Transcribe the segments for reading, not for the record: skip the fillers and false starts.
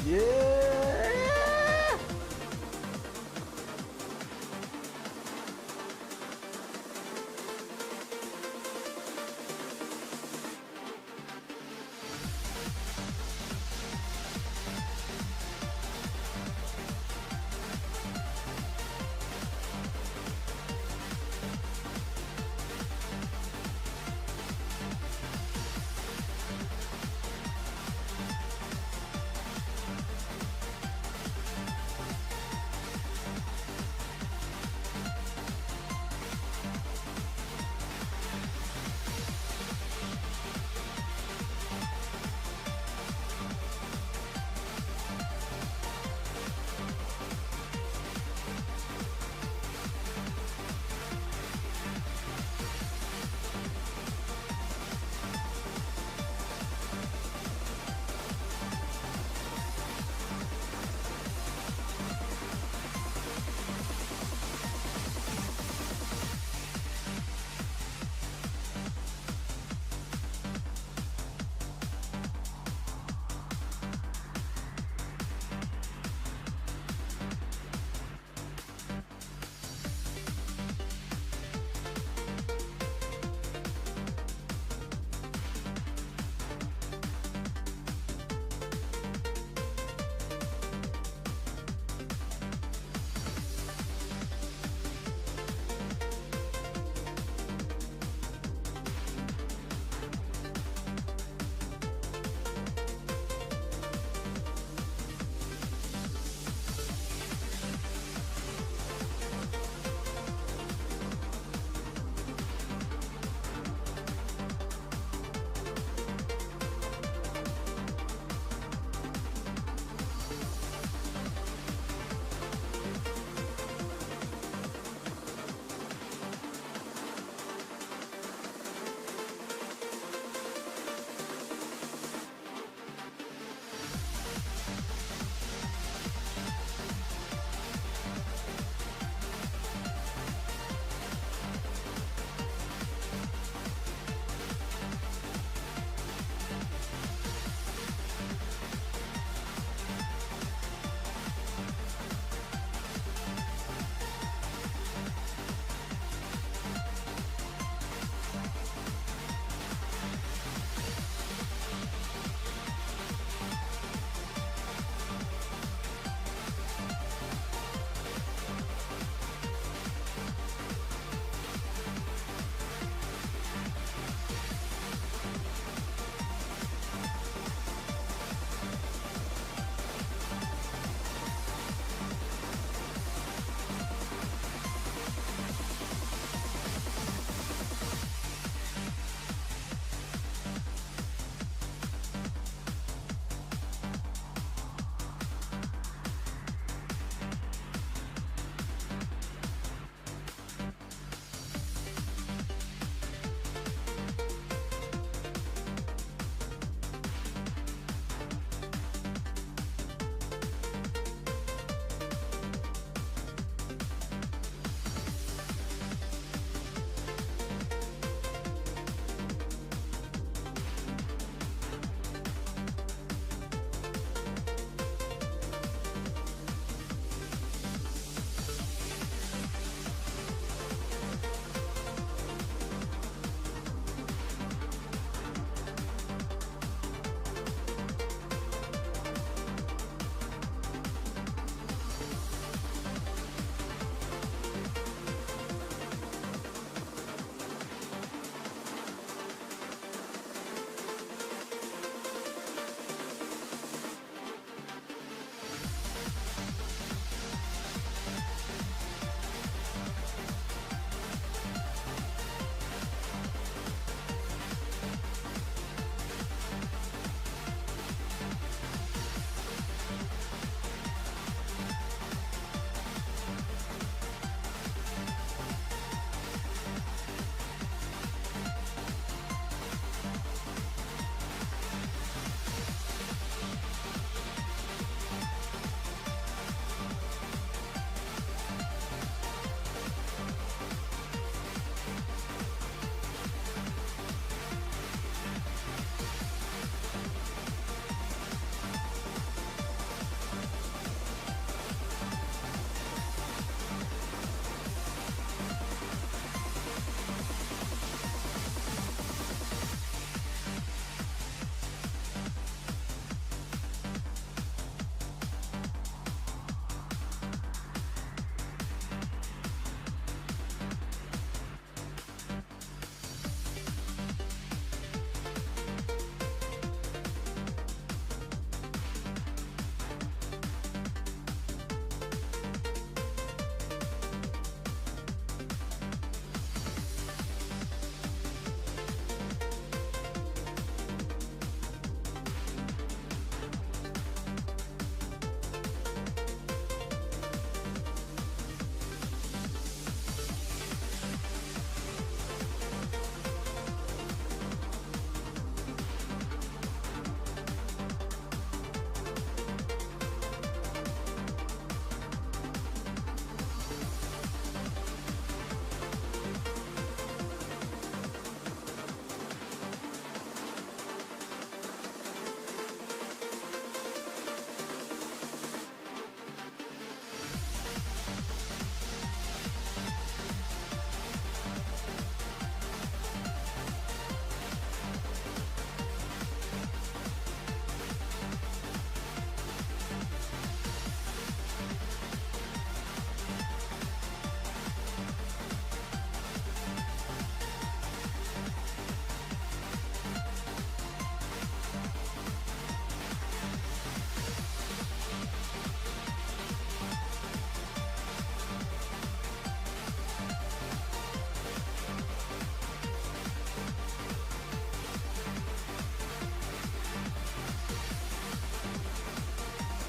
Yeah!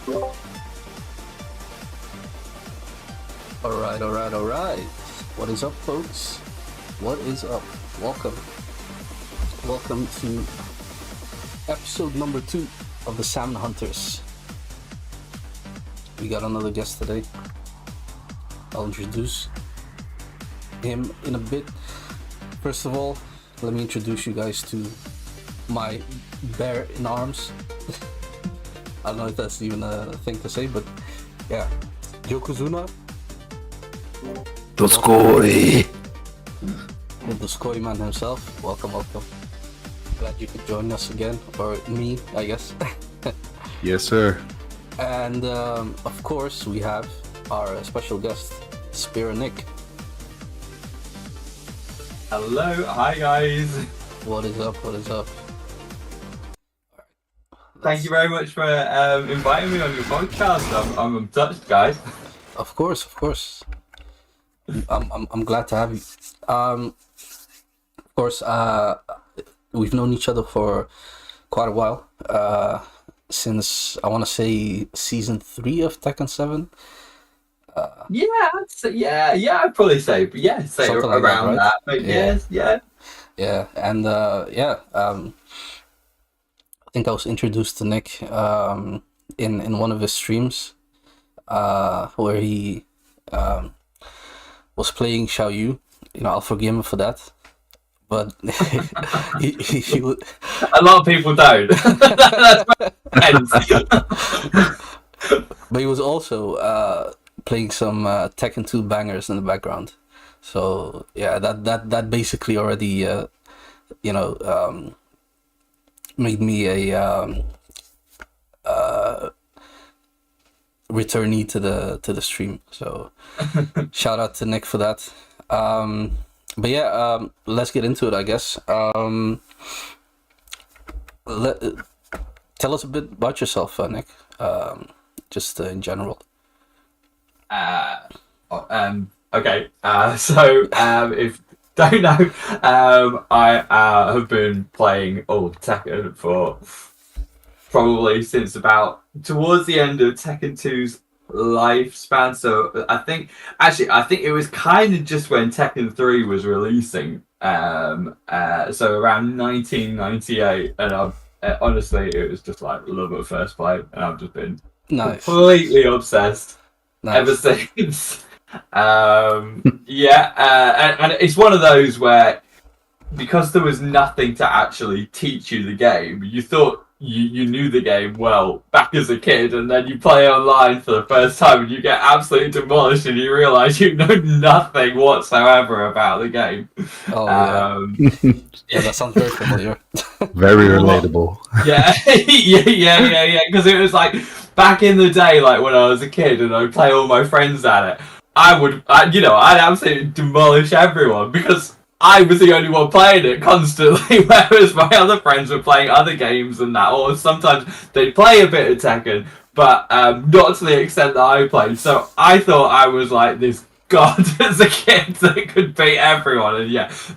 Alright. What is up, folks? What is up? Welcome to episode number 2 of the Salmon Hunters. We got another guest today. I'll introduce him in a bit. First of all, let me introduce you guys to my bear in arms. I don't know if that's even a thing to say, but yeah, Yokozuna. Doskoi! The Doskoi man himself. Welcome. Glad you could join us again, or me, I guess. Yes, sir. And of course, we have our special guest, SpiraNick. Hello, hi guys. What is up? Thank you very much for inviting me on your podcast. I'm touched, guys. Of course. I'm glad to have you. Of course, we've known each other for quite a while. Since I want to say season 3 of Tekken 7. I'd probably say, but say around like that, right? But yeah, and I think I was introduced to Nick in one of his streams, where he was playing Xiao Yu. I'll forgive him for that, but he would... A lot of people don't. But he was also playing some Tekken 2 bangers in the background. So yeah, that basically already made me a returnee to the stream. So shout out to Nick for that. But yeah, let's get into it, I guess. Tell us a bit about yourself, Nick. Just in general. Okay. So if don't know, I have been playing Tekken for probably since about towards the end of Tekken 2's lifespan. So I think it was kind of just when Tekken 3 was releasing. So around 1998, and honestly, it was just like love at first play, and I've just been completely obsessed ever since. And it's one of those where, because there was nothing to actually teach you the game, you thought you knew the game well back as a kid, and then you play online for the first time and you get absolutely demolished and you realise you know nothing whatsoever about the game. Yeah, that sounds very familiar. Very relatable. Yeah, because it was like back in the day, like when I was a kid and I'd play all my friends at it, I'd absolutely demolish everyone because I was the only one playing it constantly, whereas my other friends were playing other games and that, or sometimes they'd play a bit of Tekken, but not to the extent that I played. So I thought I was like this god as a kid that could beat everyone, and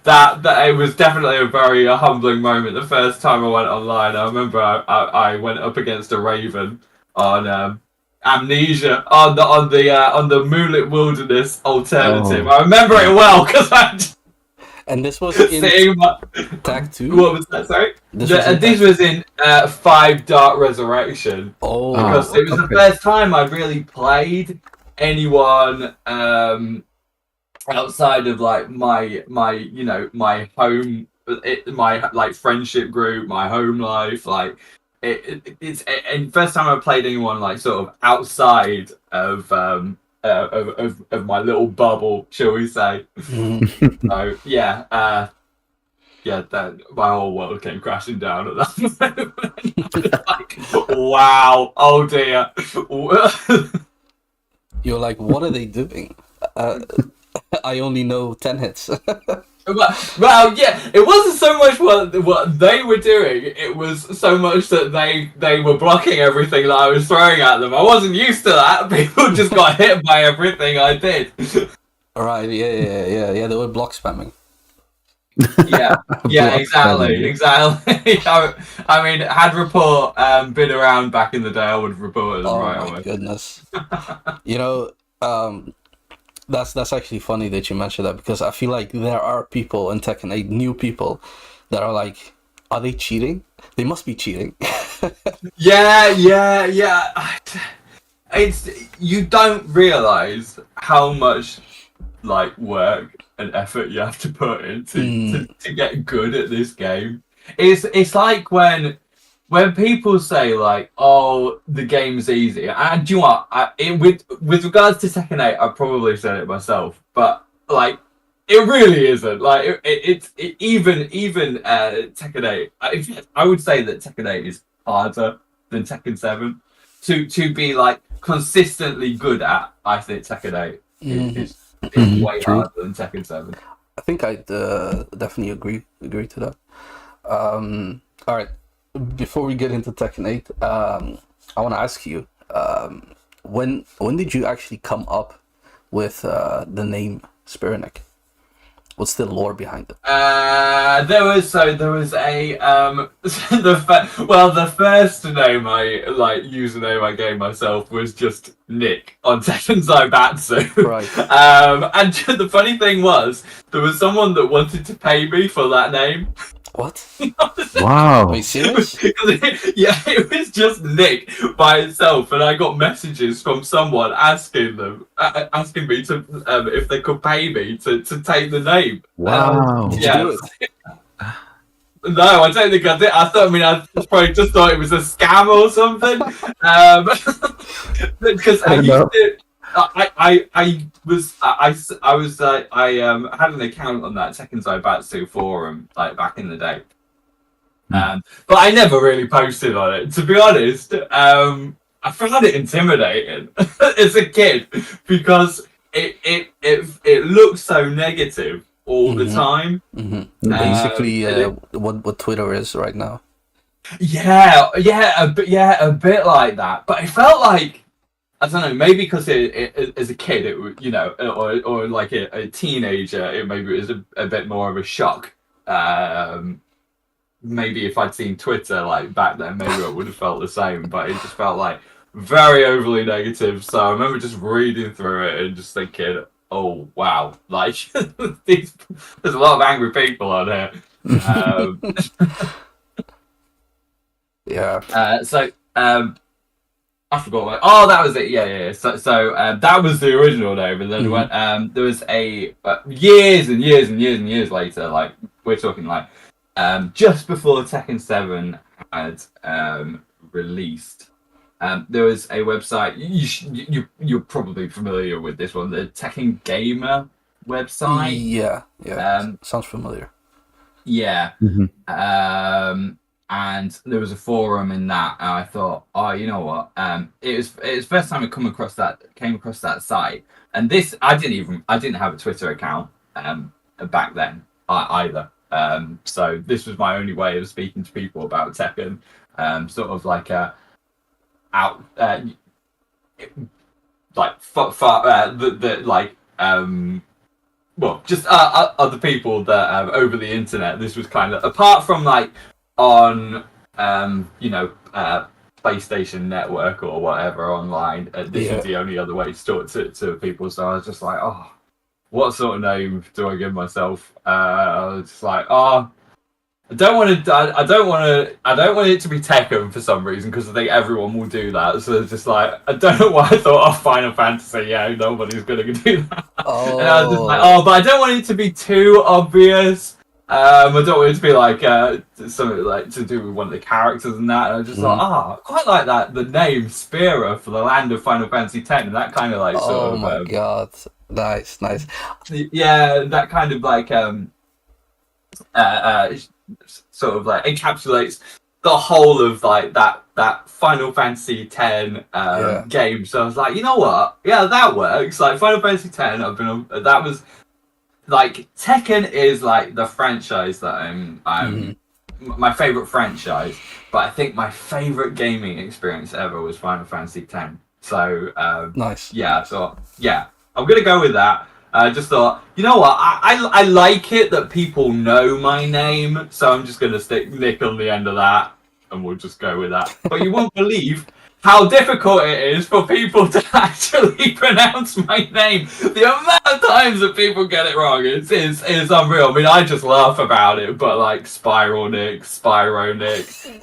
that it was definitely a very humbling moment. The first time I went online, I remember I went up against a Raven on Amnesia on the Moonlit Wilderness alternative. I remember it well because And this was in Tag 2? What was that, sorry? This was in 5 Dark Resurrection. Because it was the first time I really played anyone outside of like my home, my like friendship group, my home life. Like it's and first time I played anyone like sort of outside of my little bubble, shall we say. So that my whole world came crashing down at that moment. Like, wow, oh dear. You're like, what are they doing? I only know 10 hits. Well, yeah, it wasn't so much what they were doing, it was so much that they were blocking everything that I was throwing at them. I wasn't used to that. People just got hit by everything I did. Alright, yeah, they were block spamming. Yeah. Yeah, Block exactly, family. exactly. I mean, had report been around back in the day, I would have reported them Oh right my away. goodness. You know, that's actually funny that you mentioned that, because I feel like there are people in Tekken 8, new people, that are like, are they cheating? They must be cheating. Yeah. It's you don't realize how much like work and effort you have to put into Mm, to get good at this game. It's like when people say like, "Oh, the game's easy," and do you know what? With regards to Tekken 8, I probably said it myself, but like, it really isn't. Like, even Tekken 8. I would say that Tekken 8 is harder than Tekken 7 to be like consistently good at. I think Tekken 8 mhm. is way True. harder than Tekken 7. I think I'd definitely agree to that. All right. Before we get into Tekken 8, I want to ask you, when did you actually come up with the name SpiraNick? What's the lore behind it? There was a the first name I like username I gave myself was just Nick on Tekken Zaibatsu. Right. And the funny thing was there was someone that wanted to pay me for that name. What? Wow. Are you serious? It was just Nick by itself, and I got messages from someone asking me to if they could pay me to take the name. Wow. Did you do it? No, I don't think I did. I probably just thought it was a scam or something. Because I Fair used enough. to. I had an account on that Tekken Zaibatsu forum like back in the day, but I never really posted on it. To be honest, I found it intimidating as a kid because it looks so negative all the time. Basically, And what Twitter is right now. yeah, a bit like that. But it felt like I don't know, maybe because as a kid, it would, or like a teenager, maybe it was a bit more of a shock. Maybe if I'd seen Twitter like back then, maybe I would have felt the same. But it just felt like very overly negative. So I remember just reading through it and just thinking, "Oh wow, like there's a lot of angry people on here." Um, Yeah. I forgot what. Oh, that was it. Yeah. So that was the original name, and then when there was a years and years and years and years later, like we're talking like just before Tekken 7 had released, there was a website. You're probably familiar with this one, the Tekken Gamer website. Yeah. Sounds familiar. Yeah. Mhm. And there was a forum in that, and I thought, oh, you know what? It was the first time I came across that site, and this I didn't have a Twitter account back then either. So this was my only way of speaking to people about Tekken, sort of like a out like far the like well, just other people that over the internet. This was kind of apart from like on PlayStation Network or whatever online. This was the only other way to talk to people. So I was just like, oh, what sort of name do I give myself? I was just like, oh, I don't want it to be Tekken for some reason because I think everyone will do that. So it's just like I don't know why I thought, oh, Final Fantasy. Yeah, nobody's gonna do that. Oh. And I was just like, oh, but I don't want it to be too obvious. I don't want it to be like something like to do with one of the characters and that. And I was just like, I quite like that. The name Spira for the land of Final Fantasy X. And that kind of like sort Oh of my god. Nice. yeah, that kind of like sort of like encapsulates the whole of like that Final Fantasy X game. So I was like, you know what? Yeah, that works. Like Final Fantasy X, that was like Tekken is like the franchise that I'm my favorite franchise, but I think my favorite gaming experience ever was Final Fantasy X. So Nice. yeah, so yeah, I'm gonna go with that. I just thought, you know what? I like it that people know my name, so I'm just gonna stick Nick on the end of that, and we'll just go with that. But you won't believe how difficult it is for people to actually pronounce my name. The amount of times that people get it wrong is unreal. I mean, I just laugh about it, but like SpiraNick, SpiraNick,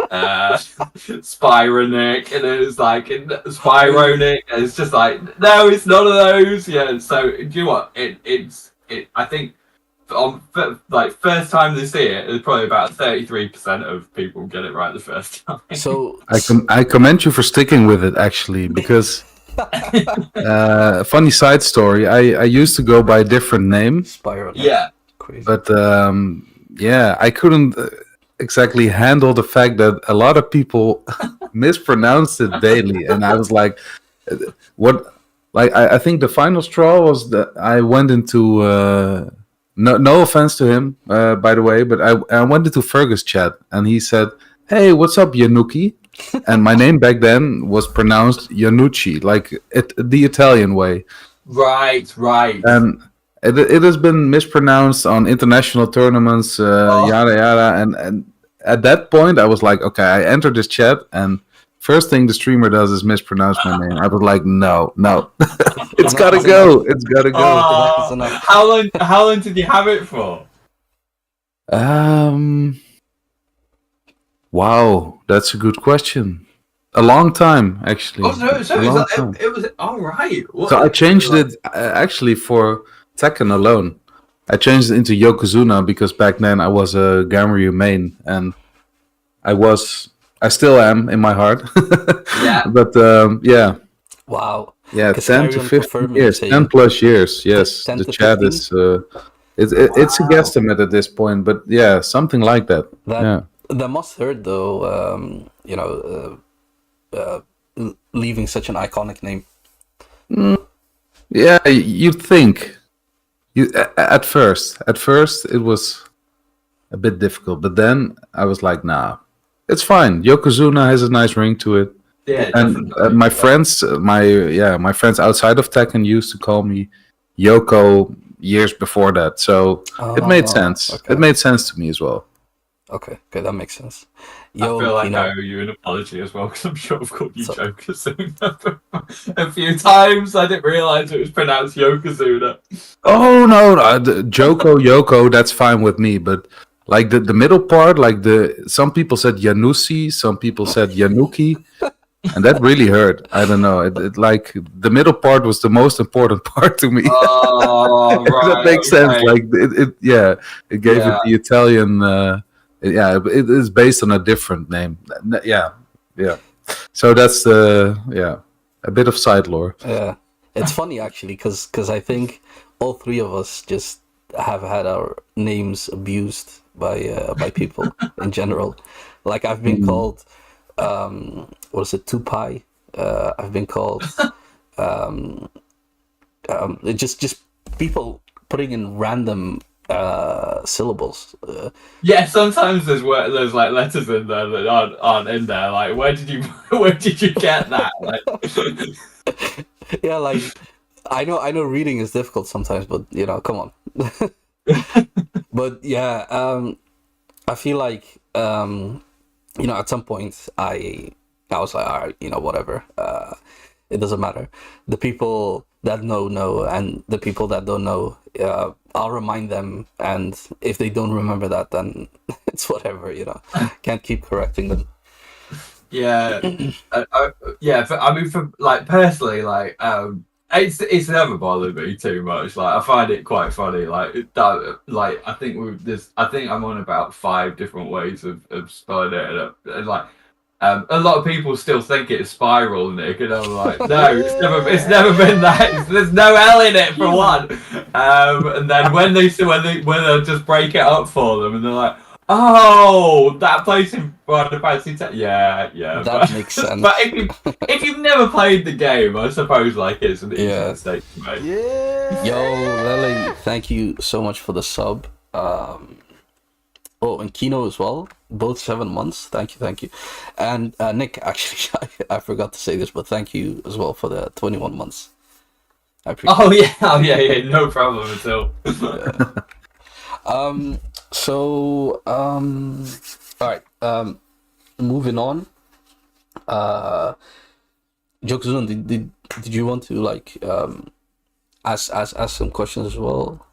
and it's like SpiraNick, and it's just like, no, it's none of those. Yeah, so do you know what? I think on like first time they see it, it's probably about 33% of people get it right the first time. So I commend you for sticking with it, actually, because funny side story. I used to go by a different name, Spiral. Yeah. Crazy. but yeah, I couldn't exactly handle the fact that a lot of people mispronounced it daily, and I was like, what? Like, I think the final straw was that I went into. No offense to him, by the way, but I went into Fergus' chat and he said, "Hey, what's up, Yanuki?" And my name back then was pronounced Yanucci, like the Italian way. Right. And it has been mispronounced on international tournaments, yada yada. And at that point, I was like, okay, I entered this chat, and first thing the streamer does is mispronounce my name. I was like, no, it's gotta go. It's gotta go. How long did you have it for? Wow, that's a good question. A long time, actually. Oh no, so A long time. it was all right. So I changed it actually for Tekken alone. I changed it into Yokozuna because back then I was a Ganryu main, and I still am in my heart. Yeah. But yeah. Wow. Yeah, 10 to Kassarian 15 years, saying 10 plus years. Yes, 10 the to chat 15? is. It's a guesstimate at this point, but yeah, something like that. That must hurt though. Leaving such an iconic name. Yeah, you'd think. At first it was a bit difficult, but then I was like, nah, it's fine. Yokozuna has a nice ring to it. Yeah, and my friends, my friends outside of Tekken used to call me Yoko years before that, so it made sense. Okay. It made sense to me as well. Okay, that makes sense. I feel like I owe you an apology as well, because I'm sure I've called you Yokozuna a few times. I didn't realize it was pronounced Yokozuna. Oh no, Yoko, that's fine with me, but like the middle part, like some people said Yanusi, some people said Yanuki, and that really hurt. I don't know. It like the middle part was the most important part to me. Oh, right. That makes sense. Like it gave it the Italian. It is based on a different name. Yeah. So that's a bit of side lore. Yeah, it's funny actually, because I think all three of us just have had our names abused by people in general. Like I've been called, what is it, Tupai? I've been called, just people putting in random syllables. Sometimes there's like letters in there that aren't in there. Like, where did you get that? Like, yeah, like I know reading is difficult sometimes, but come on. But yeah, I feel like at some point I was like, all right, whatever. It doesn't matter. The people that know, and the people that don't know, I'll remind them. And if they don't remember that, then it's whatever. Can't keep correcting them. Yeah, I mean, for like personally, like it's never bothered me too much. Like I find it quite funny. Like that. Like I think I'm on about 5 different ways of spelling it, and like. A lot of people still think it's SpiraNick, and I'm like, no, it's never been that. There's no L in it for one. And then when they'll just break it up for them, and they're like, oh, that place in Final Fantasy X. Yeah. That makes sense. But if you've never played the game, I suppose like it's an easy mistake to make. Yeah. Yo, Lele, thank you so much for the sub. And Kino as well, both 7 months. Thank you. And Nick, actually, I forgot to say this, but thank you as well for the 21 months. I appreciate no problem at all. All right. Moving on. Jokuzun, did you want to like ask some questions as well?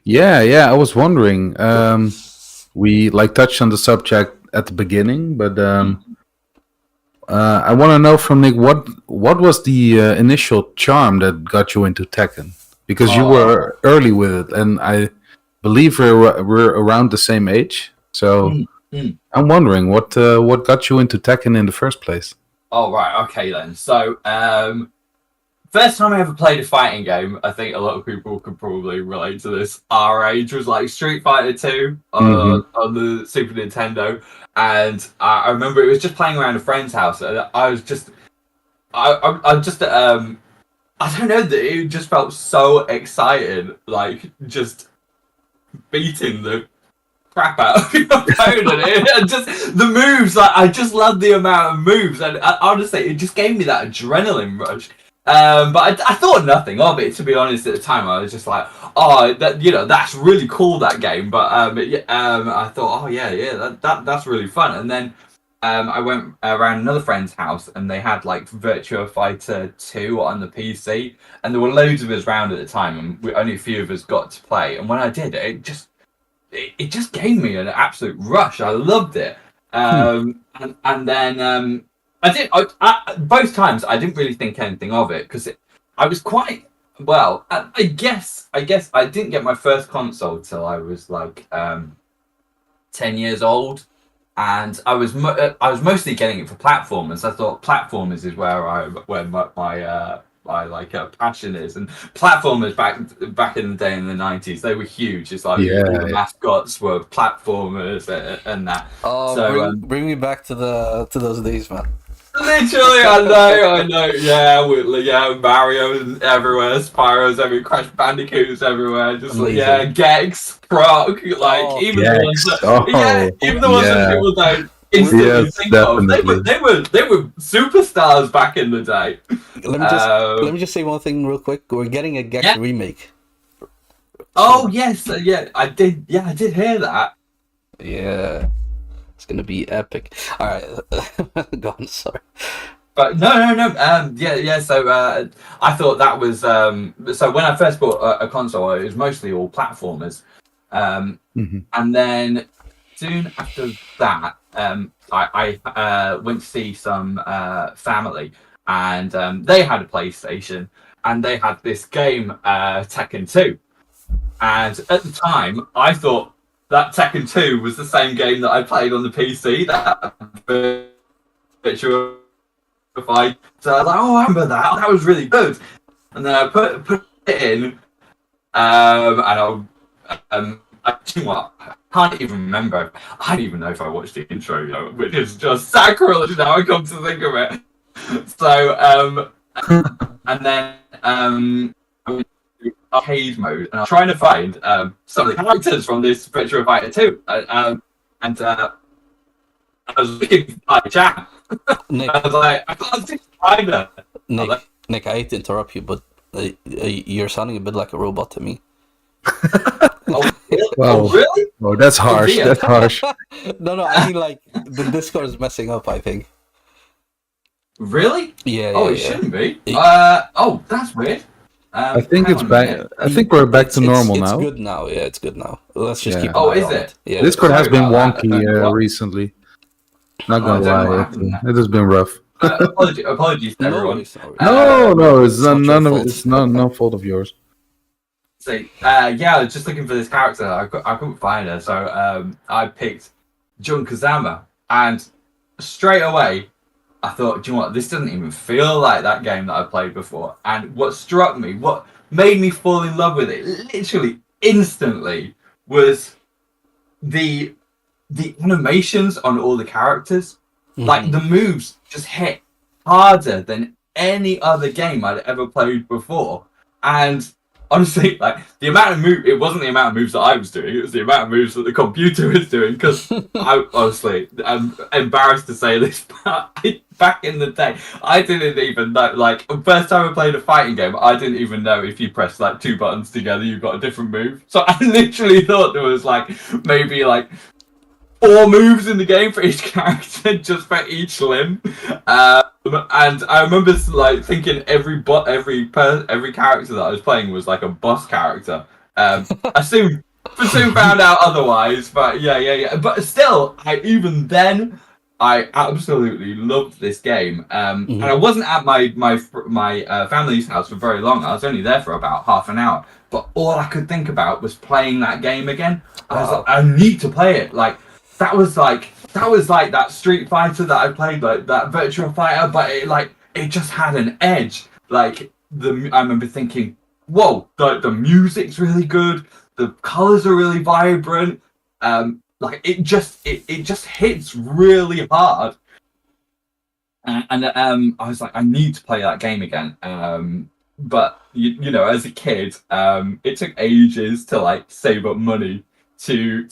Yeah, I was wondering. We like touched on the subject at the beginning, but I want to know from Nick what was the initial charm that got you into Tekken? Because you were early with it, and I believe we're around the same age. So I'm wondering what got you into Tekken in the first place. Oh right, okay then. So first time I ever played a fighting game, I think a lot of people could probably relate to this. Our age was like Street Fighter 2 on the Super Nintendo, and I remember it was just playing around a friend's house, and I don't know, that it just felt so exciting, like just beating the crap out of your opponent. And just the moves, like I just loved the amount of moves, and honestly, it just gave me that adrenaline rush. But I thought nothing of it, to be honest. At the time, I was just like, "Oh, that's really cool, that game." But I thought, "Oh yeah, that's really fun." And then I went around another friend's house, and they had like Virtua Fighter 2 on the PC, and there were loads of us around at the time, and only a few of us got to play. And when I did, it just gave me an absolute rush. I loved it. And then both times I didn't really think anything of it, because I was quite well. I guess I didn't get my first console till I was like 10 years old, and I was mostly getting it for platformers. I thought platformers is where my like passion is, and platformers back in the day in the 90s, they were huge. It's like all the mascots were platformers and that. Oh, so bring me back to those days, man. Literally, I know. Yeah, Mario's everywhere, Spyro's everywhere, Crash Bandicoot's everywhere. Just Gex, Croc, like even the ones that people don't instantly think of. They were superstars back in the day. Let me just say one thing real quick. We're getting a Gex remake. Oh yes, I did hear that. Yeah. It's gonna be epic. All right, go on. Sorry, but no. So I thought that was so when I first bought a console, it was mostly all platformers, and then soon after that, I went to see some family, and they had a PlayStation, and they had this game Tekken 2, and at the time I thought that Tekken 2 was the same game that I played on the PC, that Virtua Fighter. So I was like, oh, I remember that. That was really good. And then I put it in, and I can't even remember. I don't even know if I watched the intro, which is just sacrilege now I come to think of it. So, and then arcade mode, and I'm trying to find some of the characters from this Virtua Fighter 2, and I was looking for my chat. Nick, I was like, I can't find her. Nick, I hate to interrupt you, but you're sounding a bit like a robot to me. Oh, really? Oh, really? Oh, that's harsh. That's harsh. No, I mean, like, the Discord is messing up, I think. Really? Yeah. Oh, it shouldn't be. Oh, that's weird. I think it's back. I think we're back to normal now. It's good now. Yeah, it's good now. Let's just keep. Oh, is it? Yeah. Discord has been wonky recently. Not gonna lie, it has been rough. Apologies to everyone. No, it's none of it. It's no fault of yours. So I was just looking for this character. I couldn't find her, so I picked Jun Kazama, and straight away I thought, do you know what? This doesn't even feel like that game that I played before. And what struck me, what made me fall in love with it, literally instantly, was the animations on all the characters. Like the moves just hit harder than any other game I'd ever played before. And honestly, like the amount of move, it wasn't the amount of moves that I was doing; it was the amount of moves that the computer was doing. Because I honestly, I'm embarrassed to say this, but back in the day, I didn't even know. Like first time I played a fighting game, I didn't even know if you press like 2 buttons together, you got a different move. So I literally thought there was like maybe like 4 moves in the game for each character, just for each limb. And I remember like thinking every character that I was playing was like a boss character. I soon found out otherwise, but yeah. But still, even then, I absolutely loved this game. And I wasn't at my family's house for very long. I was only there for about half an hour. But all I could think about was playing that game again. I was like, I need to play it. Like that was like that Street Fighter that I played, like that Virtua Fighter, but it just had an edge. Like I remember thinking, whoa, the music's really good, the colors are really vibrant. Like it just hits really hard. And I was like, I need to play that game again. But you know, as a kid, it took ages to like save up money to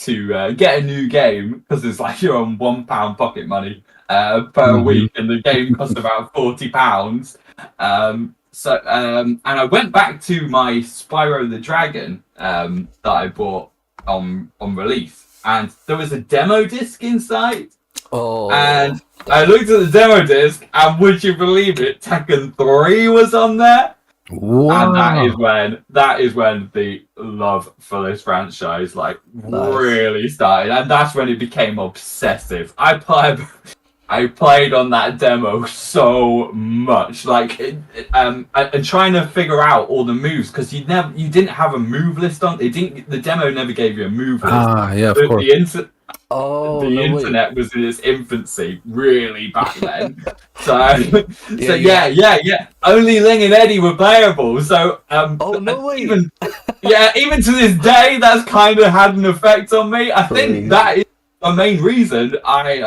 get a new game, because it's like you're on £1 pocket money per week, and the game costs about £40. And I went back to my Spyro the Dragon that I bought on release, and there was a demo disc inside. Oh. And I looked at the demo disc, and would you believe it, Tekken 3 was on there. Wow. And that is when the love for this franchise really started, and that's when it became obsessive. I played on that demo so much, and trying to figure out all the moves, because you didn't have a move list on. The demo never gave you a move list. Yeah, of course. The internet was in its infancy, really, back then. Yeah. Only Ling and Eddie were playable. So, even to this day, that's kind of had an effect on me. I think that is the main reason I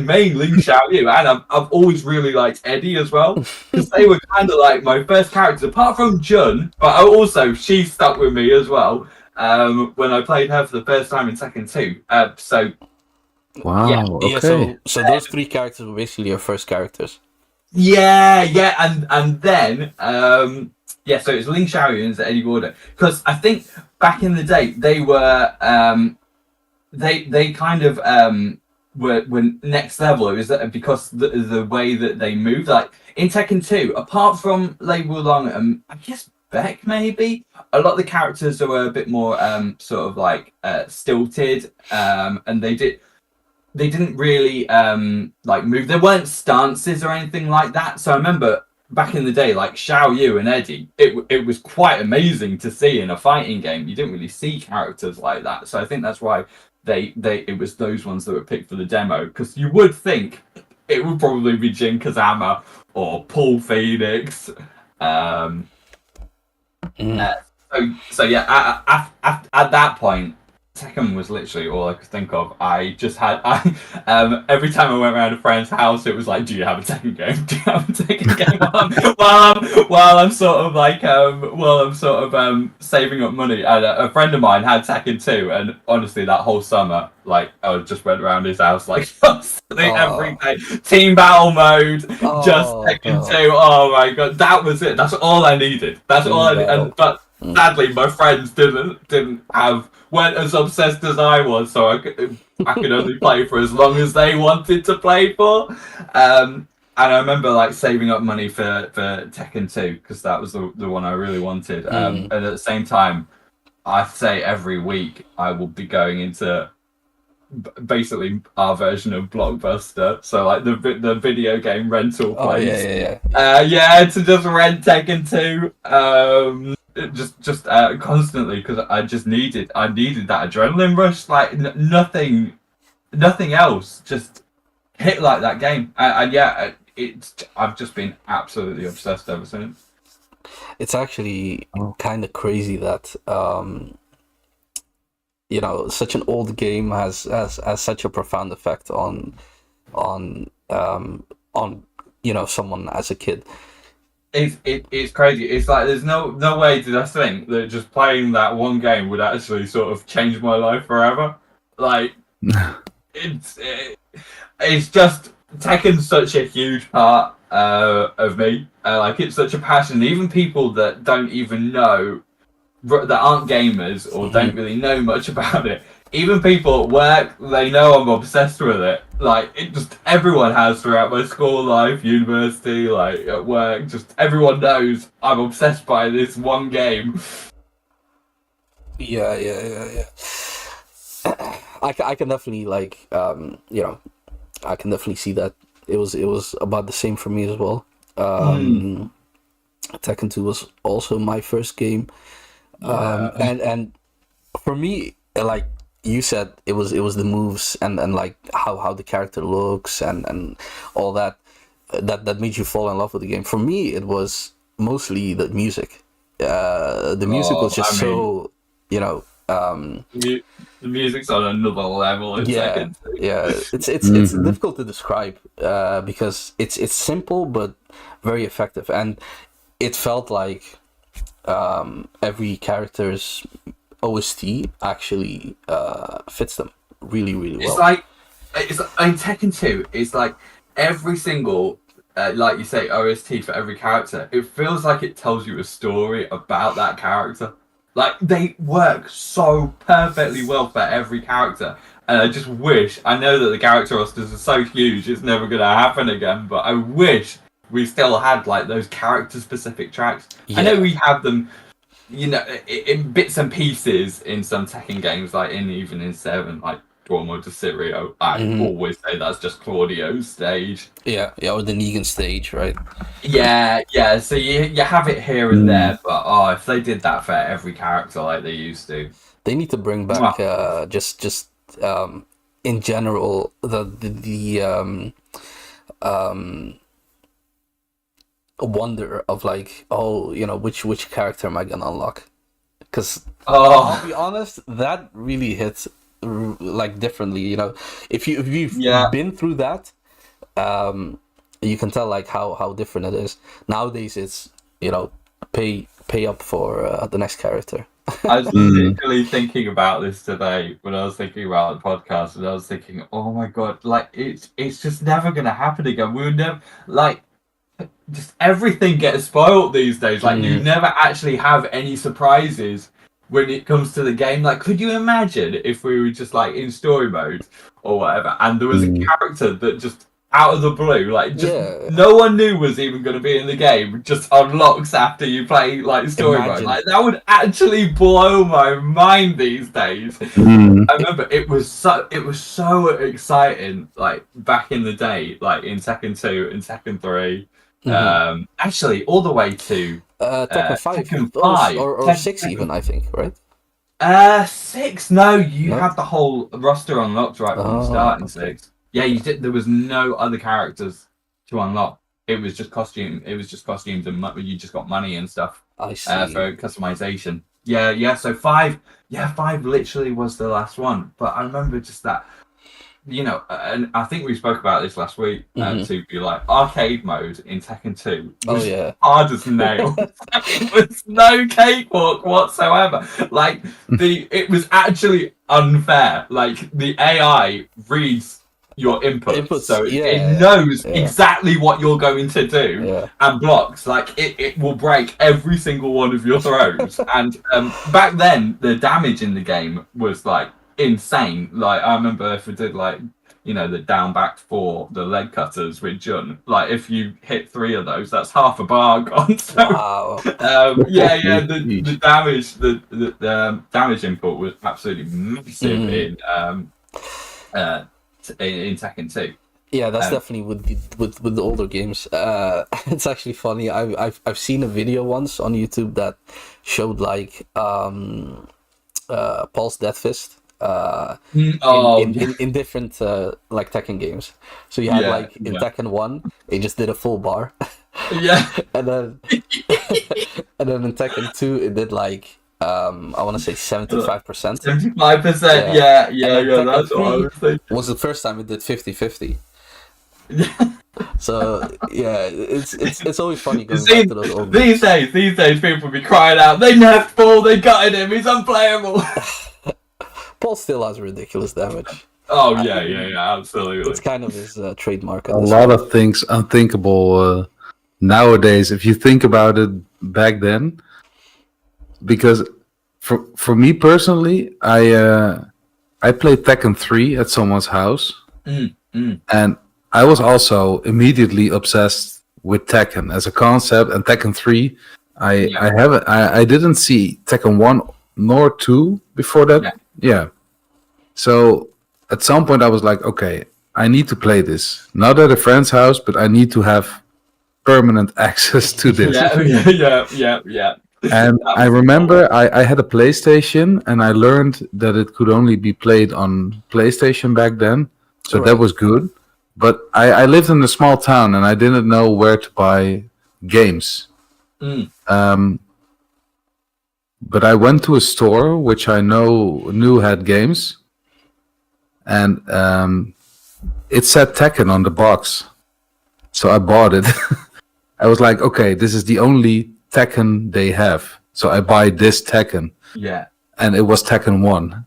main Ling Xiaoyu, and I've always really liked Eddie as well, because they were kind of like my first characters, apart from Jun, but also she stuck with me as well. When I played her for the first time in Tekken 2. Wow. Okay. So those 3 characters were basically your first characters. Yeah, and then so it's Ling Xiaoyu and Eddie Gordo, because I think back in the day they were they kind of were next level. It was because the way that they moved, like in Tekken 2, apart from Lei Wulong and I guess Beck, maybe a lot of the characters were a bit more sort of like stilted, and they didn't really like move. There weren't stances or anything like that. So I remember back in the day, like Xiaoyu and Eddie, it was quite amazing to see in a fighting game. You didn't really see characters like that. So I think that's why it was those ones that were picked for the demo, because you would think it would probably be Jin Kazama or Paul Phoenix. So yeah, at that point, Tekken was literally all I could think of. I just had every time I went around a friend's house, it was like, "Do you have a Tekken game? Do you have a Tekken game?" while I'm sort of saving up money. And a friend of mine had Tekken 2, and honestly, that whole summer, like I just went around his house like constantly every day, team battle mode, just Tekken 2. Oh my god, that was it. That's all I needed. That's all I needed. But sadly, my friends weren't as obsessed as I was, so I could only play for as long as they wanted to play for. And I remember like saving up money for Tekken 2, because that was the one I really wanted. And at the same time, I'd say every week I will be going into basically our version of Blockbuster, so like the video game rental place. To just rent Tekken 2. Just constantly, because I needed that adrenaline rush. Like nothing else just hit like that game. I've just been absolutely obsessed ever since. It's actually kind of crazy that such an old game has such a profound effect on someone as a kid. It's crazy. It's like there's no way did I think that just playing that one game would actually sort of change my life forever. Like it's it's just Tekken's such a huge part of me. Like it's such a passion. Even people that don't even know that aren't gamers or don't really know much about it. Even people at work, they know I'm obsessed with it. Like it just everyone has throughout my school life, university, like at work. Just everyone knows I'm obsessed by this one game. Yeah. I can definitely like I can definitely see that it was about the same for me as well. Tekken 2 was also my first game. And for me, like you said, it was the moves and like how the character looks and all that made you fall in love with the game. For me, it was mostly the music. The music was just the music's on another level in Tekken 2. Yeah, it's difficult to describe because it's simple but very effective, and it felt like every character's OST actually fits them really well. It's like in Tekken 2. It's like every single like you say OST for every character. It feels like it tells you a story about that character. Like they work so perfectly well for every character, and I just wish. I know that the character rosters are so huge, it's never gonna happen again. But I wish we still had like those character-specific tracks. Yeah. I know we have them, you know, in bits and pieces in some Tekken games, like even in 7, like Duomo to Sirio. I always say that's just Claudio's stage. Yeah, or the Negan stage, right? Yeah. So you have it here and there, but if they did that for every character like they used to, they need to bring back just in general the wonder of like, which character am I gonna unlock? Because I'll be honest, that really hits like differently. If you've been through that, you can tell like how different it is. Nowadays it's pay up for the next character. I was literally thinking about this today when I was thinking about the podcast, and I was thinking, oh my god, like it's just never gonna happen again. We would never just everything gets spoiled these days. Like you never actually have any surprises when it comes to the game. Like, could you imagine if we were just like in story mode or whatever, and there was a character that just out of the blue, like no one knew was even going to be in the game, just unlocks after you play like story mode. Like that would actually blow my mind these days. I remember it was so exciting, like back in the day, like in Tekken 2 and Tekken 3. Actually, all the way to Tekken 5, Tekken 5 or 6 even, I think, right? 6. No, you had the whole roster unlocked right from the start in 6. Yeah, you did. There was no other characters to unlock. It was just costume. It was just costumes, and you just got money and stuff. I see. For customization. Yeah. So 5. Yeah, 5 literally was the last one. But I remember just that. And I think we spoke about this last week. To be like arcade mode in Tekken 2 was hard as nails. It was no cakewalk whatsoever. Like it was actually unfair. Like the AI reads your inputs, so it knows exactly what you're going to do and blocks. Like it will break every single one of your throws. And back then, the damage in the game was like insane. Like I remember if we did like the down back 4, the leg cutters with Jun, like if you hit 3 of those, that's half a bar gone. So, wow. The damage the damage input was absolutely massive in Tekken 2. Yeah, that's definitely with the older games. It's actually funny. I've seen a video once on YouTube that showed like Paul's Death Fist in different like Tekken games. So you had like in Tekken 1, it just did a full bar. and then in Tekken 2, it did like I want to say 75%. 75%. Yeah. That's what I was thinking. Was the first time it did 50-50. So yeah, it's always funny going See, back to those old these days, people be crying out, "They nerfed Paul, they gutted him, he's unplayable." Paul still has ridiculous damage. Oh yeah, absolutely. It's kind of his trademark. A lot of things unthinkable nowadays. If you think about it back then, because for me personally, I played Tekken 3 at someone's house, and I was also immediately obsessed with Tekken as a concept. And Tekken 3, I didn't see Tekken 1 nor 2 before that. Yeah. So at some point I was like, okay, I need to play this. Not at a friend's house, but I need to have permanent access to this. Yeah. And I remember I had a PlayStation, and I learned that it could only be played on PlayStation back then. So that was good. But I lived in a small town, and I didn't know where to buy games. But I went to a store which I knew had games, and it said Tekken on the box. So I bought it. I was like, okay, this is the only Tekken they have, so I buy this Tekken. Yeah. And it was Tekken 1.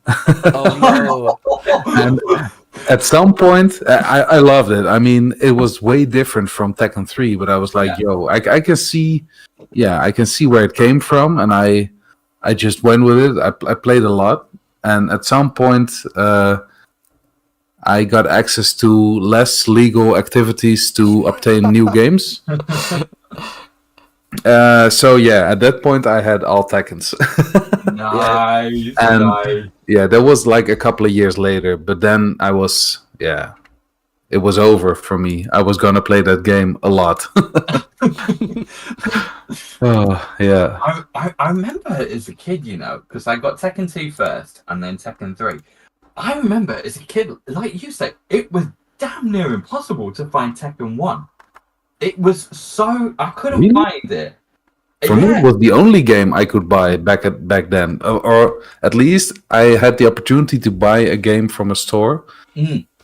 Oh no. And at some point, I loved it. I mean, it was way different from Tekken 3, but I was like, yo, I can see, I can see where it came from, and I just went with it. I played a lot, and at some point, I got access to less legal activities to obtain new games. So yeah, at that point I had all Tekkens. Nice. And nice. yeah, that was like a couple of years later, but then I was, it was over for me. I was gonna play that game a lot. Oh yeah. I remember as a kid, because I got Tekken 2 first and then Tekken 3. I remember as a kid, like you said, it was damn near impossible to find Tekken 1. It was so... I couldn't find it. For me, it was the only game I could buy back then. Or at least I had the opportunity to buy a game from a store.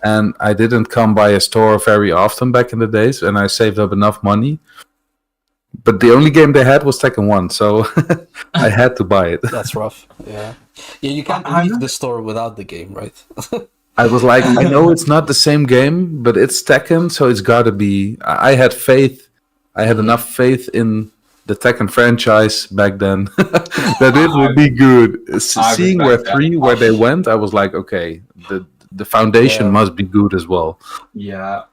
And I didn't come by a store very often back in the days. And I saved up enough money. But the only game they had was Tekken 1. So I had to buy it. That's rough. Yeah, you can't leave the store without the game, right? I was like, I know it's not the same game, but it's Tekken, so it's got to be. I had faith. I had enough faith in the Tekken franchise back then that it would be good. Seeing where they went, I was like, okay, the foundation must be good as well. Yeah.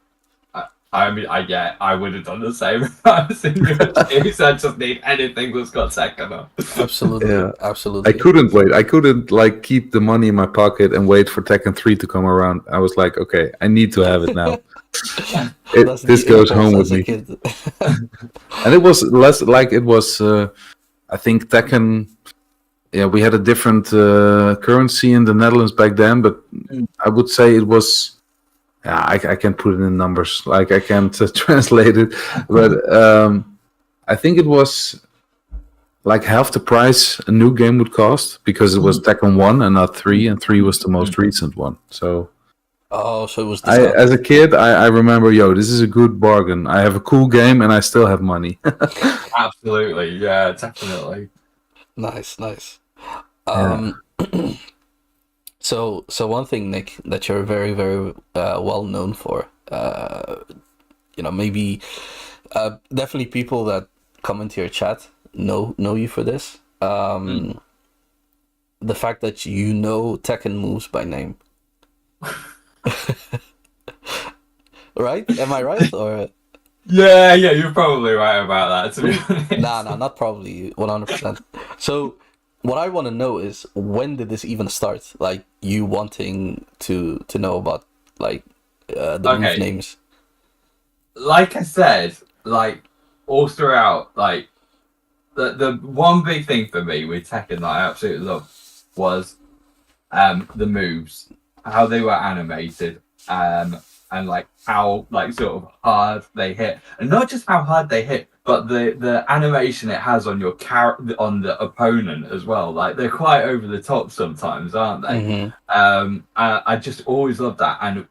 I mean, I would have done the same if I was in your shoes. I just need anything that's got Tekken on. Absolutely, absolutely. I couldn't wait. I couldn't keep the money in my pocket and wait for Tekken 3 to come around. I was like, okay, I need to have it now. This goes home with me. And it was less like it was. I think Tekken. Yeah, we had a different currency in the Netherlands back then, but I would say it was. Yeah, I can't put it in numbers. I can't translate it, but I think it was like half the price a new game would cost because it was Tekken 1 and not 3, and 3 was the most recent one. So, so it was. As a kid, I remember, this is a good bargain. I have a cool game and I still have money. Absolutely, yeah, definitely. Nice. So one thing, Nick, that you're very, very well known for, maybe definitely people that come into your chat know you for this. The fact that you know Tekken moves by name. Right? Am I right? Or Yeah, you're probably right about that, to be honest. Nah, not probably, 100%. So what I want to know is, when did this even start? Like, you wanting to know about the move names. Like I said, all throughout, the one big thing for me with Tekken that I absolutely love was the moves, how they were animated, and how sort of hard they hit, and not just how hard they hit, but the animation it has on your on the opponent as well. They're quite over the top sometimes, aren't they? Mm-hmm. I just always love that. And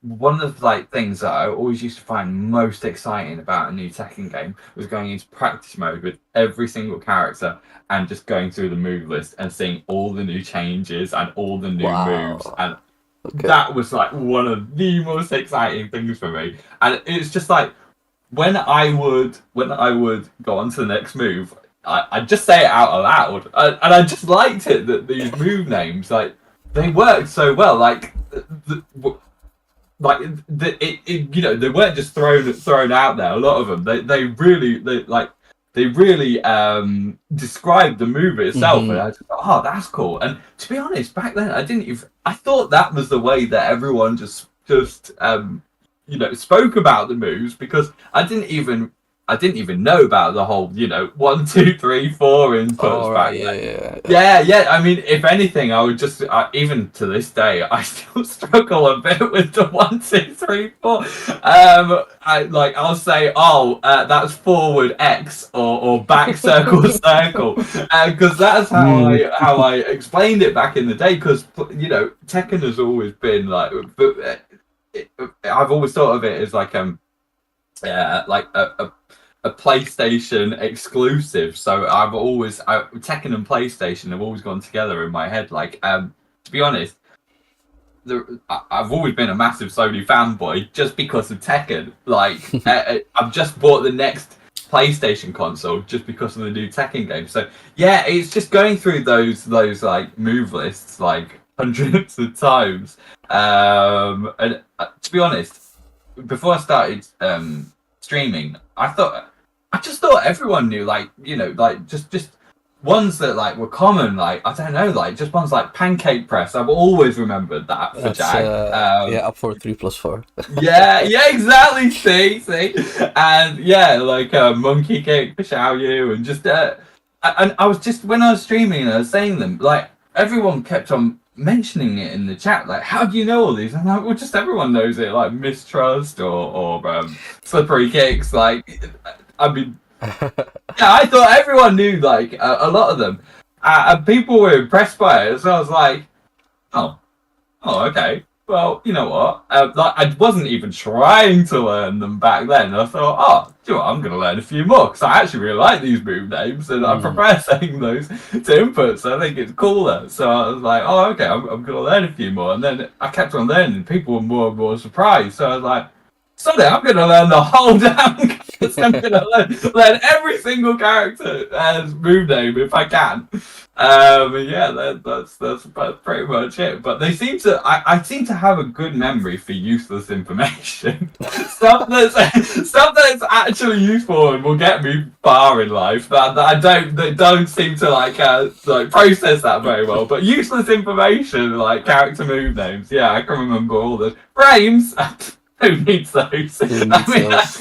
one of like things that I always used to find most exciting about a new Tekken game was going into practice mode with every single character and just going through the move list and seeing all the new changes and all the new moves, Wow. and Okay. that was like one of the most exciting things for me. And it's just like when I would go on to the next move, I'd just say it out loud, and I just liked it that these move names, like, they worked so well. Like you know, they weren't just thrown out there. A lot of them, they really described the move itself, and I just thought, oh, that's cool. And to be honest, back then I thought that was the way that everyone just you know, spoke about the moves, because I didn't even know about the whole, you know, 1, 2, 3, 4 inputs back then. Yeah. I mean, if anything, I would just even to this day, I still struggle a bit with the 1, 2, 3, 4. I'll say, oh, that's forward X or back circle circle, because that's how I explained it back in the day. Because, you know, Tekken has always been like, I've always thought of it as like a PlayStation exclusive. So Tekken and PlayStation have always gone together in my head. Like, to be honest, I've always been a massive Sony fanboy just because of Tekken. Like, I've just bought the next PlayStation console just because of the new Tekken game. So yeah, it's just going through those like move lists like hundreds of times. And to be honest, before I started streaming, I just thought everyone knew, like, you know, like just ones that like were common, like, I don't know, like just ones like pancake press. I've always remembered that for Jag. Up for 3+4. yeah, exactly. See, and yeah, like monkey kick for Xiaoyu, and just and I was just, when I was streaming and I was saying them, like, everyone kept on mentioning it in the chat, like, how do you know all these? I'm like, well, just everyone knows it, like mistrust or slippery kicks. Like, I mean, yeah, I thought everyone knew like a lot of them, and people were impressed by it. So I was like, oh, okay. Well, you know what? Like, I wasn't even trying to learn them back then. I thought, oh, do you know what? I'm going to learn a few more, because I actually really like these move names, and I prefer saying those to inputs. So I think it's cooler. So I was like, oh, okay, I'm going to learn a few more. And then I kept on learning. People were more and more surprised. So I was like, Sunday, I'm going to learn the whole damn cast. I'm going to learn every single character as move name if I can. Yeah, that's pretty much it. But they seem to, I seem to have a good memory for useless information. stuff that's actually useful and will get me far in life. That don't seem to like process that very well. But useless information like character move names, yeah, I can remember all the frames. Who needs those? That's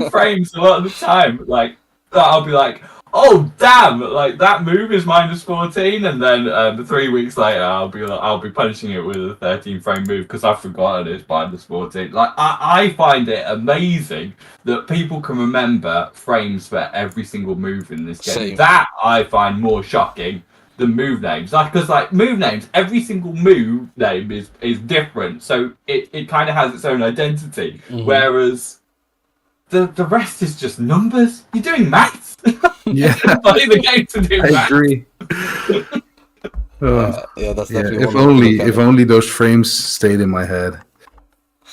frames a lot of the time. Like, I'll be like, oh damn! Like, that move is -14, and then 3 weeks later, I'll be punishing it with a 13 frame move because I've forgotten it's -14. Like, I find it amazing that people can remember frames for every single move in this game. Same. That I find more shocking the move names, like, because like move names, every single move name is different, so it kind of has its own identity, whereas the rest is just numbers. You're doing maths. Yeah. Playing the game to do maths. I agree. Yeah, that's definitely if only those frames stayed in my head.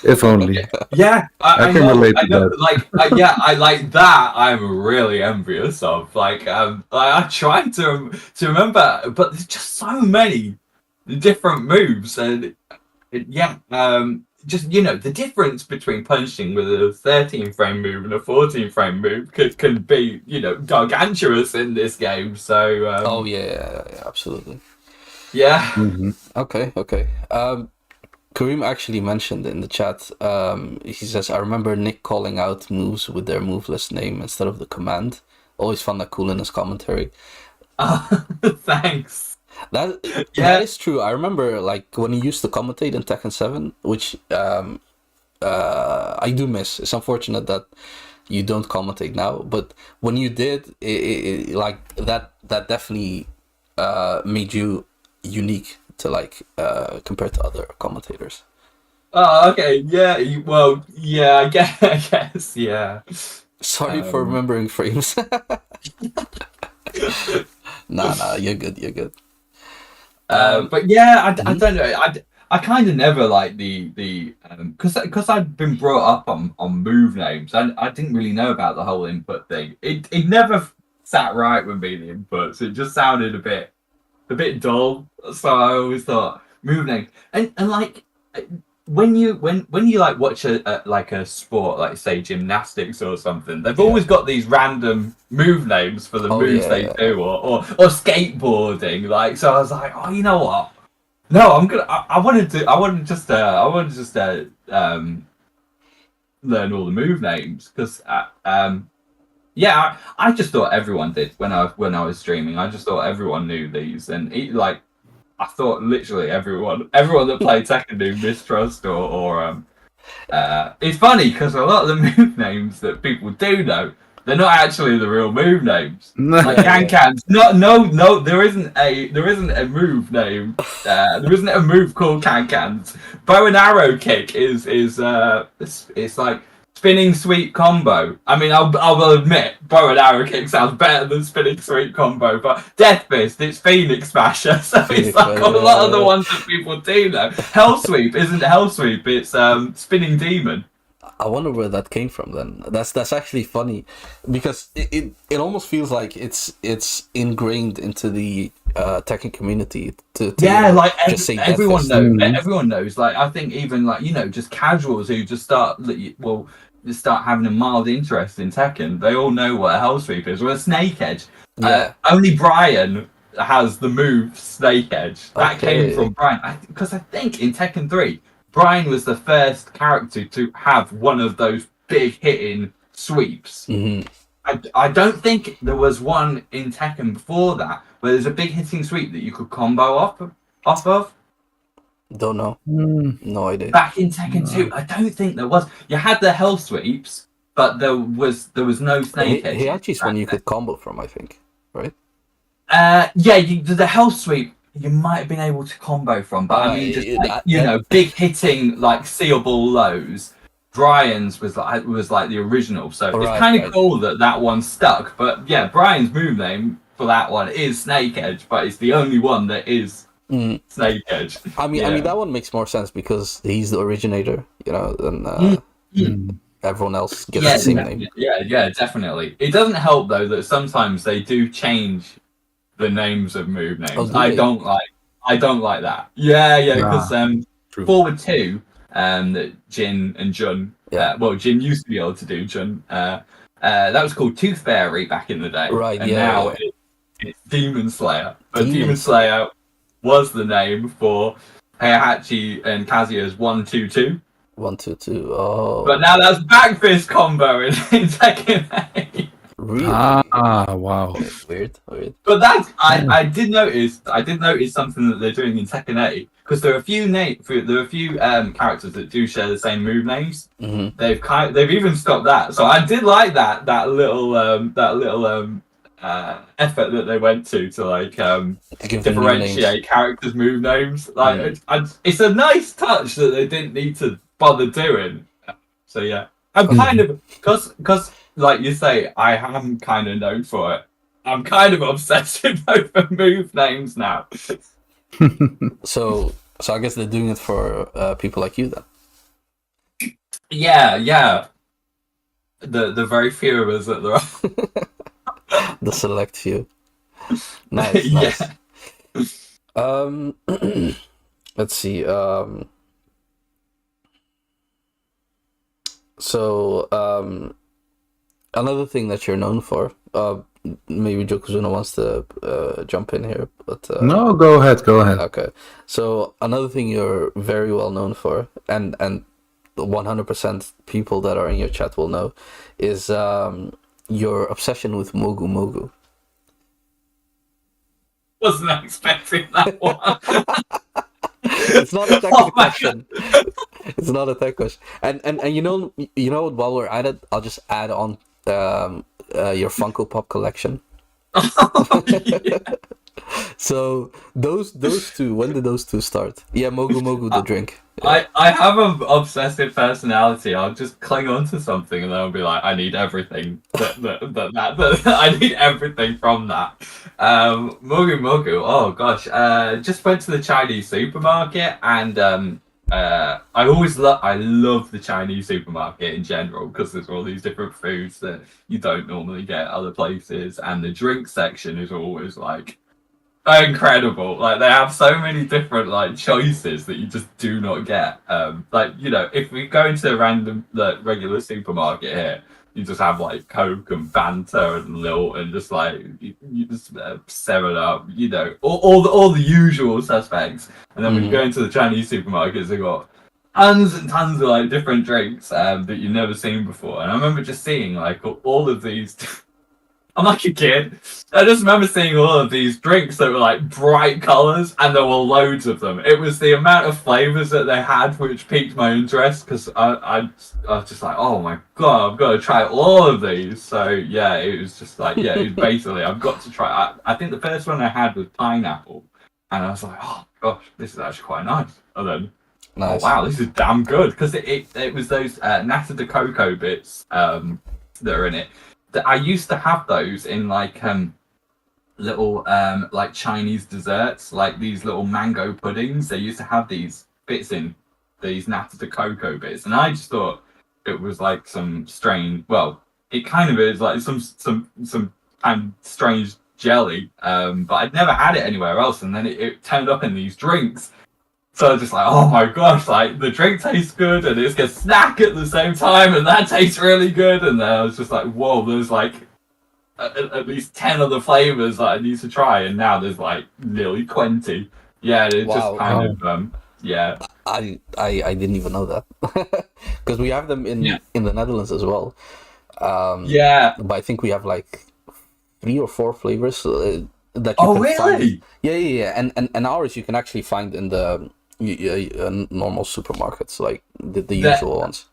If only. Yeah, I can relate to that. Like, I like that. I'm really envious of. Like, I try to remember, but there's just so many different moves, and just, you know, the difference between punching with a 13 frame move and a 14 frame move can be, you know, gargantuous in this game. So. Oh yeah, absolutely. Yeah. Mm-hmm. Okay. Kareem actually mentioned in the chat, he says, I remember Nick calling out moves with their move list name instead of the command. Always found that cool in his commentary. Thanks. That is true. I remember, like, when he used to commentate in Tekken 7, which I do miss. It's unfortunate that you don't commentate now, but when you did, it like that definitely made you unique to, like, compared to other commentators. Oh, okay. Yeah. Well, yeah. I guess. I guess. Yeah. Sorry for remembering frames. Nah, you're good. You're good. But yeah, I don't know. I kind of never like the because I'd been brought up on move names. I didn't really know about the whole input thing. It never sat right with me, the inputs. It just sounded a bit dull. So I always thought move names and like when you like watch a like a sport like say gymnastics or something, they've always got these random move names for the moves they do, or skateboarding. Like, so I was like, oh, you know what? No, I'm gonna. I want to just. Learn all the move names because yeah, I just thought everyone did when I was streaming. I just thought everyone knew these, and like I thought literally everyone that played Tekken knew Mistrust or it's funny because a lot of the move names that people do know, they're not actually the real move names. Like Can-Cans. No, there isn't a move name. There isn't a move called Can-Cans. Bow and arrow kick is it's like spinning sweep combo. I mean, I will admit, bow and arrow kick sounds better than spinning sweep combo, but Death Fist, it's Phoenix Smasher, so it's like a lot of the ones that people do know. Hell Sweep isn't Hell Sweep, it's Spinning Demon. I wonder where that came from. Then that's actually funny, because it almost feels like it's ingrained into the Tekken community to yeah, like just say everyone knows. Everyone knows. Like I think even like just casuals who just start having a mild interest in Tekken. They all know what a Hell Sweep is, or a Snake Edge. Only Brian has the move Snake Edge. That came from Brian, because I think in Tekken 3. Brian was the first character to have one of those big hitting sweeps. Mm-hmm. I don't think there was one in Tekken before that where there's a big hitting sweep that you could combo off of. Don't know. No idea. Back in Tekken 2, I don't think there was. You had the Hell Sweeps, but there was no Snake Edge. He actually is one you could combo from, I think, right? Yeah, the Hell Sweep. You might have been able to combo from, but I mean, just big hitting like seeable lows. Brian's was like the original, so it's kind of cool that one stuck. But yeah, Brian's move name for that one is Snake Edge, but it's the only one that is Snake Edge. I mean that one makes more sense because he's the originator, and everyone else gets the same name. Yeah, definitely. It doesn't help though that sometimes they do change the names of move names. I don't like that. Yeah, because Forward 2, Jin and Jun. Jin used to be able to do Jun. That was called Tooth Fairy back in the day. Right. And now it's Demon Slayer. But Demon Slayer was the name for Heihachi and Kazuya's 1-2-2. 1-2-2. Oh. But now that's back fist combo in Tekken 8. Really? Wow. Weird. But that's I did notice something that they're doing in Tekken 8, because there are a few characters that do share the same move names. Mm-hmm. They've even stopped that. So I did like that little effort that they went to like differentiate characters' move names. Like it's a nice touch that they didn't need to bother doing. So yeah, I'm kind of because. Like you say, I am kind of known for it. I'm kind of obsessive over move names now. So I guess they're doing it for people like you then. Yeah. The very few of us that there are. The select few. Nice. Let's see. Another thing that you're known for, maybe Yokozuna wants to jump in here, but no, go ahead. Okay, so another thing you're very well known for, and 100% people that are in your chat will know, is your obsession with Mogu Mogu. Wasn't expecting that one. It's not a technical question. It's not a tech question. And you know while we're at it, I'll just add on your Funko Pop collection. So those two, when did those two start? Yeah, Mogu Mogu the drink. I have an obsessive personality. I'll just cling on to something and then I'll be like, I need everything. That I need everything from that. Mogu Mogu. Oh gosh. Just went to the Chinese supermarket and I love the Chinese supermarket in general because there's all these different foods that you don't normally get other places, and the drink section is always like incredible. Like they have so many different like choices that you just do not get. Like if we go into a random regular supermarket here, you just have like Coke and Fanta and Lilt and just like you just 7-Up, all the usual suspects. And then when you go into the Chinese supermarkets, they've got tons and tons of like different drinks that you've never seen before. And I remember just seeing like all of these. I'm like a kid. I just remember seeing all of these drinks that were like bright colours, and there were loads of them. It was the amount of flavours that they had which piqued my interest, because I was just like, oh my god, I've got to try all of these. So yeah, it was just like, it was basically, I've got to try. I think the first one I had was pineapple, and I was like, oh gosh, this is actually quite nice. And then, Nice. oh wow, this is damn good, because it was those nata de coco bits that are in it. I used to have those in like little like Chinese desserts, like these little mango puddings. They used to have these bits in these nata de coco bits, and I just thought it was like some strange. Well, it kind of is like some kind of strange jelly, but I'd never had it anywhere else. And then it turned up in these drinks. So I was just like, oh my gosh, like the drink tastes good and it's a snack at the same time, and that tastes really good. And then I was just like, whoa, there's like at least 10 other flavors that I need to try, and now there's like nearly 20. Yeah, it's just kind of yeah. I didn't even know that, because we have them in the Netherlands as well. Yeah, but I think we have like 3 or 4 flavors that you can really? find. Yeah. And ours you can actually find in the normal supermarkets, like the usual ones.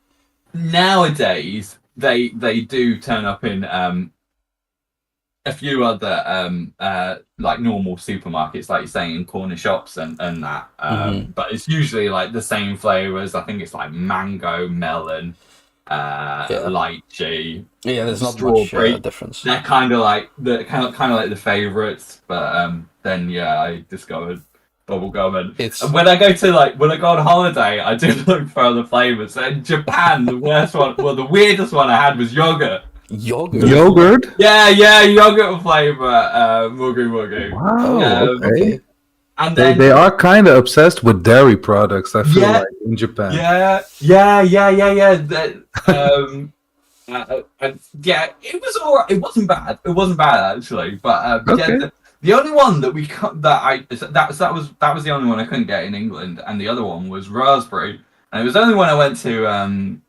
Nowadays, they do turn up in a few other like normal supermarkets, like you're saying, in corner shops and that. But it's usually like the same flavors. I think it's like mango, melon, lychee. Yeah, there's not strawberry. Much difference. They're kind of like the like the favorites. But then I discovered bubblegum, and when I go on holiday, I do look for other flavors. In Japan, the worst one, well, the weirdest one I had was yogurt. Yogurt? Yeah, yogurt flavor, Mogu Mogu. Wow, okay. And then, they are kind of obsessed with dairy products, I feel like, in Japan. Yeah. It was alright. It wasn't bad. It wasn't bad actually, but the only one that that was the only one I couldn't get in England, and the other one was raspberry. And it was only when I went to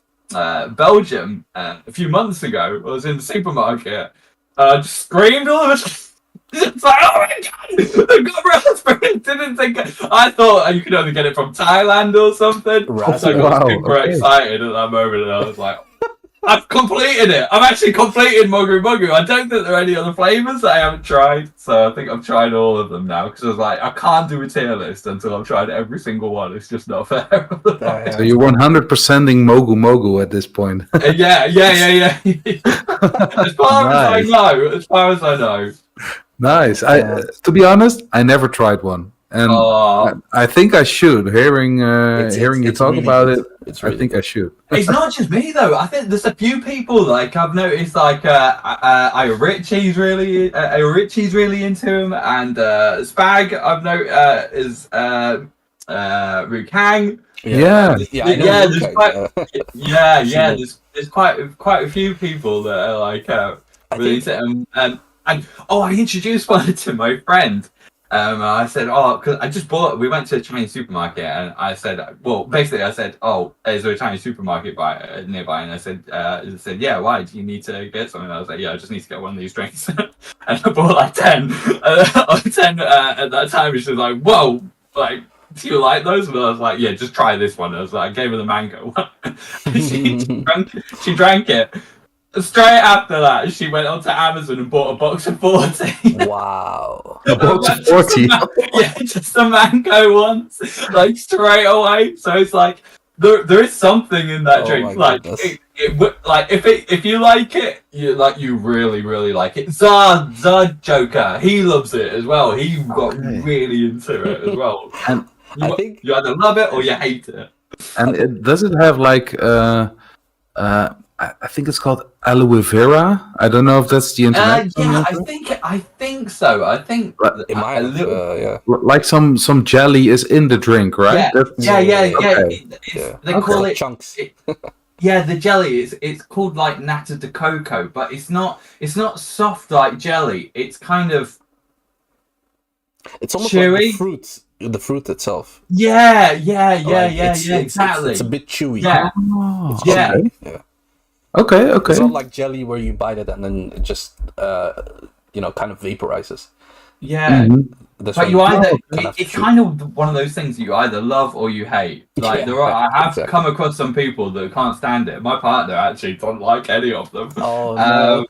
Belgium a few months ago. I was in the supermarket. I just screamed all of it. It's like, oh my god, I got raspberry. Didn't think I thought you could only get it from Thailand or something. So I got super excited at that moment, and I was like, I've completed it. I've actually completed Mogu Mogu. I don't think there are any other flavors that I haven't tried. So I think I've tried all of them now, because I was like, I can't do a tier list until I've tried every single one. It's just not fair. So you're 100%ing Mogu Mogu at this point. Yeah. As far as I know. Nice. To be honest, I never tried one. And I think I should. Hearing you talk really about it, I think I should. It's not just me though. I think there's a few people, like I've noticed, like Richie's really into him, and Spag I've noticed is Rukang. There's quite a few people that are like really into him. And I introduced one to my friend. I said, because we went to a Chinese supermarket, and I said, oh, is there a Chinese supermarket nearby? And I said, yeah, why? Do you need to get something? And I was like, yeah, I just need to get one of these drinks. And I bought like 10. 10 at that time, and she was like, whoa, like, do you like those? And I was like, yeah, just try this one. I was like, I gave her the mango one. She drank it. straight after that, she went onto Amazon and bought a box of 40. Wow. A box of 40. Yeah, just the mango ones, like straight away. So it's like there is something in that Oh drink. my Like goodness. like if you like it, you really like it. Zard Joker, he loves it as well. He got Okay. really into it as well. And I think You either love it or you hate it. does it have like I think it's called aloe vera. I don't know if that's the international Yeah, name. I think so. I think But it might a have, little. yeah. like some jelly is in the drink, right? Yeah, That's- yeah. Okay. They Okay. call Like it chunks. Yeah, the jelly it's called like nata de coco, but it's not soft like jelly. It's kind of It's almost chewy. like the fruit itself. yeah, It's exactly. a bit chewy. Yeah, Oh, Yeah. okay. Yeah. Okay, okay. It's not like jelly where you bite it and then it just kind of vaporizes. yeah. Mhm. This But one you either kind of it's chew. kind of one of those things you either love or you hate. Like Yeah, I have exactly. come across some people that can't stand it. My partner actually doesn't like any of them. Oh no.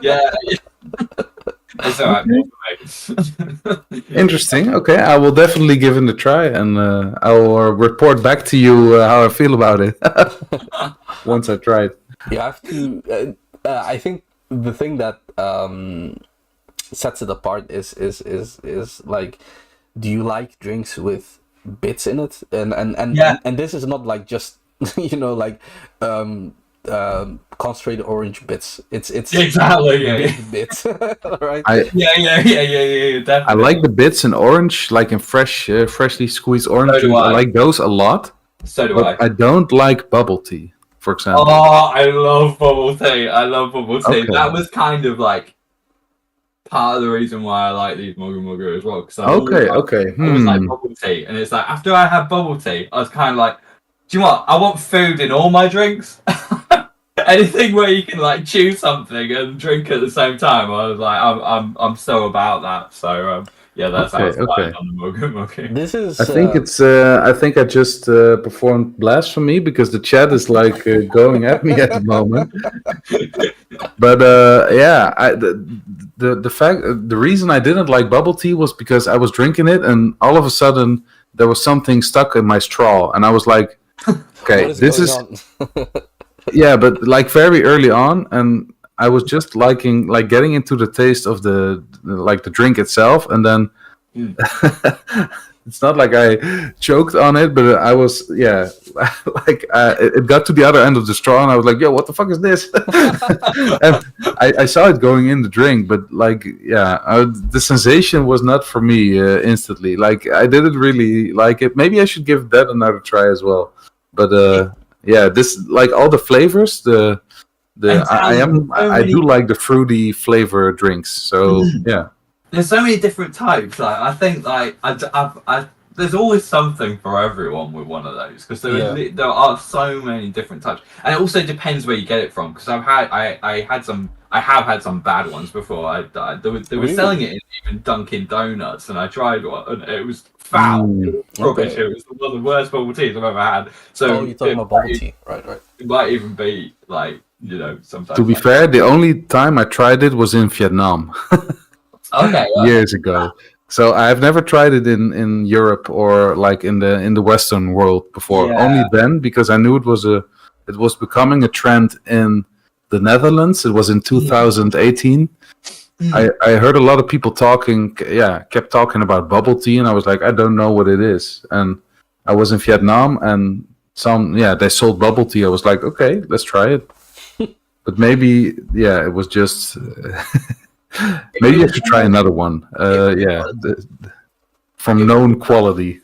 Yeah. It's alright. Interesting. Okay, I will definitely give it a try, and I will report back to you how I feel about it once I try it. You have to. I think the thing that sets it apart is like, do you like drinks with bits in it? And this is not like just like concentrated orange bits. It's Exactly, yeah. big bits, right? Yeah, definitely. I like the bits in orange, like in freshly squeezed orange So do juice. I I. like those a lot, So do but I. I don't like bubble tea, for example. Oh, I love bubble tea. I love bubble tea. Okay. That was kind of like part of the reason why I like these Mogu Mogu as well. Because I Okay, always like bubble tea, and it's like after I had bubble tea, I was kind of like, do you know what? I want food in all my drinks. Anything where you can like chew something and drink at the same time. I was like, I'm so about that. So yeah, that's how I started Okay. on the Mogu Mogu. This is. I think it's. I think I just performed blasphemy because the chat is like going at me at the moment. But yeah, the reason I didn't like bubble tea was because I was drinking it and all of a sudden there was something stuck in my straw and I was like, okay, what this is going on? yeah, but like very early on, and I was just liking like getting into the taste of the drink itself, and then it's not like I choked on it, but I was like it got to the other end of the straw, and I was like, yo, what the fuck is this? And I saw it going in the drink, but like the sensation was not for me instantly. Like I didn't really like it. Maybe I should give that another try as well. But yeah, this like all the flavors. I do like the fruity flavor drinks. So yeah, There's so many different types. Like I think like there's always something for everyone with one of those because there are so many different types, and it also depends where you get it from. Because I have had some bad ones before. They were selling it in even Dunkin' Donuts, and I tried one, and it was foul. It was rubbish. Okay. It was one of the worst bubble teas I've ever had. So you're talking about bubble tea, right? It might even be like sometimes. to be fair, the only time I tried it was in Vietnam Okay. years ago. So I've never tried it in Europe or like in the Western world before. Yeah. Only then, because I knew it was becoming a trend in the Netherlands. It was in 2018. I heard a lot of people kept talking about bubble tea, and I was like, I don't know what it is. And I was in Vietnam, and they sold bubble tea. I was like, okay, let's try it. But maybe, it was just. Maybe I should try another one. From known quality.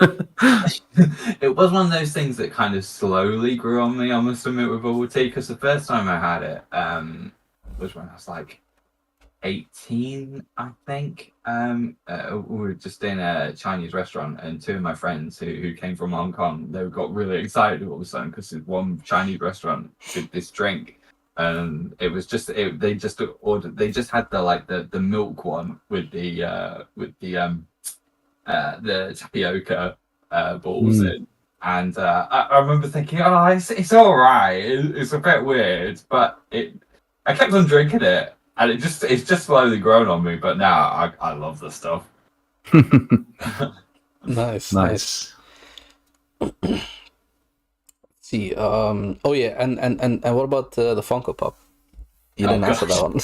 It was one of those things that kind of slowly grew on me, I must admit, with bubble tea. Because the first time I had it was when I was like 18, I think. We were just in a Chinese restaurant, and two of my friends who came from Hong Kong, they got really excited all of a sudden because one Chinese restaurant did this drink. It was just they just had the milk one with the tapioca balls in, and I remember thinking, oh, it's all right. It's a bit weird, but I kept on drinking it, and it's just slowly grown on me. But now I love the stuff. Nice. Let's see. Oh yeah, and what about the Funko Pop? You didn't answer that one.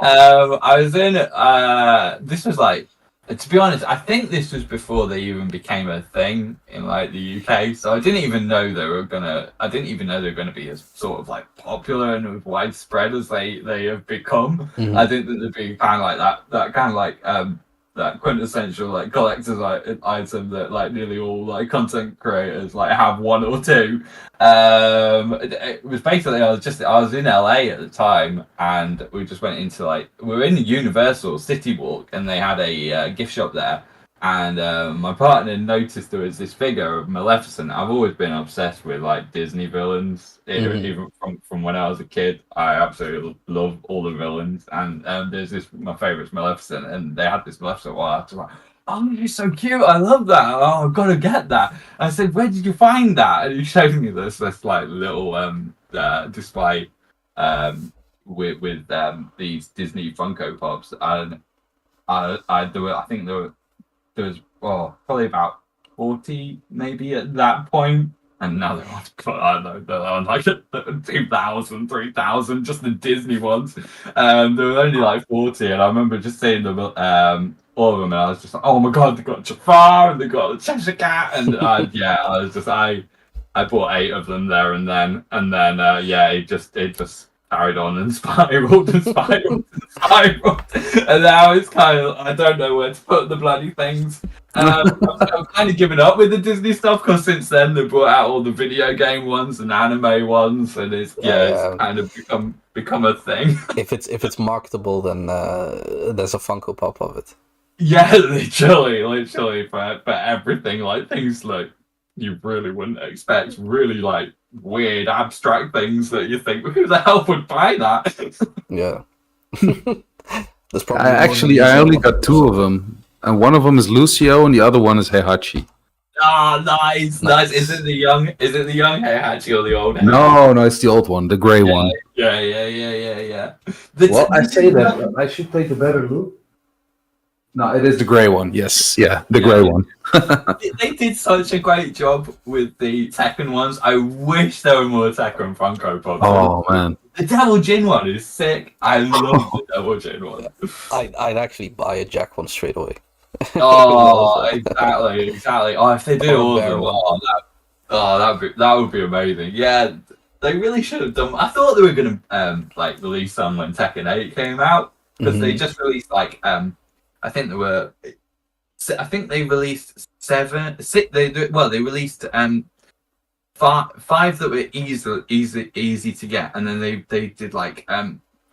I was in. This was like, to be honest, I think this was before they even became a thing in like the UK. So I didn't even know they were gonna. I didn't even know they were gonna be as sort of like popular and as widespread as they have become. Mhm. I didn't think they'd be kind of like that kind of like that quintessential like collector's item that like nearly all like content creators like have one or two. It was basically I was in LA at the time, and we just went into we were in Universal City Walk, and they had a gift shop there. And my partner noticed there was this figure of Maleficent. I've always been obsessed with like Disney villains, even from when I was a kid. I absolutely love all the villains. And there's my favourite's Maleficent, and they had this Maleficent one. I was like, oh, you're so cute! I love that. Oh, I've got to get that. I said, where did you find that? And he showed me this like little display with these Disney Funko Pops, and I think there was probably about 40 maybe at that point, and now they're on like 2,000, 3,000, just the Disney ones. There were only like 40, and I remember just seeing them, all of them, and I was just like, oh my god, they got Jafar and they got the Cheshire Cat, and I bought 8 of them there and then it just carried on and spiraled and spiraled and spiraled, and now it's kind of, I don't know where to put the bloody things. I've kind of given up with the Disney stuff, because since then they brought out all the video game ones and anime ones, and it's kind of become a thing. If it's marketable, then there's a Funko Pop of it. Yeah, literally for everything, like things like you really wouldn't expect, really like weird abstract things that you think, who the hell would buy that? Yeah. There's probably I only got 2 of them, and one of them is Lucio and the other one is Heihachi. Ah, nice. Is it the young Heihachi or the old Heihachi? No, it's the old one, the grey one. Yeah. Well, I say that I should take a better look. No, it is the grey one. Yes, the grey one. They did such a great job with the Tekken ones. I wish there were more Tekken Funko Pops. Oh man, the Devil Jin one is sick. I love the Devil Jin one. I'd actually buy a Jack one straight away. Oh, exactly. Oh, if they do all of them, that would be amazing. Yeah, they really should have done. I thought they were gonna release some when Tekken 8 came out, because they just released I think they released 7, 6. They released 5 that were easy to get, and then they did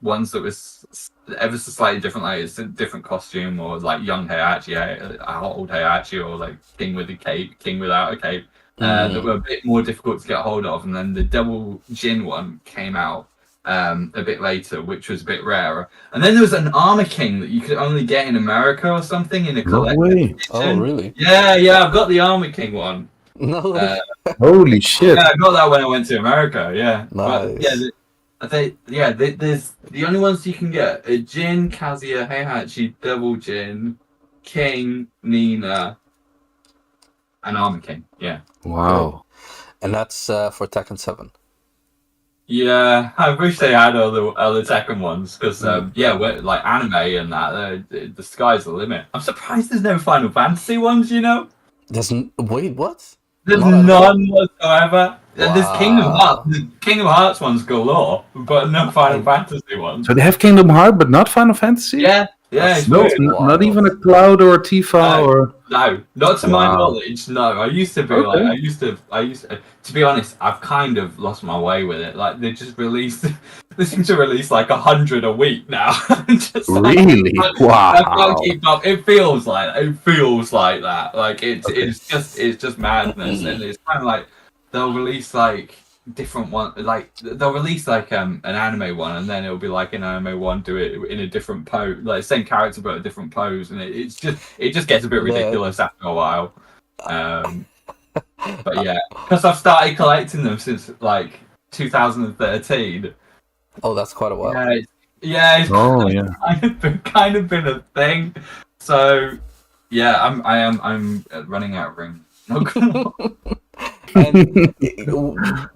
ones that was ever so slightly different, like it's a different costume, or like young Heihachi, old Heihachi, or like king with a cape, king without a cape, that were a bit more difficult to get hold of. And then the Double Jin one came out a bit later, which was a bit rarer. And then there was an Armor King that you could only get in America or something in a collector's edition. Oh, really? Yeah, I've got the Armor King one. No. Holy shit! Yeah, I got that when I went to America. Yeah, nice. But, there's the only ones you can get are Jin, Kazuya, Heihachi, Double Jin, King, Nina, and Armor King. Yeah. Wow. And that's for Tekken 7. Yeah, I wish they had other Tekken ones, because like anime and that, the sky's the limit. I'm surprised there's no Final Fantasy ones. Wait, what? There's none whatsoever. Wow. There's Kingdom Hearts ones galore, but no Final Fantasy ones. So they have Kingdom Hearts, but not Final Fantasy? Yeah. It's not even a Cloud or a Tifa or... No, not to my knowledge. No, I used to be I used to. To be honest, I've kind of lost my way with it. Like they just released, they seem to release like 100 a week now. Really? Wow. I can't keep up. It feels like that. Like it's just madness, and it's kind of like they'll release like different one, like they'll release like an anime one, and then it'll be like an anime one, do it in a different pose, like same character but a different pose, and it just gets a bit ridiculous after a while. But yeah, because I've started collecting them since like 2013. Oh, that's quite a while. Yeah, it's Oh yeah. kind of been a thing. So yeah, I'm running out of room. Not gonna lie. And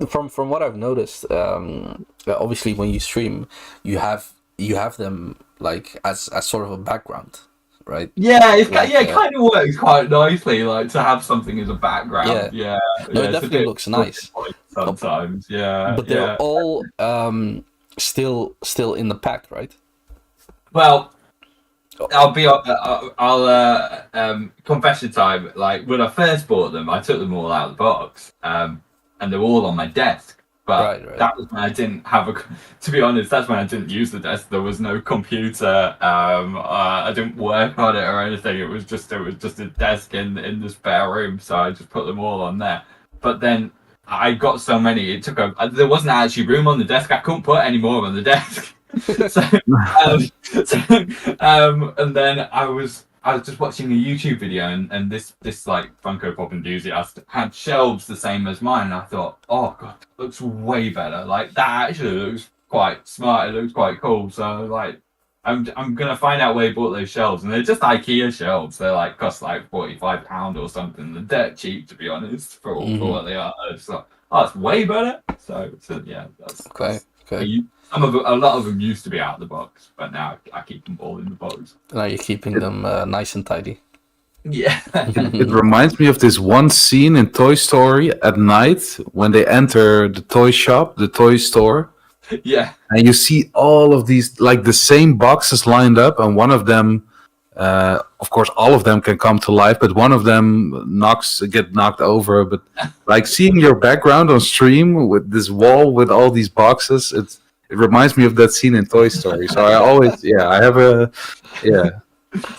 from what I've noticed, obviously when you stream, you have them like as sort of a background, right? Yeah, Like, it kind of works quite nicely, like to have something as a background. Yeah, No, it it's a definitely bit looks nice. sometimes. Yeah, But they're all still in the pack, right? Well, I'll confession time. Like when I first bought them, I took them all out of the box, and they were all on my desk. But Right. that was when I didn't have a. To be honest, that's when I didn't use the desk. There was no computer. I didn't work on it or anything. It was just a desk in the spare room. So I just put them all on there. But then I got so many. It took there wasn't actually room on the desk. I couldn't put any more on the desk. And then I was just watching a YouTube video, and this like Funko Pop enthusiast had shelves the same as mine, and I thought, oh god, that looks way better. Like that actually looks quite smart. It looks quite cool. So like, I'm gonna find out where he bought those shelves, and they're just IKEA shelves. They're like cost like £45 or something. They're dirt cheap, to be honest, for what they are. So that's way better. So yeah, that's Okay. A lot of them used to be out of the box, but now I keep them all in the box. Now you're keeping them nice and tidy. Yeah. It reminds me of this one scene in Toy Story at night when they enter the toy shop, the toy store. Yeah. And you see all of these, like the same boxes lined up, and one of them, of course, all of them can come to life, but one of them get knocked over. But like seeing your background on stream with this wall with all these boxes, it reminds me of that scene in Toy Story. So I always, I have a,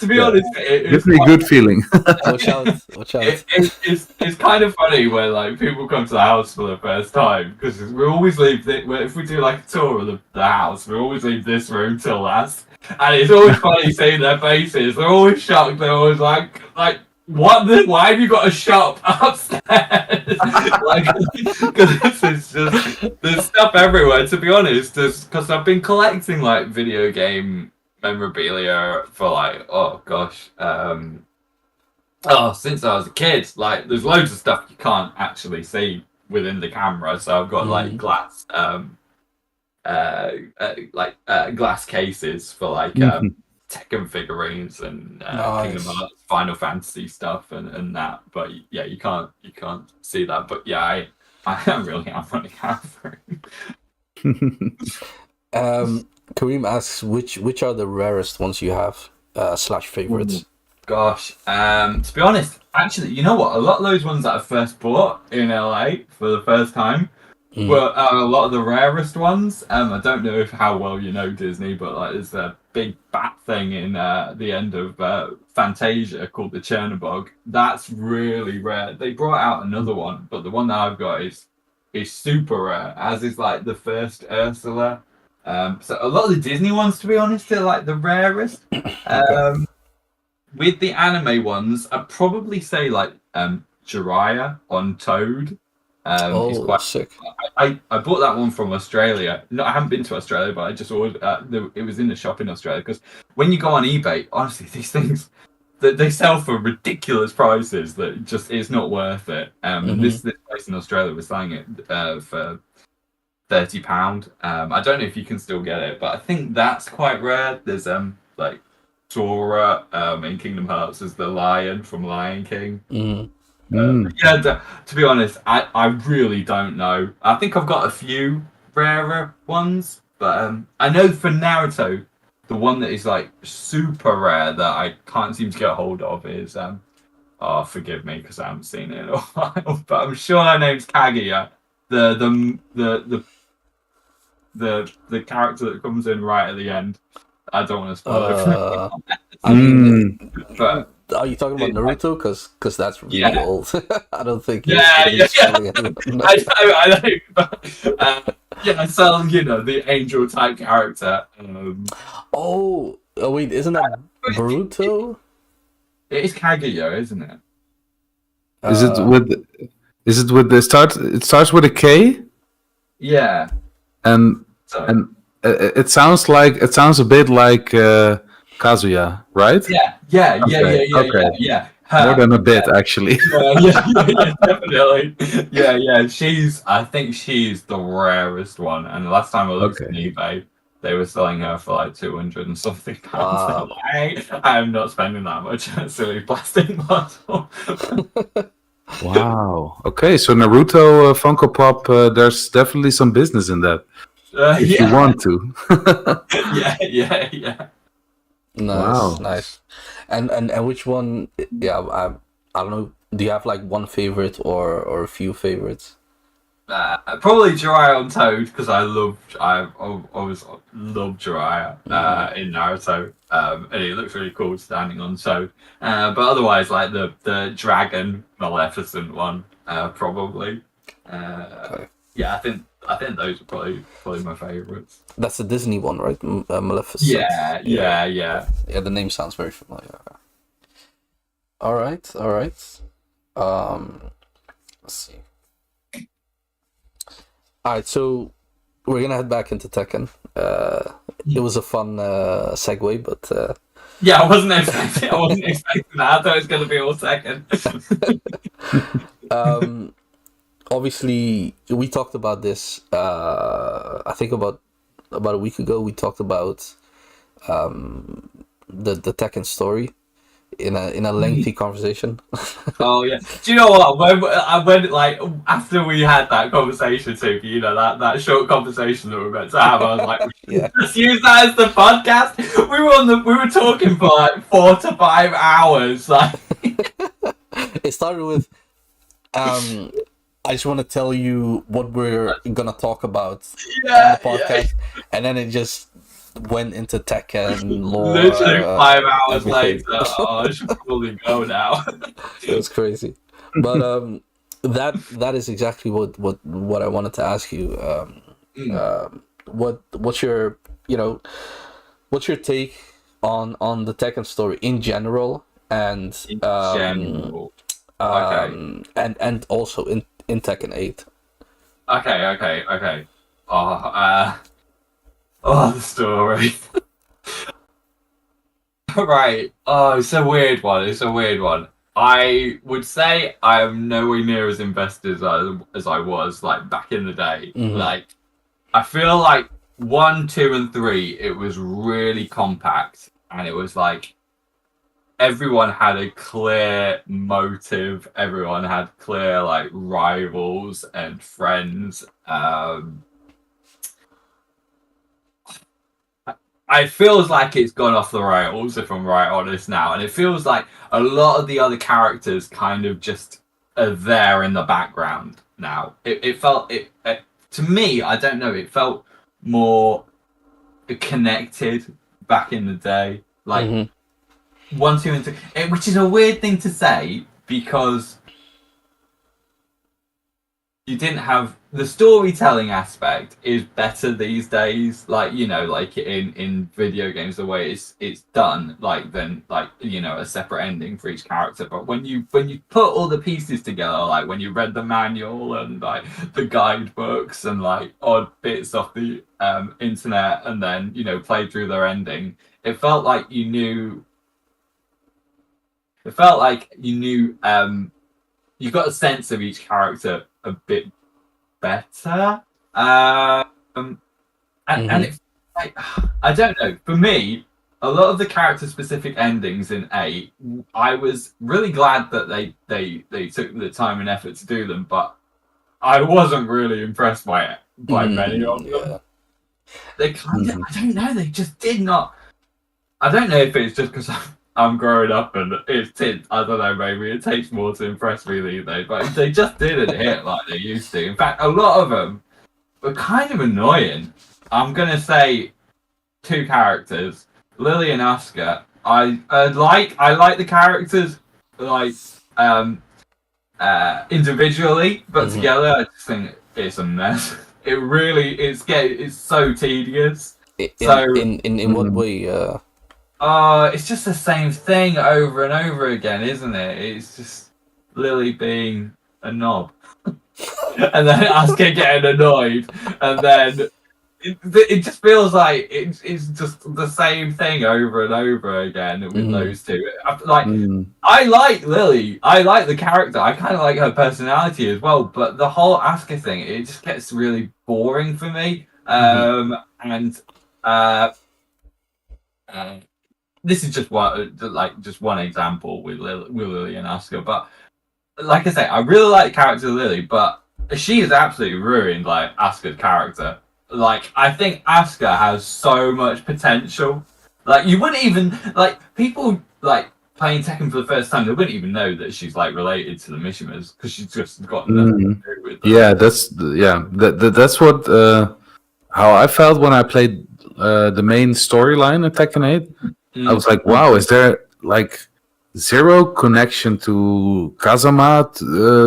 To be honest, it gives me a good feeling. Watch out! It's kind of funny when like people come to the house for the first time, because we always leave if we do like a tour of the house, we always leave this room till last, and it's always funny seeing their faces. They're always shocked. They're always like. Why have you got a shop upstairs? Like, because it's just there's stuff everywhere. To be honest, because I've been collecting like video game memorabilia for like since I was a kid. Like, there's loads of stuff you can't actually see within the camera. So I've got like glass, glass cases for like Tekken figurines and Kingdom Hearts, Final Fantasy stuff and that. But yeah, you can't see that. But yeah, I am running out of room. Kareem asks which are the rarest ones you have / favorites. Gosh, to be honest, actually, you know what? A lot of those ones that I first bought in LA for the first time were a lot of the rarest ones. I don't know how well you know Disney, but like there's a big bat thing in the end of Fantasia called the Chernobog. That's really rare. They brought out another one, but the one that I've got is super rare, as is like the first Ursula. So a lot of the Disney ones, to be honest, are like the rarest. With the anime ones, I'd probably say like Jiraiya on Toad. Is quite sick. I bought that one from Australia. No, I haven't been to Australia, but I just ordered. It was in the shop in Australia, because when you go on eBay, honestly, these things they sell for ridiculous prices that just is not worth it. This place in Australia was selling it for £30. I don't know if you can still get it, but I think that's quite rare. There's like Sora in Kingdom Hearts as the lion from Lion King. Yeah, to be honest, I really don't know. I think I've got a few rarer ones, but I know for Naruto, the one that is like super rare that I can't seem to get a hold of is forgive me because I haven't seen it in a while, but I'm sure her name's Kaguya, the character that comes in right at the end. I don't want to spoil it. I mean, but are you talking about Naruto? Because that's really old. I don't think. I know. So the angel type character. Oh wait, isn't that Boruto? It is Kaguya, isn't it? Is it with the start? It starts with a K. Yeah. And So it sounds a bit like Kazuya, right? Okay. yeah. More Her. than a bit, actually. Yeah, definitely. Yeah. I think she's the rarest one. And the last time I looked on Okay. eBay, they were selling her for like 200 and something pounds. Wow. I'm not spending that much on a silly plastic bottle. Wow. Okay, so Naruto Funko Pop, there's definitely some business in that if you Yeah, want to. yeah. Nice, Wow. nice. And which one? Yeah, I don't know. Do you have like one favorite or a few favorites? Probably Jiraiya on Toad because I always loved Jiraiya in Naruto, and he looks really cool standing on Toad. But otherwise, like the Dragon Maleficent one, probably. Okay. Yeah, I think those are probably my favorites. That's the Disney one, right? Maleficent. Yeah. Yeah, the name sounds very familiar. All right, all right. Let's see. All right, so we're gonna head back into Tekken. It was a fun segue, but Yeah, I wasn't expecting that. I thought it was going to be all second. obviously we talked about this. I think about a week ago. We talked about the Tekken story in a lengthy conversation. Oh yeah. Do you know what? When like after we had that conversation, too, you know that short conversation that we were meant to have, I was like, Yeah. just use that as the podcast. We were talking for like 4 to 5 hours. Like, It started with I just want to tell you what we're gonna talk about on the podcast, and then it just went into Tekken lore. Literally 5 hours everything. later. Oh, I should probably go now. It was crazy, but that is exactly what I wanted to ask you. What's your what's your take on the Tekken story in general, and In general. Okay. and also in Tekken 8. Okay. The story. Right. Oh, it's a weird one. I would say I am nowhere near as invested as I was like back in the day. Mhm. Like, I feel like 1, 2, and 3, it was really compact, and it was like everyone had a clear motive. Everyone had clear like rivals and friends. It feels like it's gone off the rails, if I'm right honest now, and it feels like a lot of the other characters kind of just are there in the background now. It felt to me, I don't know, it felt more connected back in the day, like. Mhm. 1, 2, and 3, which is a weird thing to say because you didn't have the storytelling aspect is better these days. Like, you know, like in video games, the way it's done, like then like, you know, a separate ending for each character. But when you put all the pieces together, like when you read the manual and like the guidebooks and like odd bits off the internet, and then you know played through their ending, it felt like you knew. It felt like you knew you got a sense of each character a bit better. And it's like, I don't know. For me, a lot of the character specific endings in 8, I was really glad that they took the time and effort to do them, but I wasn't really impressed by it by many of them. Yeah. They kind of I don't know, they just did not. I don't know if it's just because I'm growing up and I don't know, maybe it takes more to impress me these days, but they just didn't hit like they used to. In fact, a lot of them were kind of annoying. I'm going to say 2 characters, Lily and Asuka. I like the characters like individually, but together I just think it's a mess. It really it's so tedious. In what way? It's just the same thing over and over again, isn't it? It's just Lily being a knob. and then Asuka getting annoyed, and then it just feels like it's just the same thing over and over again with those two. Like, I like Lily. I like the character. I kind of like her personality as well. But the whole Asuka thing, it just gets really boring for me. And this is just one example with Lily and Asuka. But like I say, I really like the character of Lily, but she has absolutely ruined like Asuka's character. Like, I think Asuka has so much potential. Like, you wouldn't even like people like playing Tekken for the first time. They wouldn't even know that she's like related to the Mishimas because she's just got nothing to do with them. Yeah, that's what how I felt when I played the main storyline in Tekken 8. I was like, wow, is there like zero connection to Kazama,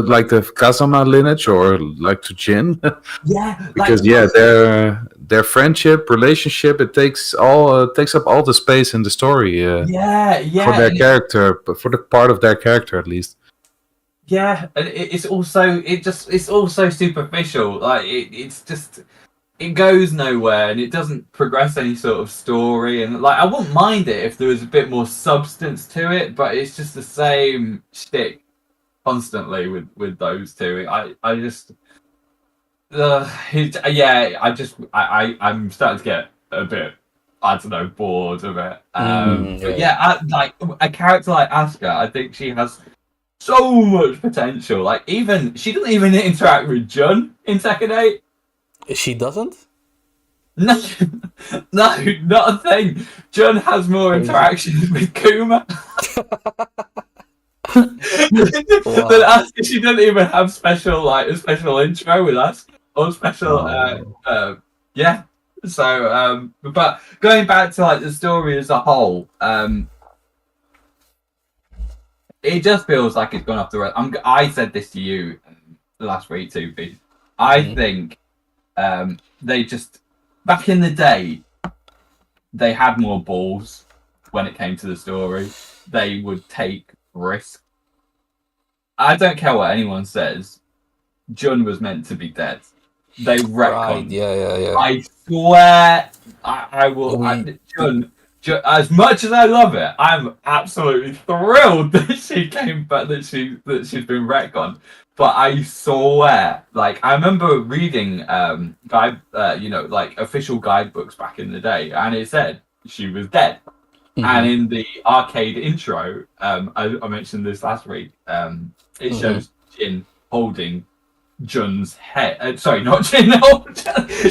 like the Kazama lineage, or like to Jin? Yeah, because their friendship relationship, it takes up all the space in the story. For their character, but for the part of their character at least. Yeah, and it's also superficial. Like it's just. It goes nowhere and it doesn't progress any sort of story, and like I wouldn't mind it if there was a bit more substance to it, but it's just the same shtick constantly with those two. I'm starting to get a bit, I don't know, bored of it. But like a character like Asuka, I think she has so much potential. Like she doesn't even interact with Jun in Tekken 8. She doesn't? No, not a thing. Jun has more interactions with Kuma than Asuka. She doesn't even have a special intro with us or special. So, but going back to like the story as a whole, it just feels like it's gone off the road. I said this to you last week too, Pete. I think. They just back in the day, they had more balls when it came to the story. They would take risks. I don't care what anyone says. Jun was meant to be dead. They retconned. Right, yeah. I swear, I will. Jun, as much as I love it, I'm absolutely thrilled that she came back. That she's been retconned. But I swear, like I remember reading like official guidebooks back in the day, and it said she was dead. And in the arcade intro, I mentioned this last week. It shows Jin holding Jun's head. Sorry, not Jin.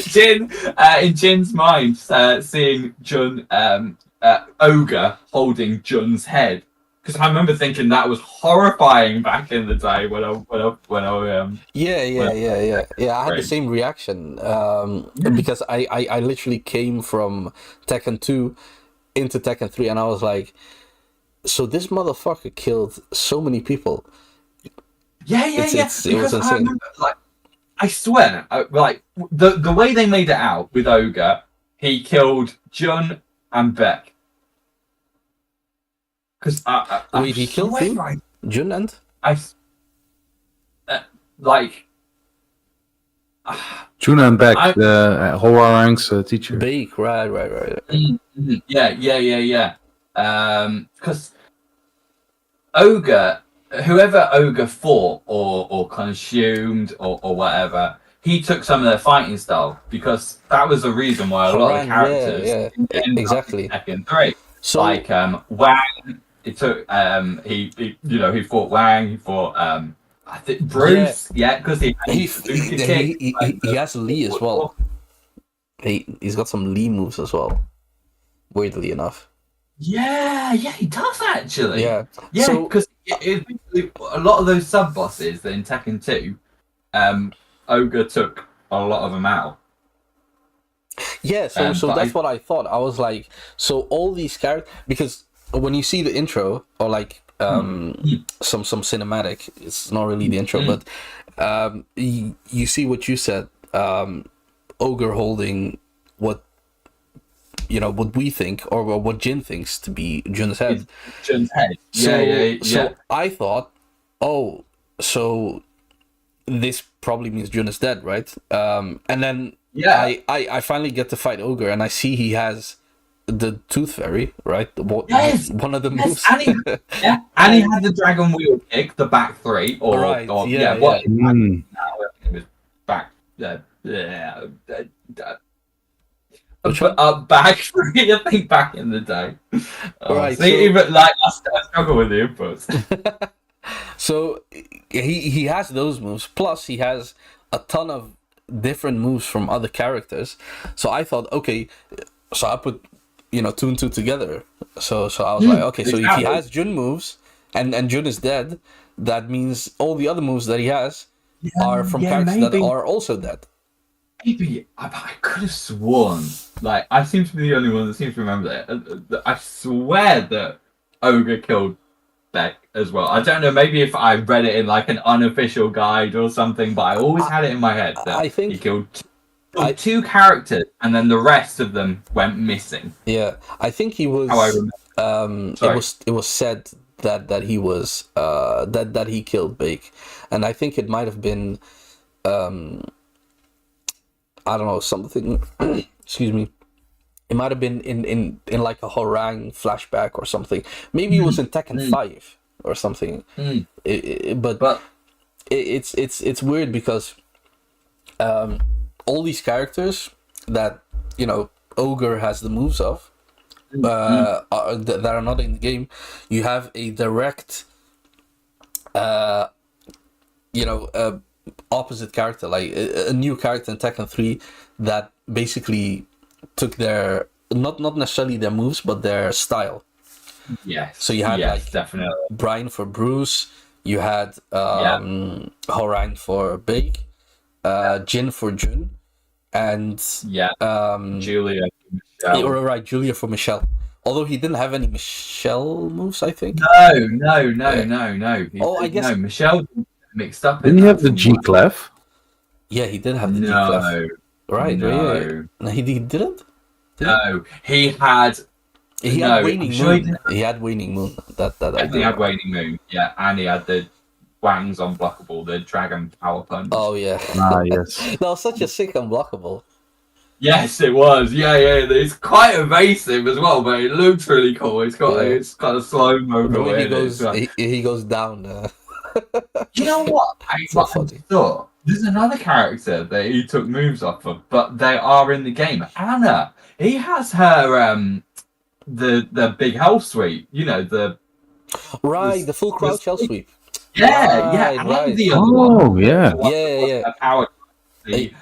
Jin in Jin's mind, seeing Jun Ogre holding Jun's head. Because I remember thinking that was horrifying back in the day when I I had the same reaction because I literally came from Tekken 2 into Tekken 3, and I was like, so this motherfucker killed so many people. It was insane. I remember, like, I swear, like the way they made it out with Ogre, he killed Jun and Beck. Because he killed him? Right. Jun and? Jun and Beck, the Hwoarang's teacher. Beck, right. Yeah. Because Ogre, whoever Ogre fought or consumed or whatever, he took some of their fighting style, because that was the reason why a lot of characters exactly Tekken 3. So like Wang. It took he fought Wang, he fought I think Bruce, because he has Lee as well. He's got some Lee moves as well. Weirdly enough. Yeah, he does actually. Yeah, because a lot of those sub bosses in Tekken 2, Ogre took a lot of them out. Yeah, so that's what I thought. I was like, so all these characters, because when you see the intro or like some cinematic, it's not really the intro, but you see what you said, Ogre holding what we think or what Jin thinks to be Jun's head. Jun's head. So I thought, so this probably means Jun is dead, right? And then Yeah. I finally get to fight Ogre, and I see he has the Tooth Fairy, right? Yes, One of the yes, moves. and he had the dragon wheel kick, the back three, or Right, or yeah, what? yeah. Mm. It was back. Which one? Back three. I think back in the day. Right, See, so- even like I struggle with the inputs. So he has those moves. Plus, he has a ton of different moves from other characters. So I thought, okay, so I put two and two together. So I was like, okay, so if he exactly. has Jun moves and Jun is dead, that means all the other moves that he has are from characters that are also dead. Maybe I could have sworn, like I seem to be the only one that seems to remember that. I swear that Ogre killed Beck as well. I don't know, maybe if I read it in like an unofficial guide or something, but I always had it in my head that I think he killed two characters and then the rest of them went missing. Yeah, I think he was. How I remember. Sorry. It was said that he was that he killed Bake, and I think it might have been I don't know, something. Excuse me. It might have been in like a Horang flashback or something. Maybe it was in Tekken 5 or something. But it's weird because all these characters that Ogre has the moves of that are not in the game. You have a direct opposite character, like a new character in Tekken 3 that basically took their not necessarily their moves but their style. Yes. So you had definitely Brian for Bruce, you had Horang for Bake, Jin for Jun, and Julia. right, Julia for Michelle. Although he didn't have any Michelle moves, I think. No. I guess Michelle mixed up. Didn't he have the G clef? Yeah, he did have the G clef. Right, no. No, he didn't. No, he had. He had Waning Moon. He had Waning Moon. That I He had Waning Moon, yeah, and he had the Wang's Unblockable, the Dragon Power Punch. Oh yeah. Yes. That was such a sick unblockable. Yes, it was. Yeah. It's quite evasive as well, but it looks really cool. It's got it's kind of slow mo. The way he goes down. You know what? I funny. thought there's another character that he took moves off of, but they are in the game. Anna, he has her the big hell sweep. The full crouch hell sweep. Yeah. Right. And the other one. Oh yeah. Yeah. Power, the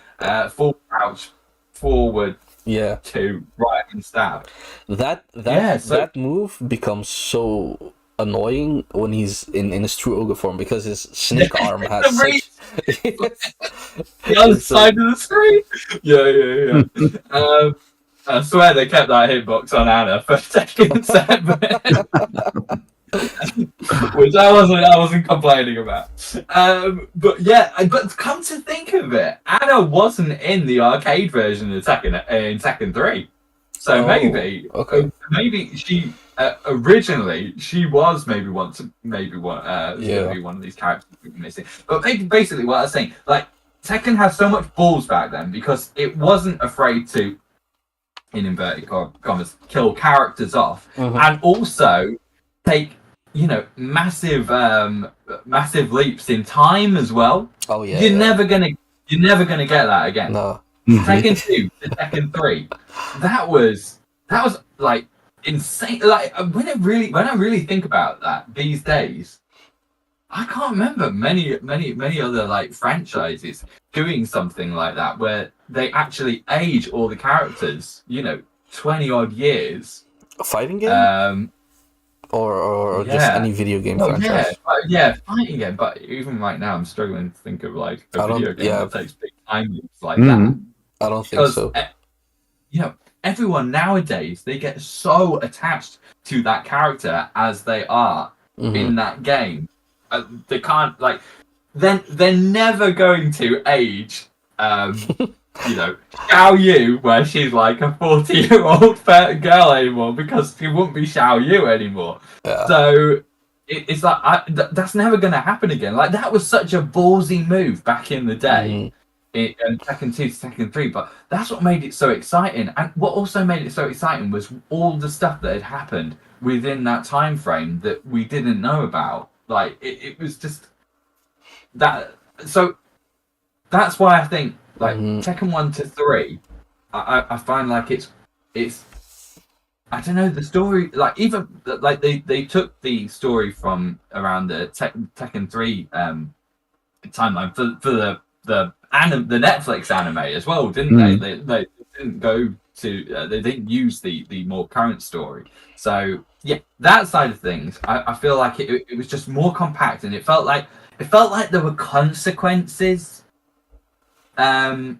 full crouch forward. Yeah. To right and stab. That move becomes so annoying when he's in his true ogre form because his snake arm has the other side of the screen. Yeah. I swear they kept that hitbox on Anna for Tekken 7. Which I wasn't complaining about. But come to think of it, Anna wasn't in the arcade version of Tekken 3. So maybe she originally she was maybe one of these characters missing. But basically what I was saying, like Tekken had so much balls back then because it wasn't afraid to, in inverted commas, kill characters off, and also take massive leaps in time as well. Oh yeah. You're never gonna get that again. No. Tekken 2 to Tekken 3, that was like insane. Like when I really think about that these days, I can't remember many other like franchises doing something like that where they actually age all the characters 20 odd years. A fighting game? Or just any video game franchise? Fighting game. But even right now, I'm struggling to think of like a video game that takes big time loops like that. I don't think so. Everyone nowadays, they get so attached to that character as they are in that game. They can't they're never going to age. Xiao Yu, where she's like a 40-year-old girl anymore because she wouldn't be Xiao Yu anymore. Yeah. So it's like that's never going to happen again. Like that was such a ballsy move back in the day. In Tekken 2 to Tekken 3, but that's what made it so exciting. And what also made it so exciting was all the stuff that had happened within that time frame that we didn't know about. Like it was just that. So that's why I think like Tekken 1 to 3, I find like it's I don't know, the story, like even like they took the story from around the Tekken 3 timeline for the Netflix anime as well, didn't they? They didn't go to they didn't use the more current story. So yeah, that side of things, I feel like it was just more compact, and it felt like there were consequences. So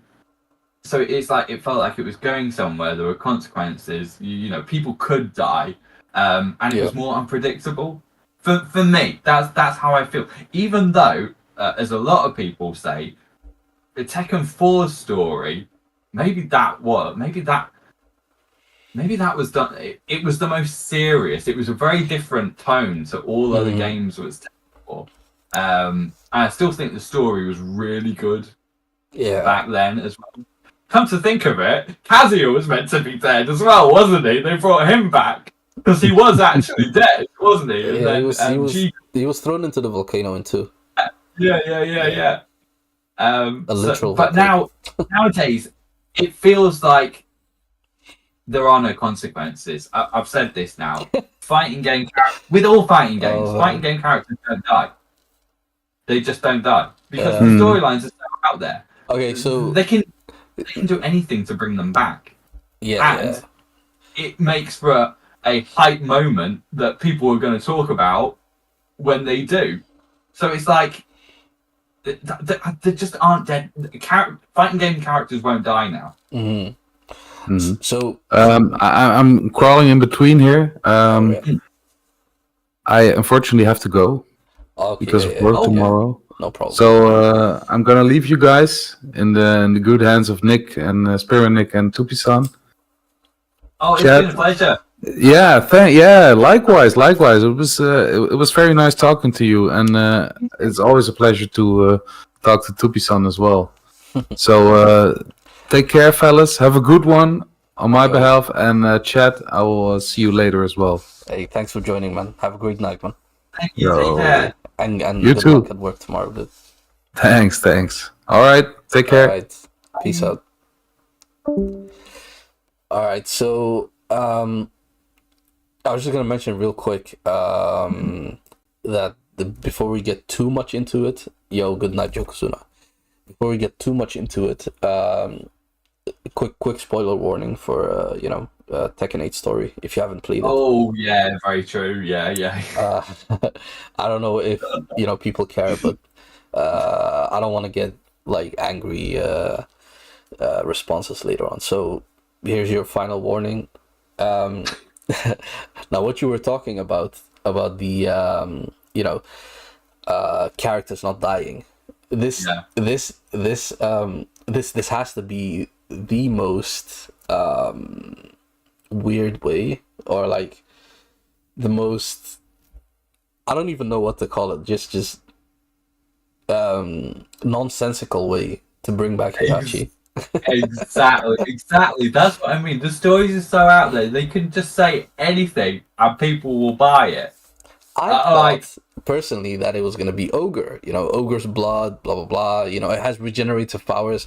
it's like it felt like it was going somewhere. There were consequences. You know, people could die, and it was more unpredictable. For me, that's how I feel. Even though, as a lot of people say, the Tekken 4 story, maybe that was done. It was the most serious. It was a very different tone to all other games was Tekken 4. And I still think the story was really good. Back then as well. Come to think of it, Kazuya was meant to be dead as well, wasn't he? They brought him back because he was actually dead, wasn't he? And then, he was thrown into the volcano in 2. Yeah. A literal but volcano. nowadays, it feels like there are no consequences. I've said this now. Fighting game with all fighting games, fighting game characters don't die. They just don't die because the storylines are so out there. Okay, so they can do anything to bring them back. And it makes for a hype moment that people are going to talk about when they do. So it's like they just aren't dead. Fighting game characters won't die now. So I'm crawling in between here. I unfortunately have to go because of work tomorrow. No problem. So I'm gonna leave you guys in the good hands of Nick and SpiraNick and Tupi-san. Oh, it's been a pleasure. Yeah, likewise. It was very nice talking to you, and it's always a pleasure to talk to Tupi-san as well. So take care, fellas. Have a good one on my behalf, and chat. I will see you later as well. Hey, thanks for joining, man. Have a great night, man. Thank you. Take care. And you good too. luck at work tomorrow, dude. Thanks. All right, take care. All right, peace out. All right, so I was just gonna mention real quick that before we get too much into it, good night, Yokozuna. Before we get too much into it, quick spoiler warning for Tekken 8 story if you haven't played it. Oh yeah, very true. Yeah. I don't know if people care, but I don't want to get like angry responses later on. So here's your final warning. Now, what you were talking about the characters not dying. This has to be the most weird way, or like the most, I don't even know what to call it, just nonsensical way to bring back Heihachi. Exactly. That's what I mean. The stories are so out there. They can just say anything and people will buy it. I thought personally that it was going to be Ogre. Ogre's blood, blah, blah, blah. It has regenerative powers.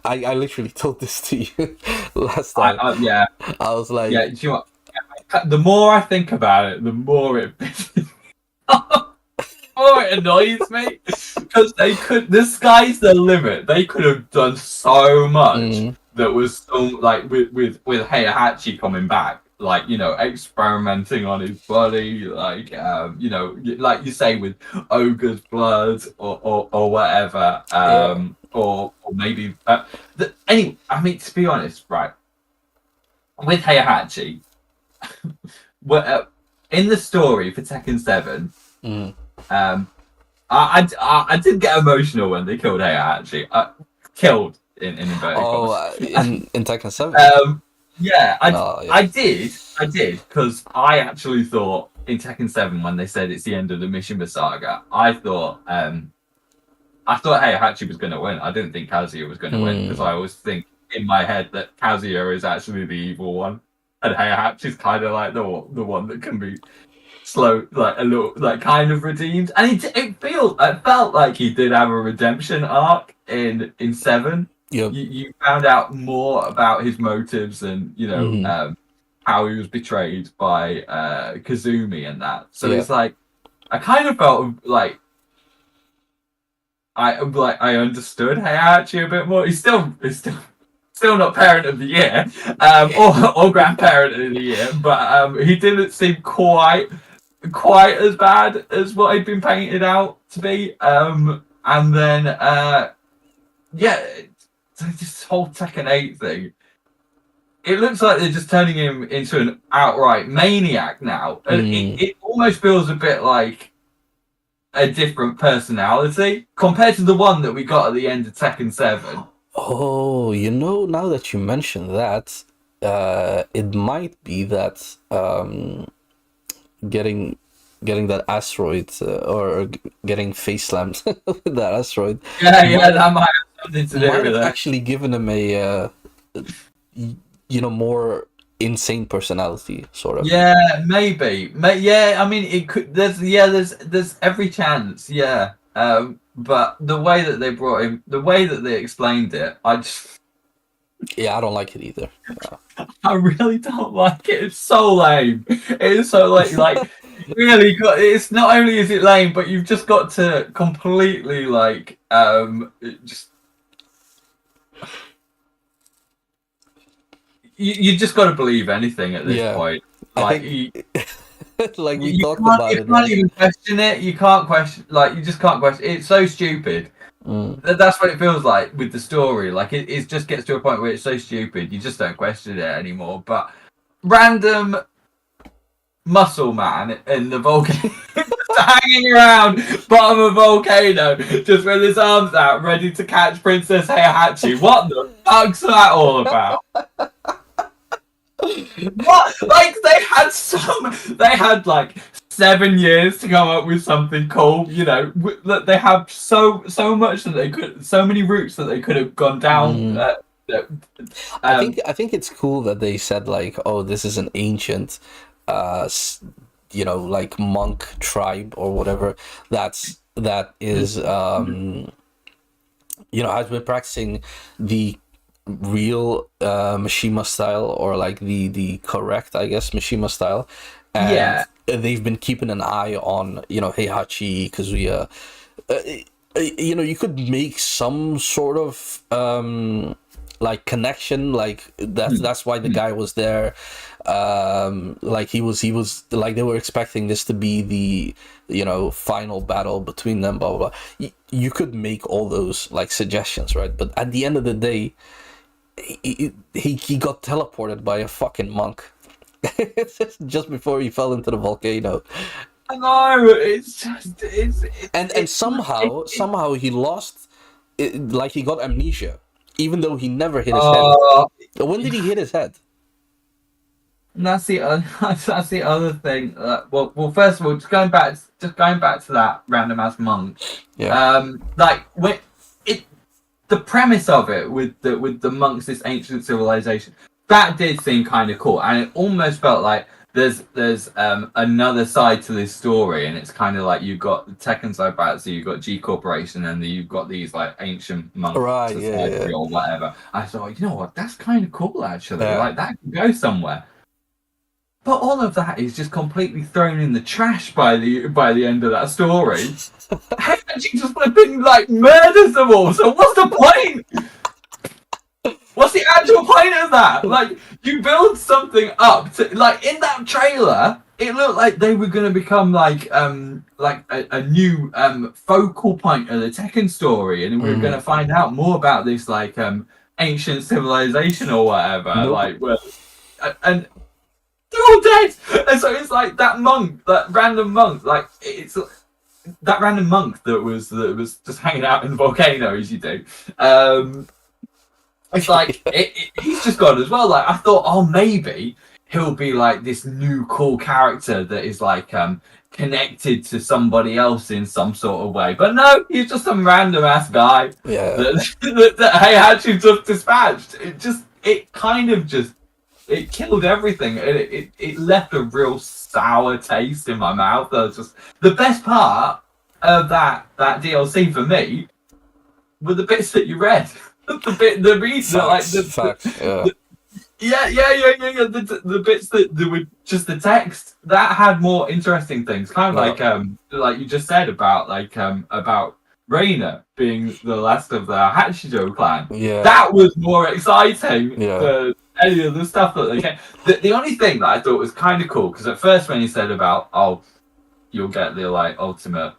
I literally told this to you last time. I was like... Yeah, do you know what? The more I think about it, the more it annoys me. Because the sky's the limit. They could have done so much that was so, like, with Heihachi coming back. Like, experimenting on his body, like, like you say, with Ogre's blood or whatever. Or maybe anyway, I mean, to be honest, right, with Heihachi, in the story for Tekken 7, I did get emotional when they killed Heihachi. Killed in inverted commas. In Tekken 7. I did because I actually thought in Tekken 7 when they said it's the end of the Mishima saga, I thought Heihachi was going to win. I didn't think Kazuya was going to win because I always think in my head that Kazuya is actually the evil one, and Heihachi's kind of like the one that can be slow, like a little, like kind of redeemed. And it felt like he did have a redemption arc in 7. Yep. You found out more about his motives and how he was betrayed by Kazumi and that. So it's like I kind of felt like I understood Heihachi a bit more. He's still not parent of the year, or grandparent of the year, but he didn't seem quite as bad as what he'd been painted out to be. And then this whole Tekken 8 thing. It looks like they're just turning him into an outright maniac now. And it almost feels a bit like a different personality compared to the one that we got at the end of Tekken 7. Oh, now that you mention that, it might be that getting that asteroid or getting face slammed with that asteroid. Yeah, that might have something to do with it. Actually given him a more insane personality, sort of. Yeah, maybe. Yeah, I mean, it could. There's every chance. Yeah. But the way that they brought him, the way that they explained it, I don't like it either. I really don't like it. It's so lame. It is so lame. Like, really, it's not only is it lame, but you've just got to completely just. You just got to believe anything at this point. Like, like we talked about it. You can't even question it. You can't question. Like, you just can't question. It's so stupid. That's what it feels like with the story. Like, it just gets to a point where it's so stupid, you just don't question it anymore. But random muscle man in the volcano, hanging around bottom of a volcano, just with his arms out, ready to catch Princess Heihachi. What the fuck's that all about? What? Like, they had like 7 years to come up with something cool. They have so much that they could, so many routes that they could have gone down. I think it's cool that they said like, oh, this is an ancient, like monk tribe or whatever. That is, has been practicing the real Mishima style, or like the correct, I guess, Mishima style, and they've been keeping an eye on Heihachi, Kazuya. You could make some sort of like connection, like that's why the guy was there. Like he was like, they were expecting this to be the final battle between them, blah blah blah. You could make all those like suggestions, right? But at the end of the day, he got teleported by a fucking monk just before he fell into the volcano. I know, it's just and somehow he lost it, like he got amnesia, even though he never hit his head. When did he hit his head? And that's the other thing. Well, first of all, just going back to that random ass monk. Yeah. The premise of it with the monks, this ancient civilization, that did seem kind of cool, and it almost felt like there's another side to this story, and it's kind of like you've got the Tekken side back, so you've got G Corporation, and then you've got these like ancient monk society or whatever. I thought, you know what, that's kind of cool actually. Yeah. Like, that can go somewhere. But all of that is just completely thrown in the trash by the end of that story. She just flipping like murders them all. So what's the point? What's the actual point of that? Like, you build something up to, like, in that trailer, it looked like they were going to become like a new focal point of the Tekken story, and we were going to find out more about this like ancient civilization or whatever. Nope. Like, well, and they're all dead. And so it's like that monk, that random monk, like it's that random monk that was just hanging out in the volcano as you do. It's like he's just gone as well. Like, I thought, oh, maybe he'll be like this new cool character that is like connected to somebody else in some sort of way. But no, he's just some random ass guy Yeah. that Heihachi just dispatched. It killed everything, and it left a real sour taste in my mouth. That was just the best part of that DLC for me were the bits that you read. The reason, like the bits that were just the text that had more interesting things, kind of like you just said about Reina being the last of the Hachijo clan. Yeah. That was more exciting Yeah. than any of the stuff that they came. The only thing that I thought was kind of cool, because at first when he said about, oh, you'll get the like ultimate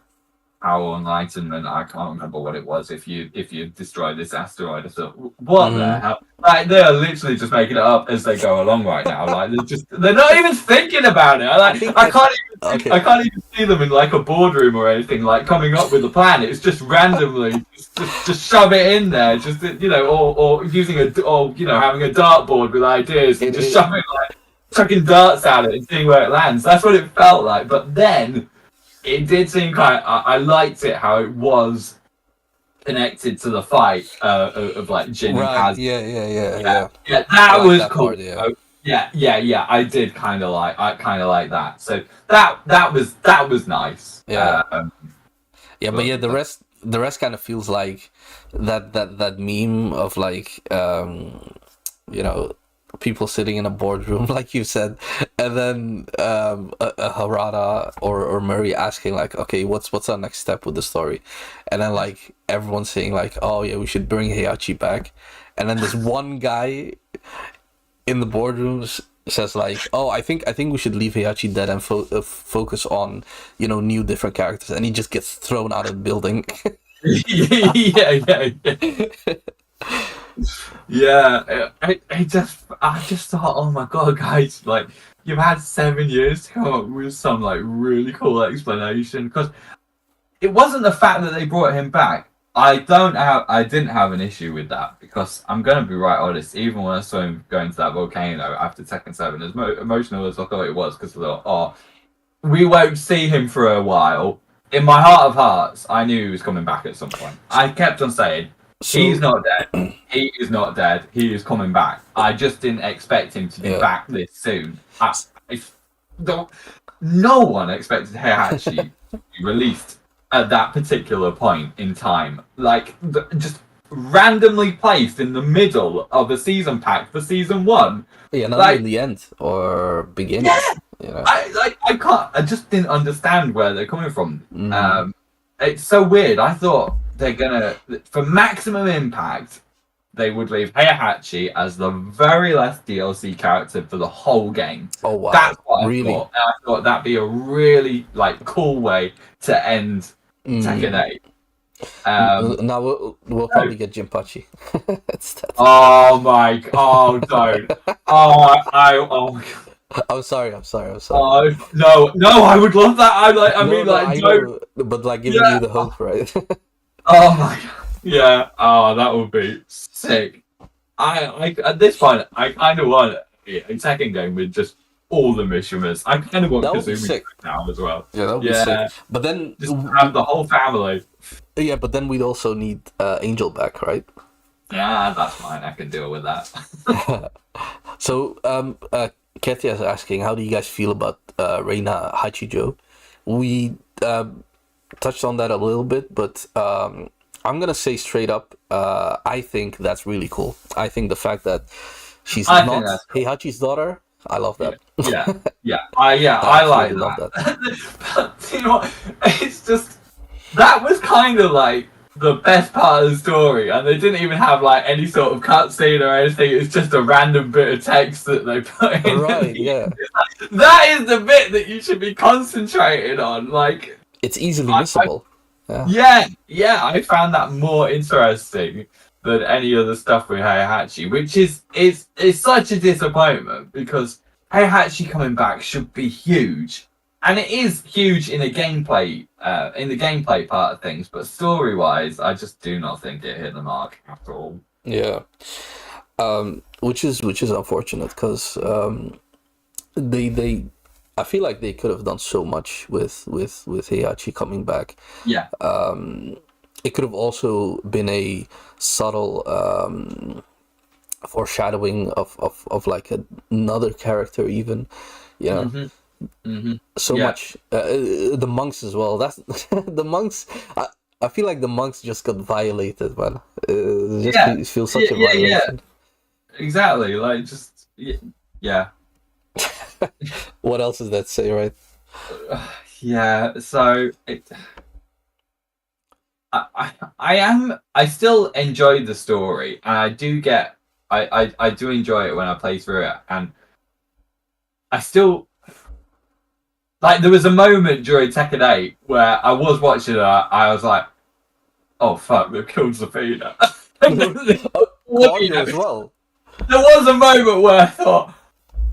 power enlightenment, I can't remember what it was, if you destroy this asteroid. I thought, what the hell? Like, they're literally just making it up as they go along right now. Like, they're not even thinking about it. I can't even see them in like a boardroom or anything, like coming up with a plan. It's just randomly just shove it in there, just, you know, or using having a dartboard with ideas and just shoving, like, chucking darts at it and seeing where it lands. That's what it felt like. But then it did seem I liked it how it was connected to the fight of like Jin and Kaz. Yeah. That was that cool. Part, yeah. I did kind of like that. So that was nice. Yeah. But the rest kind of feels like that meme of like you know, people sitting in a boardroom, like you said, and then a Harada or Murray asking like, okay, what's our next step with the story, and then like everyone saying like, oh yeah, we should bring Heihachi back, and then this one guy in the boardrooms says like, oh, I think we should leave Heihachi dead and focus on, you know, new different characters, and he just gets thrown out of the building. Yeah, I just thought, oh my god, guys, like, you've had 7 years to come up with some like really cool explanation, because it wasn't the fact that they brought him back. I didn't have an issue with that, because I'm gonna be right honest, even when I saw him going to that volcano after Tekken 7, as emotional as I thought it was, because I thought, oh, we won't see him for a while. In my heart of hearts, I knew he was coming back at some point. I kept on saying, he's not dead. He is not dead. He is coming back. I just didn't expect him to be back this soon. No one expected Heihachi to be released at that particular point in time. Like, just randomly placed in the middle of a season pack for season 1. Yeah, not even the end or beginning. Yeah. You know? I just didn't understand where they're coming from. It's so weird. I thought they're gonna, for maximum impact, they would leave Heihachi as the very last DLC character for the whole game. Oh wow! That's what I really? thought. And I thought that'd be a really like cool way to end Tekken 8. Now we'll probably get Jinpachi. Oh my! Oh don't! Oh my god! I'm sorry. No, I would love that. I know, but like giving you the hope, right? Oh my god. Yeah. Oh, that would be sick. I at this point, I kind of want a Tekken game with just all the Mishimers. I kind of want Kazumi now as well. Yeah, that would be sick. But then just have the whole family. Yeah, but then we'd also need Angel back, right? Yeah, that's fine. I can deal with that. So, Katia is asking, how do you guys feel about Reina Hachijo? We touched on that a little bit, but I'm gonna say straight up, I think that's really cool. I think the fact that she's not Heihachi's daughter, I love that. I like that. But you know what? It's just, that was kind of like the best part of the story, and they didn't even have like any sort of cutscene or anything. It's just a random bit of text that they put in. Right, yeah. That is the bit that you should be concentrating on. Like, it's easily missable. Yeah, I found that more interesting than any other stuff with Heihachi, which is such a disappointment, because Heihachi coming back should be huge, and it is huge in a gameplay, in the gameplay part of things. But story-wise, I just do not think it hit the mark at all. Yeah, which is unfortunate, because they I feel like they could have done so much with Heihachi coming back. Yeah. It could have also been a subtle foreshadowing of like another character, even, you know. So Yeah. much. The monks as well. That's the monks. I feel like the monks just got violated, man. It just feels such a violation. Exactly. Like, just yeah. What else does that say, right? Yeah. So I still enjoy the story, and I do get I do enjoy it when I play through it, and I still like. There was a moment during Tekken 8 where I was watching it, I was like, "Oh fuck, they've killed Zafina." Claudio as well. There was a moment where I thought,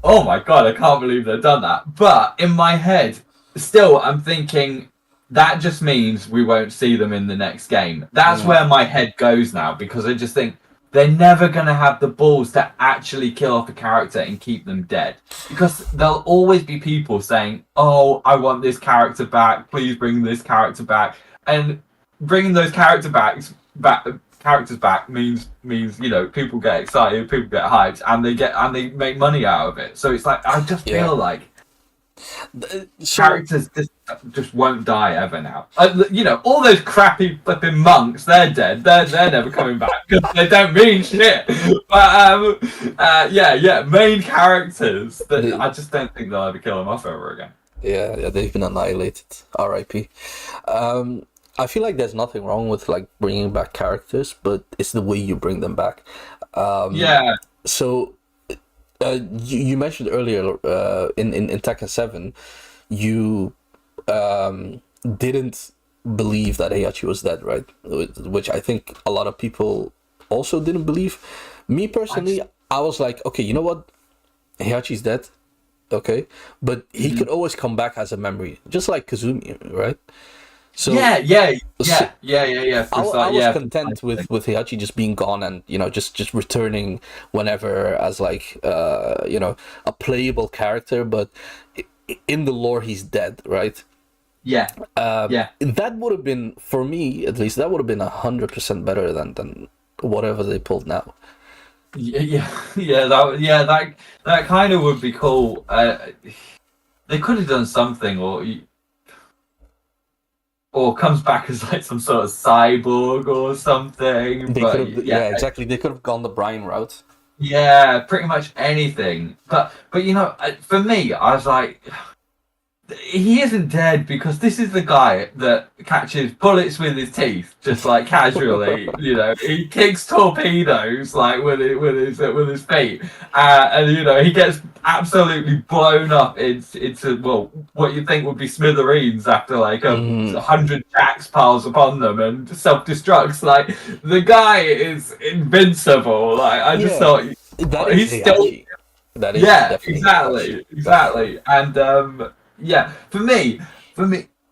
"Oh my god, I can't believe they've done that." But in my head, still, I'm thinking that just means we won't see them in the next game. That's where my head goes now, because I just think they're never going to have the balls to actually kill off a character and keep them dead. Because there'll always be people saying, "Oh, I want this character back. Please bring this character back." And bringing those characters back means people get excited, people get hyped, and they make money out of it. So it's like, I just feel like characters just won't die ever now. All those crappy flipping monks, they're dead. They're never coming back because they don't mean shit. But main characters that I just don't think they'll ever kill them off ever again. Yeah, they've been annihilated. R.I.P. I feel like there's nothing wrong with like bringing back characters, but it's the way you bring them back. So you mentioned earlier in Tekken 7, you didn't believe that Heihachi was dead, right? Which I think a lot of people also didn't believe. Me personally, I was like, okay, you know what? Heihachi's dead, okay, but he could always come back as a memory, just like Kazumi, right? So I was content with Heihachi just being gone and just returning whenever as like a playable character, but in the lore he's dead, right? That would have been, for me at least, that would have been 100% better than whatever they pulled now. That kind of would be cool. They could have done something, or comes back as like some sort of cyborg or something. Exactly. They could have gone the Brian route. Yeah, pretty much anything. But for me, I was like, he isn't dead, because this is the guy that catches bullets with his teeth, just like casually. He kicks torpedoes like with his feet, and he gets absolutely blown up into what you think would be smithereens after like 100 jacks piles upon them and self-destructs. Like, the guy is invincible. Like, I just thought he's still. That is exactly, and. For me,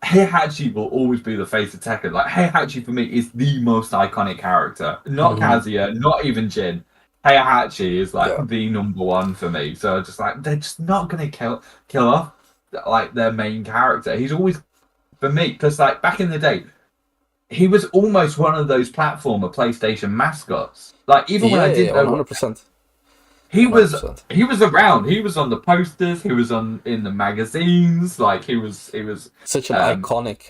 Heihachi will always be the face of Tekken. Like, Heihachi for me is the most iconic character. Not Kazuya, not even Jin. Heihachi is like the number one for me. So just like, they're just not gonna kill off like their main character. He's always, for me, because like back in the day, he was almost one of those platformer PlayStation mascots. Like, even when I didn't know 100%. He was around. He was on the posters. He was in the magazines. Like, he was such an iconic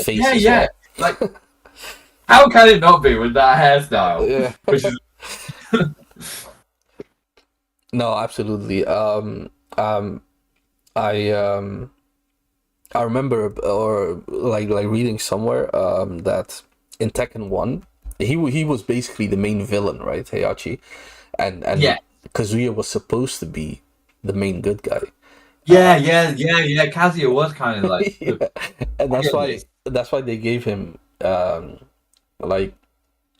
face. Yeah. Like, how can it not be with that hairstyle? Yeah. Which is... No, absolutely. I remember or like reading somewhere that in Tekken 1, he was basically the main villain, right, Heihachi, and Kazuya was supposed to be the main good guy. Kazuya was kind of like, and that's why they gave him like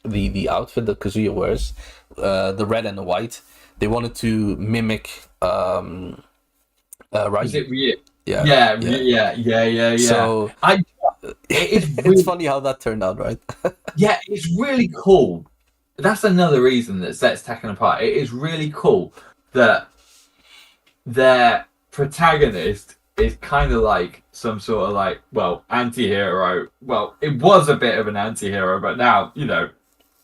the outfit that Kazuya wears, the red and the white. They wanted to mimic Ryu. Is it Ryu? Yeah. So it's funny how that turned out, right? Yeah, it's really cool. That's another reason that sets Tekken apart. It is really cool that their protagonist is kind of like some sort of like, well, anti-hero. Well, it was a bit of an anti-hero, but now, you know,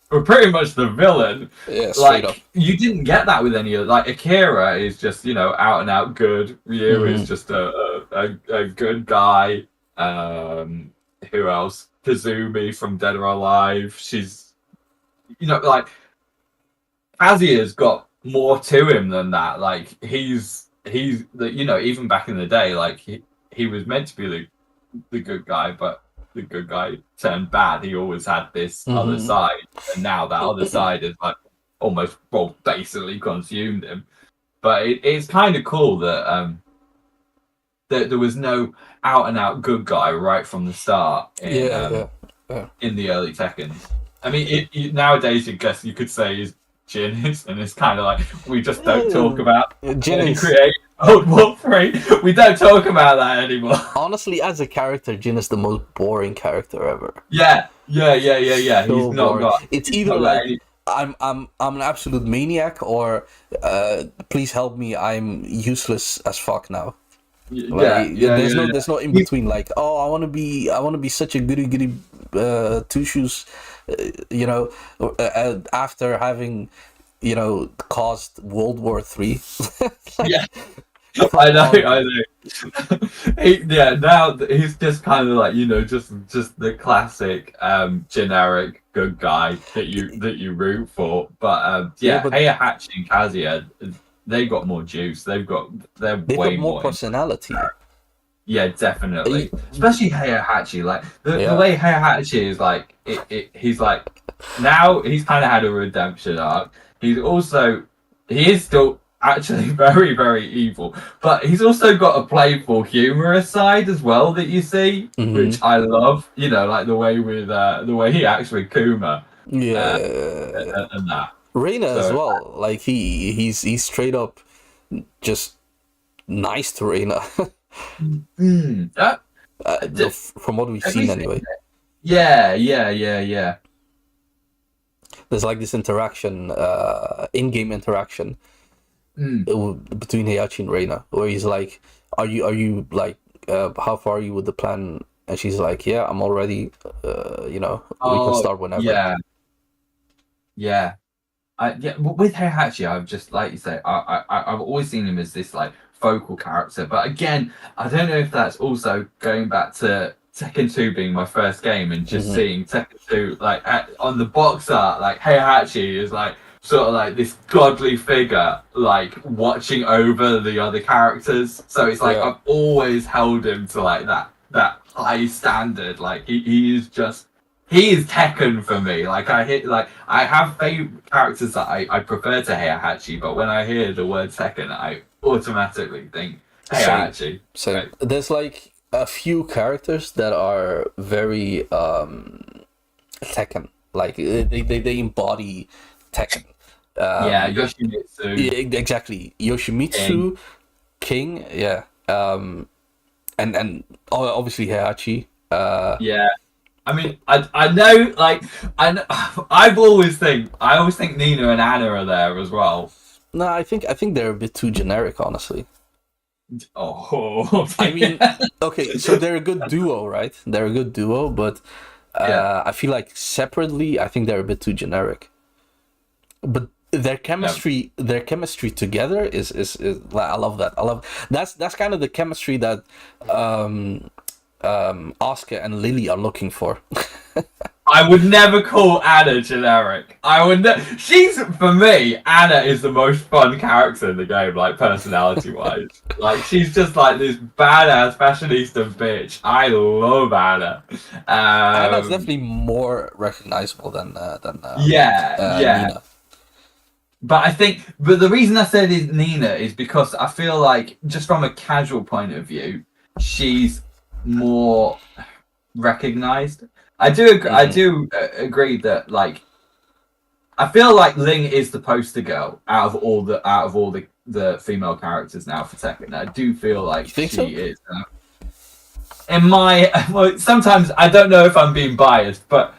we're pretty much the villain. Yeah, straight up. Like, you didn't get that with any of, like, Akira is just, you know, out and out good. Ryu is just a good guy. Who else? Kazumi from Dead or Alive. She's, you know, like, Kazuya's got more to him than that. Like, he's the, you know, even back in the day, like, he was meant to be the good guy, but the good guy turned bad. He always had this other side, and now that other side is like almost, well, basically consumed him. But it's kind of cool that that there was no out and out good guy right from the start in in the early Tekkens. I mean, nowadays I guess you could say is Jin, and it's kind of like we just don't talk about Jin is... create World War 3. We don't talk about that anymore. Honestly, as a character, Jin is the most boring character ever. Yeah. So He's not boring. got. It's either like I'm an absolute maniac, or please help me, I'm useless as fuck now. There's no in between. Like, oh, I want to be such a goody two shoes, you know, after having, you know, caused World War 3. Yeah. I know. Now he's just kind of like, you know, just the classic generic good guy that you root for. But Heihachi and Kazuya, they got more juice. They've got way more personality. Yeah, definitely. Especially Heihachi, like the way Heihachi is like, he's like, now he's kind of had a redemption arc. He is still actually very, very evil, but he's also got a playful, humorous side as well that you see, which I love. You know, like the way he acts with Kuma, and that. Reina as well. Like he's straight up just nice to Reina. From what we've seen anyway. Yeah. There's like this interaction, in-game interaction between Heihachi and Reina, where he's like, "Are you like, how far are you with the plan?" And she's like, "Yeah, I'm already. You know, we can start whenever." Yeah. But with Heihachi, I've just, like you say, I've always seen him as this like focal character. But again, I don't know if that's also going back to Tekken 2 being my first game and just seeing Tekken 2 like on the box art, like Heihachi is like sort of like this godly figure, like watching over the other characters. So it's like I've always held him to like that high standard. Like he is Tekken for me. Like I have favorite characters that I prefer to Heihachi, but when I hear the word Tekken, I automatically think Heihachi. So right? There's like a few characters that are very Tekken. Like they embody Tekken. Yoshimitsu. Yeah, exactly. Yoshimitsu, King, and obviously Heihachi. I mean, I know, like, I always think Nina and Anna are there as well. No, I think they're a bit too generic, honestly. Oh, I mean, okay, so they're a good duo, right? They're a good duo, but I feel like separately, I think they're a bit too generic. But their chemistry together is I love that. That's kind of the chemistry that Asuka and Lily are looking for. I would never call Anna generic. She's, for me, Anna is the most fun character in the game, like personality wise. Like she's just like this badass fashionista bitch. I love Anna. Anna's definitely more recognizable than Nina. But the reason I said is Nina is because I feel like, just from a casual point of view, she's more recognized. I do agree that, like, I feel like Ling is the poster girl out of all the female characters now for Tekken. I do feel like she is. Sometimes I don't know if I'm being biased, but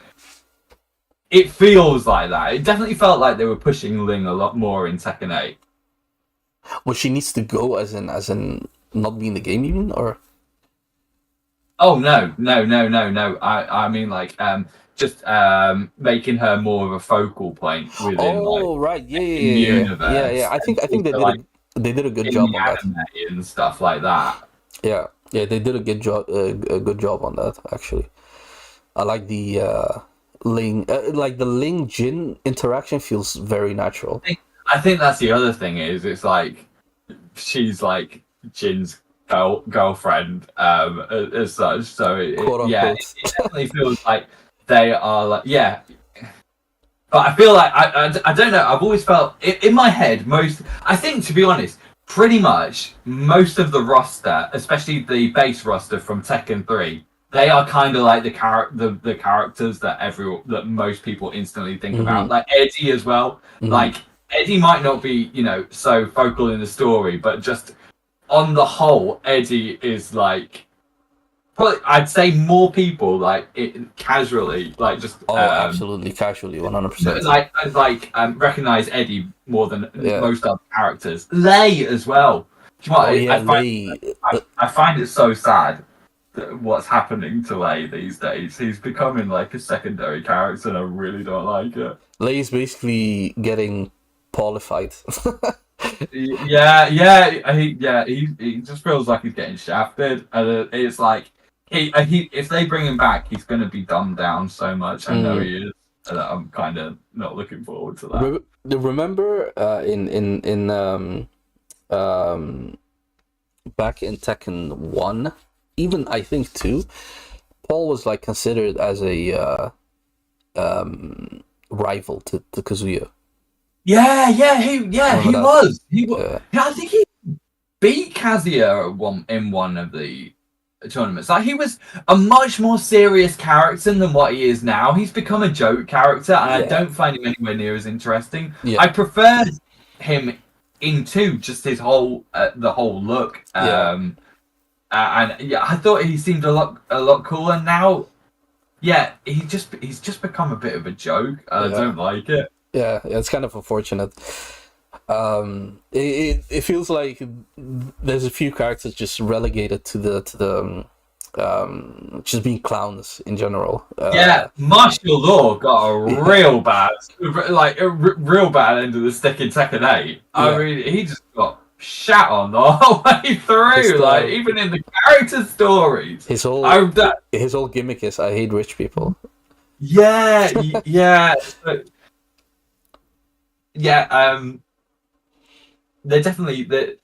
it feels like that. It definitely felt like they were pushing Ling a lot more in Tekken 8. Well, she needs to go as in not be in the game even, or Oh no. I mean like just making her more of a focal point within like oh right, yeah, in yeah, yeah, yeah, yeah. universe, and I think also like they did a good in the job on that. anime and stuff like that. Yeah, yeah, they did a good job on that actually. I like the Ling, like the Ling Jin interaction feels very natural. I think that's the other thing is it's like she's like Jin's girlfriend as such. So Quote yeah, unquote. it definitely feels like they are like yeah. But I feel like I don't know. I've always felt in my head most. I think to be honest, pretty much most of the roster, especially the base roster from Tekken 3, they are kind of like the characters that most people instantly think about. Hmm. Like Eddie as well. Hmm. Like Eddie might not be so focal in the story, but just on the whole, Eddie is like. Probably, I'd say more people like it casually, like just Oh, absolutely, casually, 100%. recognize Eddie more than Yeah. most other characters. Lei as well. Do you know what? Oh yeah, I find Lei. I find it so sad that what's happening to Lei these days. He's becoming like a secondary character, and I really don't like it. Lei is basically getting Paulified. He just feels like he's getting shafted, and it's like he if they bring him back, he's going to be dumbed down so much. I know Mm. he is, and I'm kind of not looking forward to that. Remember in back in Tekken 1, even I think 2, Paul was like considered as a rival to Kazuya. He Remember that? was. He was. Yeah. Yeah, I think he beat Kazuya in one of the tournaments. Like he was a much more serious character than what he is now. He's become a joke character, and I Yeah. don't find him anywhere near as interesting. Yeah. I prefer him in two, just his whole the whole look. Yeah. And yeah, I thought he seemed a lot cooler. Now, yeah, he's just become a bit of a joke. I Yeah. don't like it. Yeah, it's kind of unfortunate. It feels like there's a few characters just relegated to the just being clowns in general. Yeah, martial law got a real bad, real bad end of the stick in Tekken 8. I Yeah. mean, he just got shat on the whole way through. Just, like even in the character stories, his whole his whole gimmick is I hate rich people. yeah. They're definitely that.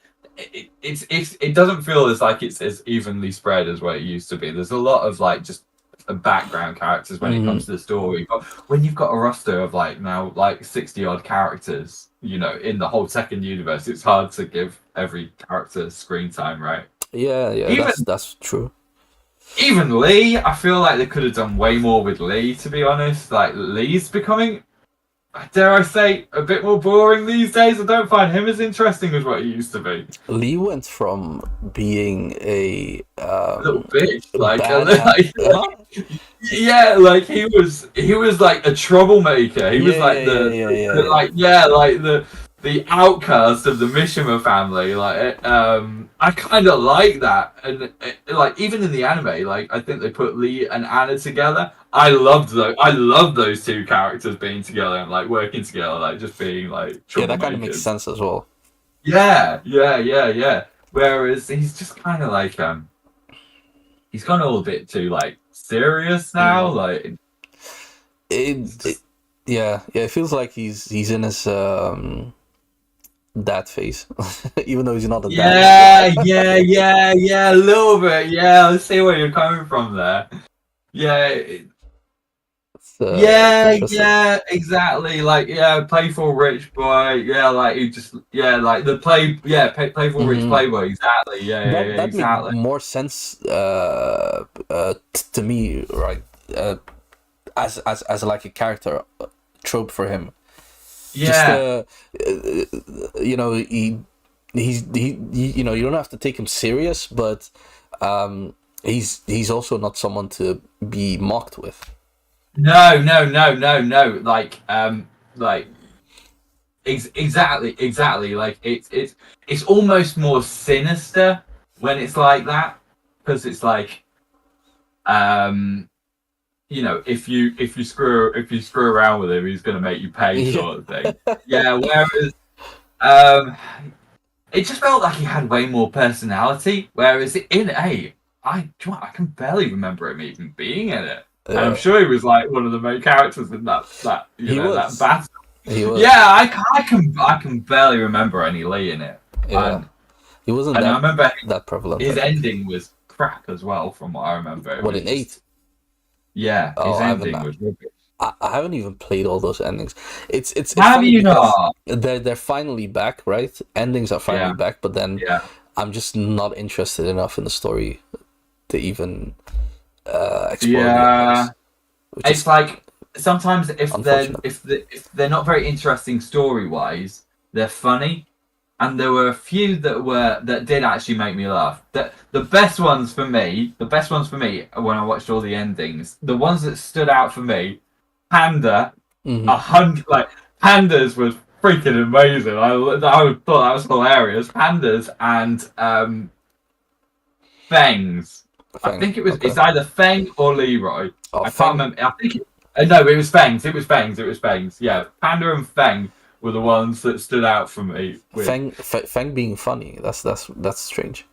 It doesn't feel as like it's as evenly spread as what it used to be. There's a lot of like just background characters when it comes to the story, but when you've got a roster of like now like 60 odd characters, in the whole second universe, it's hard to give every character screen time, right? Yeah, that's true. Even Lee, I feel like they could have done way more with Lee, to be honest. Like Lee's becoming, dare I say, a bit more boring these days. I don't find him as interesting as what he used to be. Lee went from being a Little bitch, like he was like a troublemaker. He was like the outcast of the Mishima family. Like I kind of like that, and like even in the anime, like I think they put Lee and Anna together. I loved those two characters being together and like working together, like just being like yeah, that kind of makes sense as well. Yeah. Whereas he's just kind of like he's gone all a bit too like serious now. Like it feels like he's in his dad phase, even though he's not a dad. Yeah, a little bit. Yeah, I see where you're coming from there. Yeah. Exactly. Like, playful rich boy. Yeah, like he just, like the playful rich playboy. Exactly. That exactly. made more sense to me, right? As like a character trope for him. Yeah. Just, you don't have to take him serious, but he's also not someone to be mocked with. No. Like Exactly. Like it's almost more sinister when it's like that, because it's like, you know, if you screw around with him, he's gonna make you pay, sort of thing. Yeah. Whereas, it just felt like he had way more personality. Whereas in 8, I can barely remember him even being in it. And I'm sure he was like one of the main characters in that that battle. He was. Yeah, I can barely remember any Lee in it. Yeah. He wasn't And I remember that prevalent. his ending was crap as well, from what I remember. What, in 8? Yeah, his ending was rubbish. I haven't even played all those endings. It's Have you not? They're finally back, right? Endings are finally back, but then I'm just not interested enough in the story to even explore the endings. It's like sometimes if they're not very interesting story wise, they're funny. And there were a few that did actually make me laugh. The best ones for me when I watched all the endings, the ones that stood out for me, Panda, Pandas was freaking amazing. I thought that was hilarious. Pandas and Fangs. I think it's either Fang or Leroy. I can't remember. I think no, it was Fangs. It was Fangs. Yeah, Panda and Fang were the ones that stood out for me. Fang being funny. That's strange.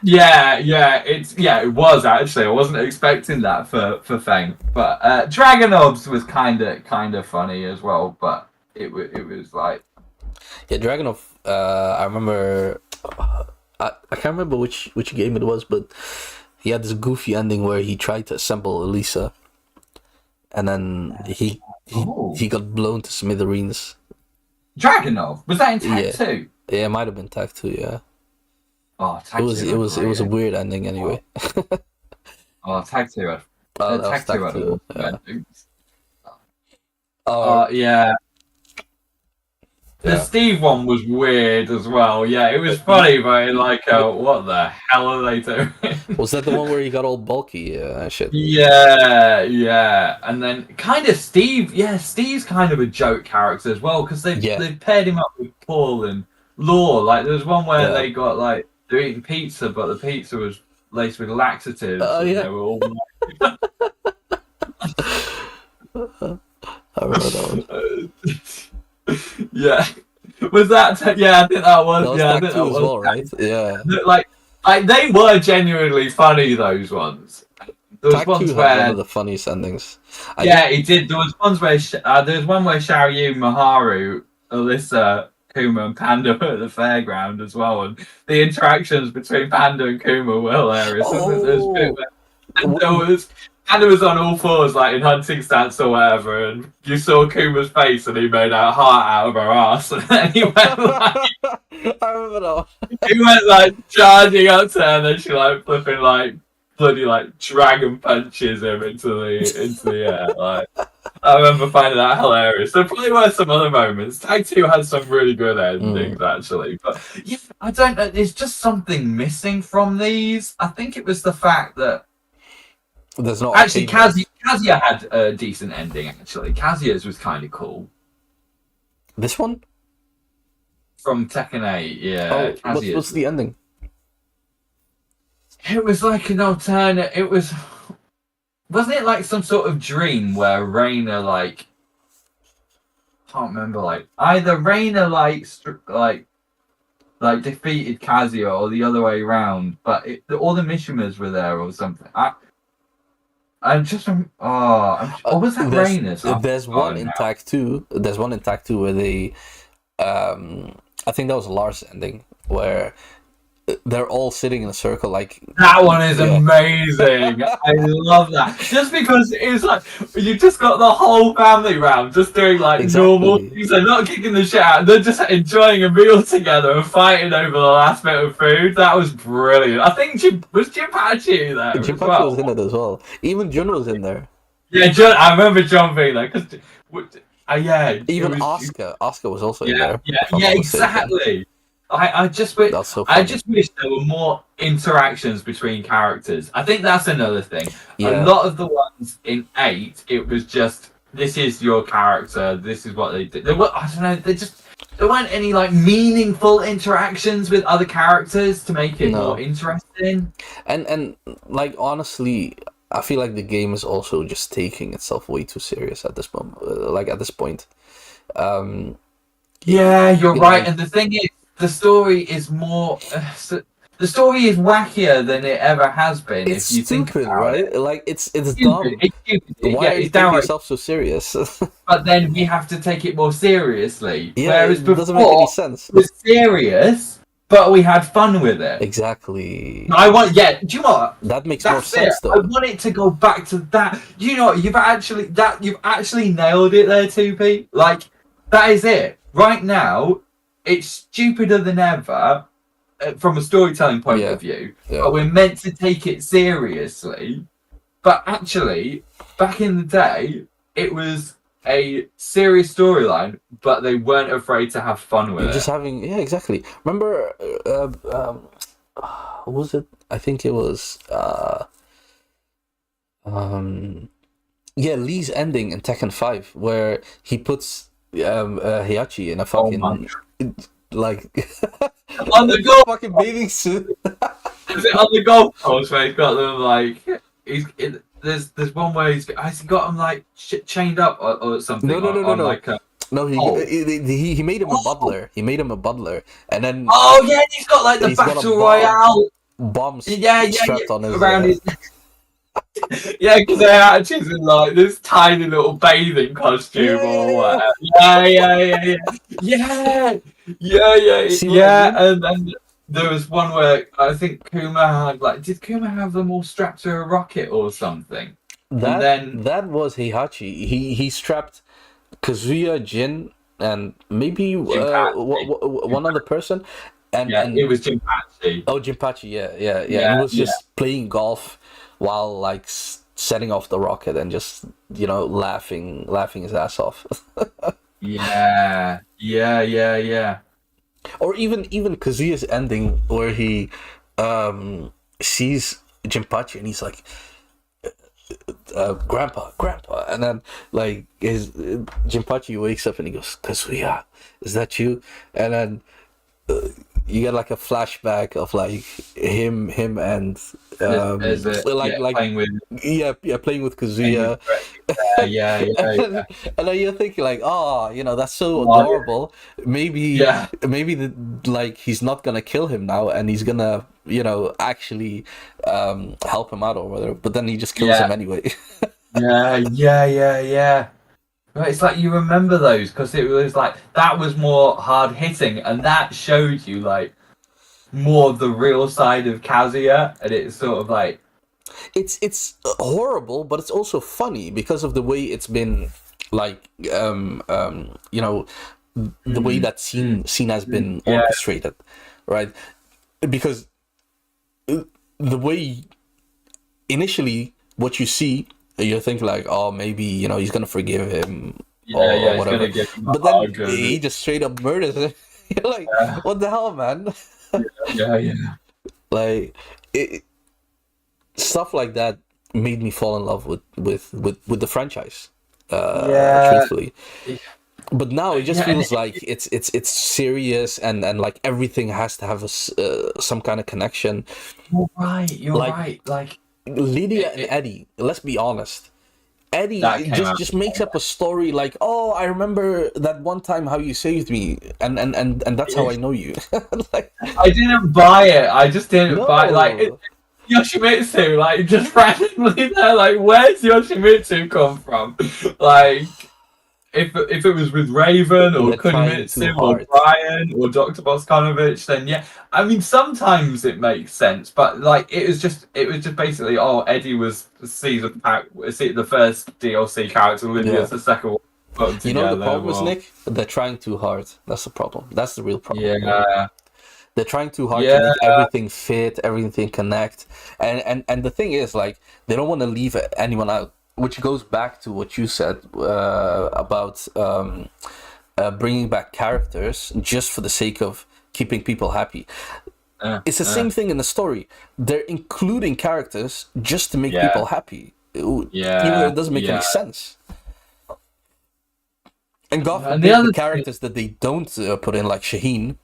It was actually. I wasn't expecting that for Fang, but Dragonov's was kind of funny as well. But it was like, yeah, Dragonov. I remember. I can't remember which game it was, but he had this goofy ending where he tried to assemble Elisa, and then he got blown to smithereens. Dragonov, was that in Tag 2? Yeah, it might have been Tag 2. Yeah. Oh, Tag 2. It was a weird ending anyway. Tag 2. Tag 2. Yeah. The Steve one was weird as well. Yeah, it was funny, but like, what the hell are they doing? Was that the one where he got all bulky? Shit. Yeah. And then kind of Steve. Yeah, Steve's kind of a joke character as well, because they paired him up with Paul and Law. Like, there was one where they got like they're eating pizza, but the pizza was laced with laxatives. Yeah. They were all. I remember that one. Yeah, was that? I think that was. I think that was as well, right? Yeah. Like they were genuinely funny. Those ones. There was ones where one of the funniest endings. He did. There was ones where there was one where Xiaoyu, Maharu, Alyssa, Kuma, and Panda were at the fairground as well, and the interactions between Panda and Kuma were hilarious. Panda was on all fours, like in hunting stance or whatever, and you saw Kuma's face, and he made a heart out of her ass, and then he went like, I remember that one. He went like charging up to her, and then she like flipping like bloody like dragon punches him into the air. Like, I remember finding that hilarious. There probably were some other moments. Tag 2 had some really good endings actually, but yeah, I don't know. There's just something missing from these. I think it was the fact that. There's not actually Kazuya had a decent ending. Actually, Kazuya's was kind of cool. This one from Tekken 8, yeah. Oh, what's the ending? It was like an alternate. Wasn't it like some sort of dream where Reina like can't remember, like either Reina like defeated Kazuya or the other way around, but all the Mishimas were there or something. I'm just or was that Reina's? There's one in Tag 2. There's one in Tag 2 where they, I think that was Lars' ending, where they're all sitting in a circle. Like that one is amazing. I love that. Just because it's like you just got the whole family round, just doing like normal things. They're not kicking the shit out. They're just enjoying a meal together and fighting over the last bit of food. That was brilliant. I think was Jinpachi there. Jinpachi was in it as well. Even Jun was in there. Yeah, Jun. I remember Jun being there because. Even Asuka. Asuka was also in there. Yeah, exactly. I just wish there were more interactions between characters. I think that's another thing. A lot of the ones in 8, it was just this is your character. This is what they did. There were, I don't know. There weren't any like meaningful interactions with other characters to make it more interesting. And like honestly, I feel like the game is also just taking itself way too serious at this moment. Like at this point. Yeah, you're right. And the thing is, the story is more. The story is wackier than it ever has been. It's if you stupid, think about right? it. Like it's dumb. It's stupid. Why are you taking yourself so serious? But then we have to take it more seriously. Yeah, Whereas it before, doesn't make any sense. it was serious, but we had fun with it. Exactly. Do you know what? That makes more sense, though. I want it to go back to that. You know what? You've actually nailed it there, 2P. Like, that is it. Right now, it's stupider than ever from a storytelling point of view. Yeah. But we're meant to take it seriously. But actually, back in the day, it was a serious storyline, but they weren't afraid to have fun with it. Just having, yeah, exactly. Remember, what was it? I think it was, Lee's ending in Tekken 5, where he puts Heihachi in a fucking, like, on the golf fucking bathing suit. Is it on the golf course where he's got them like there's one where has he got them like chained up or something? No. Like no, he made him a butler. He made him a butler, and then he's got like the battle royale bombs strapped on his around his yeah, because they're actually in like this tiny little bathing costume or whatever. And there was one where I think Kuma had did Kuma have them all strapped to a rocket or something? That was Heihachi. He strapped Kazuya, Jin, and maybe one other person. And it was Jinpachi. Oh, Jinpachi, yeah. He was just playing golf while like setting off the rocket and just laughing his ass off. yeah. Or even Kazuya's ending where he sees Jinpachi and he's like, Grandpa, and then like his Jinpachi wakes up and he goes, Kazuya, is that you? And then you get like a flashback of like him and playing with Kazuya. And then you're thinking like, that's so adorable. Maybe he's not gonna kill him now, and he's gonna actually help him out or whatever. But then he just kills him anyway. Yeah. It's like you remember those because it was like that was more hard hitting, and that showed you like more of the real side of Kazuya, and it's sort of like it's horrible, but it's also funny because of the way it's been like the way that scene has been orchestrated, right? Because the way initially what you see, you think like, oh, maybe he's gonna forgive him or whatever. But then he just straight up murders him. You're like, what the hell, man? Yeah. Like stuff like that made me fall in love with the franchise. Truthfully. But now it just feels like it's serious and like everything has to have some kind of connection. You're right. Like Lydia and Eddie, let's be honest. Eddie just makes up a story like, oh, I remember that one time how you saved me, and that's how I know you. Like, I didn't buy it. I just didn't buy it. Like Yoshimitsu, like just randomly there. Like, where's Yoshimitsu come from? Like, if it was with Raven or Kunimitsu or Brian or Dr. Boskanovich, then yeah. I mean, sometimes it makes sense, but like it was just basically Eddie was the first DLC character, Lydia's the second one. You know the problem is, Nick? They're trying too hard. That's the problem. That's the real problem. Yeah. They're trying too hard to make everything fit, everything connect, and the thing is, like, they don't want to leave anyone out. Which goes back to what you said about bringing back characters just for the sake of keeping people happy. It's the same thing in the story. They're including characters just to make people happy, even though it doesn't make any sense. And God And forbid the other the thing, characters that they don't put in, like Shaheen,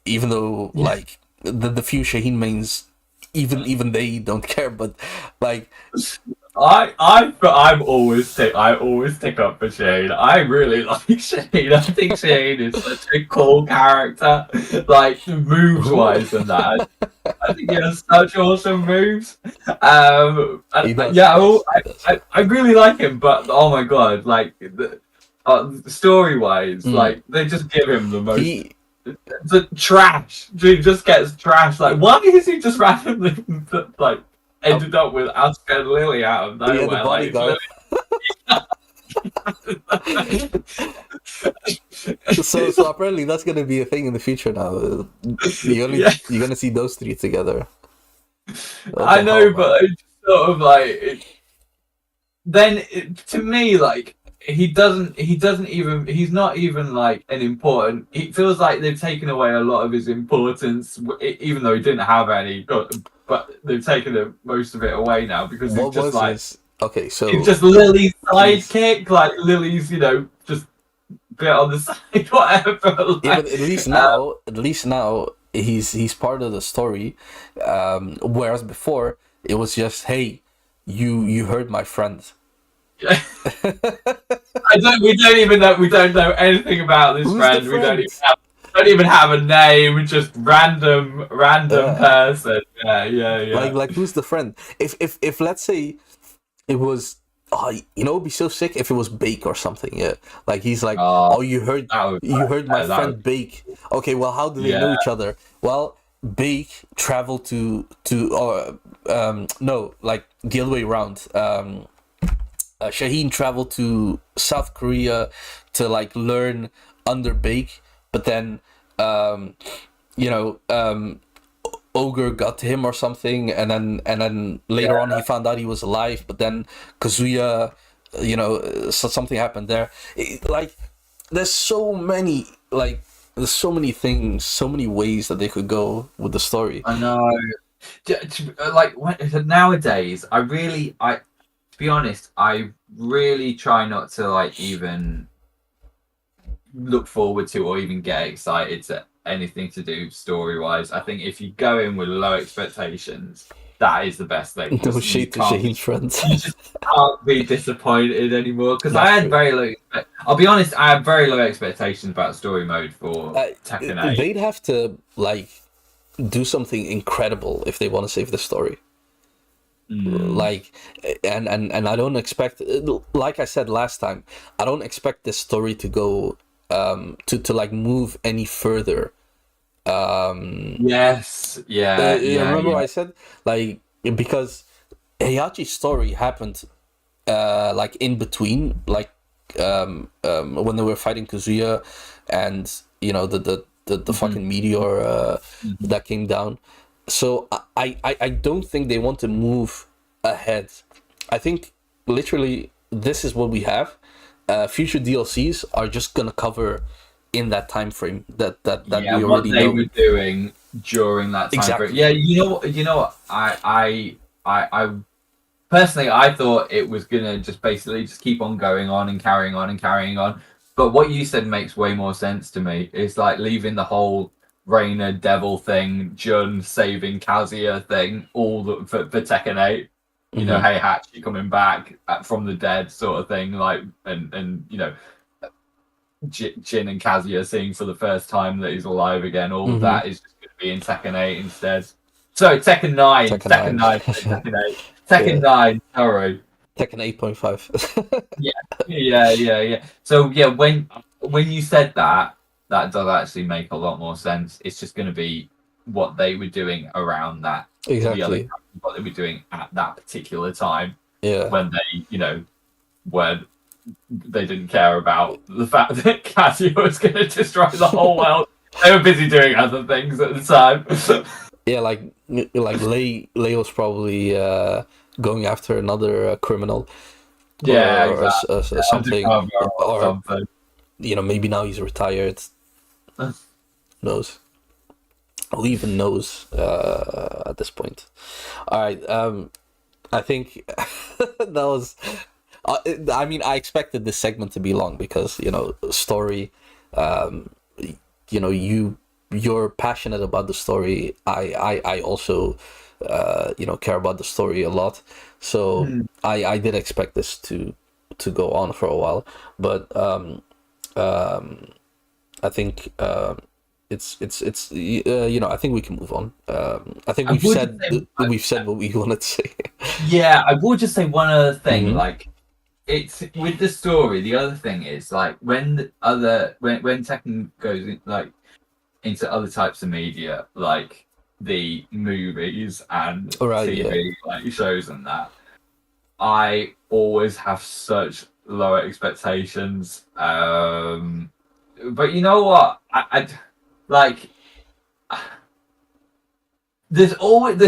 even though like the few Shaheen mains, even they don't care, but like I always stick up for Shane. I really like Shane. I think Shane is such a cool character, like moves who wise and that. I think he has such awesome moves. he does, he Yeah, does, he does. I really like him, but oh my god, like story wise, Mm. like they just give him the most He the trash. He just gets trash. Like, why is he just randomly like ended up with Asuka and Lily out of yeah, the nowhere? Like, bodyguard. So apparently that's gonna be a thing in the future now. yeah, You're gonna see those three together. What I the hell, know, man? but it's sort of like to me, like he's not even like an important. It feels like they've taken away a lot of his importance, even though he didn't have any. But they've taken most of it away now because he's What just was like his? Okay, he's so just Lily's he's sidekick, like Lily's, just bit on the side, whatever. yeah, but Like, at least now he's part of the story. Whereas before it was just, hey, you heard my friend. we don't know anything about this Who's the friend. We friend? don't even have a name. Just random person. Yeah. Like who's the friend? If let's say it was, oh, it'd be so sick if it was Bake or something. Yeah, like he's like, Oh, oh, you heard that would my that would friend Bake. Okay, well, how do they know yeah. each other? Well, Bake traveled to or no, like the other way around. Shaheen traveled to South Korea to like learn under Bake, but then you know Ogre got to him or something, and then later on he found out he was alive, but then Kazuya, so something happened there. Like there's so many things, so many ways that they could go with the story. I know. Like nowadays, to be honest, I really try not to like even look forward to or even get excited to anything to do story wise. I think if you go in with low expectations, that is the best thing. No shade to Shaheen's friends. You just can't be disappointed anymore because I That's had true. very low. I'll be honest, I had very low expectations about story mode for Tekken 8. They'd have to like do something incredible if they want to save the story. Like, and I don't expect, like I said last time, I don't expect this story to go to like move any further. Yes, yeah. Remember I said, like, because Heihachi's story happened like in between, like when they were fighting Kazuya and the fucking meteor that came down. So I don't think they want to move ahead. I think literally this is what we have. Future DLCs are just gonna cover in that time frame that we already what they know. were doing during that time Exactly. frame. Yeah, you know what? I personally I thought it was gonna just basically just keep on going on and carrying on and carrying on. But what you said makes way more sense to me. It's like leaving the whole Reina Devil thing, Jun saving Kazuya thing, all for Tekken 8. You know, Heihachi coming back from the dead, sort of thing. Like, and Jin and Kazuya seeing for the first time that he's alive again. All of that is just going to be in Tekken 8 instead. So Tekken 9, Tekken 9, Tekken 8, Tekken 9. Sorry, Tekken 8.5. yeah. So yeah, when you said that does actually make a lot more sense. It's just going to be what they were doing around that. Exactly. What they were doing at that particular time. Yeah. When they, when they didn't care about the fact that Kazuya was going to destroy the whole world. They were busy doing other things at the time. Yeah, like Leo's probably going after another criminal. Yeah, or exactly. Something. Or something. Maybe now he's retired. Who knows? Who even knows at this point? All right. I think that was I mean, I expected this segment to be long because story. Um, you're passionate about the story. I also care about the story a lot. So I did expect this to go on for a while, but I think I think we can move on. I think I would just say, we've said what we wanted to say. yeah, I will just say one other thing. Mhm. Like, it's with the story. The other thing is like when Tekken goes into other types of media, like the movies and All right, yeah. TV like shows and that. I always have such low expectations. But you know what? I like. There's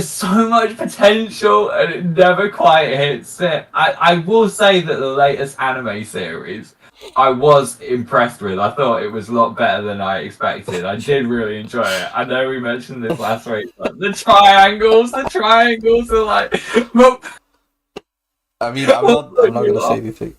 so much potential and it never quite hits it. I will say that the latest anime series I was impressed with. I thought it was a lot better than I expected. I did really enjoy it. I know we mentioned this last week, but the triangles are like well, I mean, I'm not gonna say anything.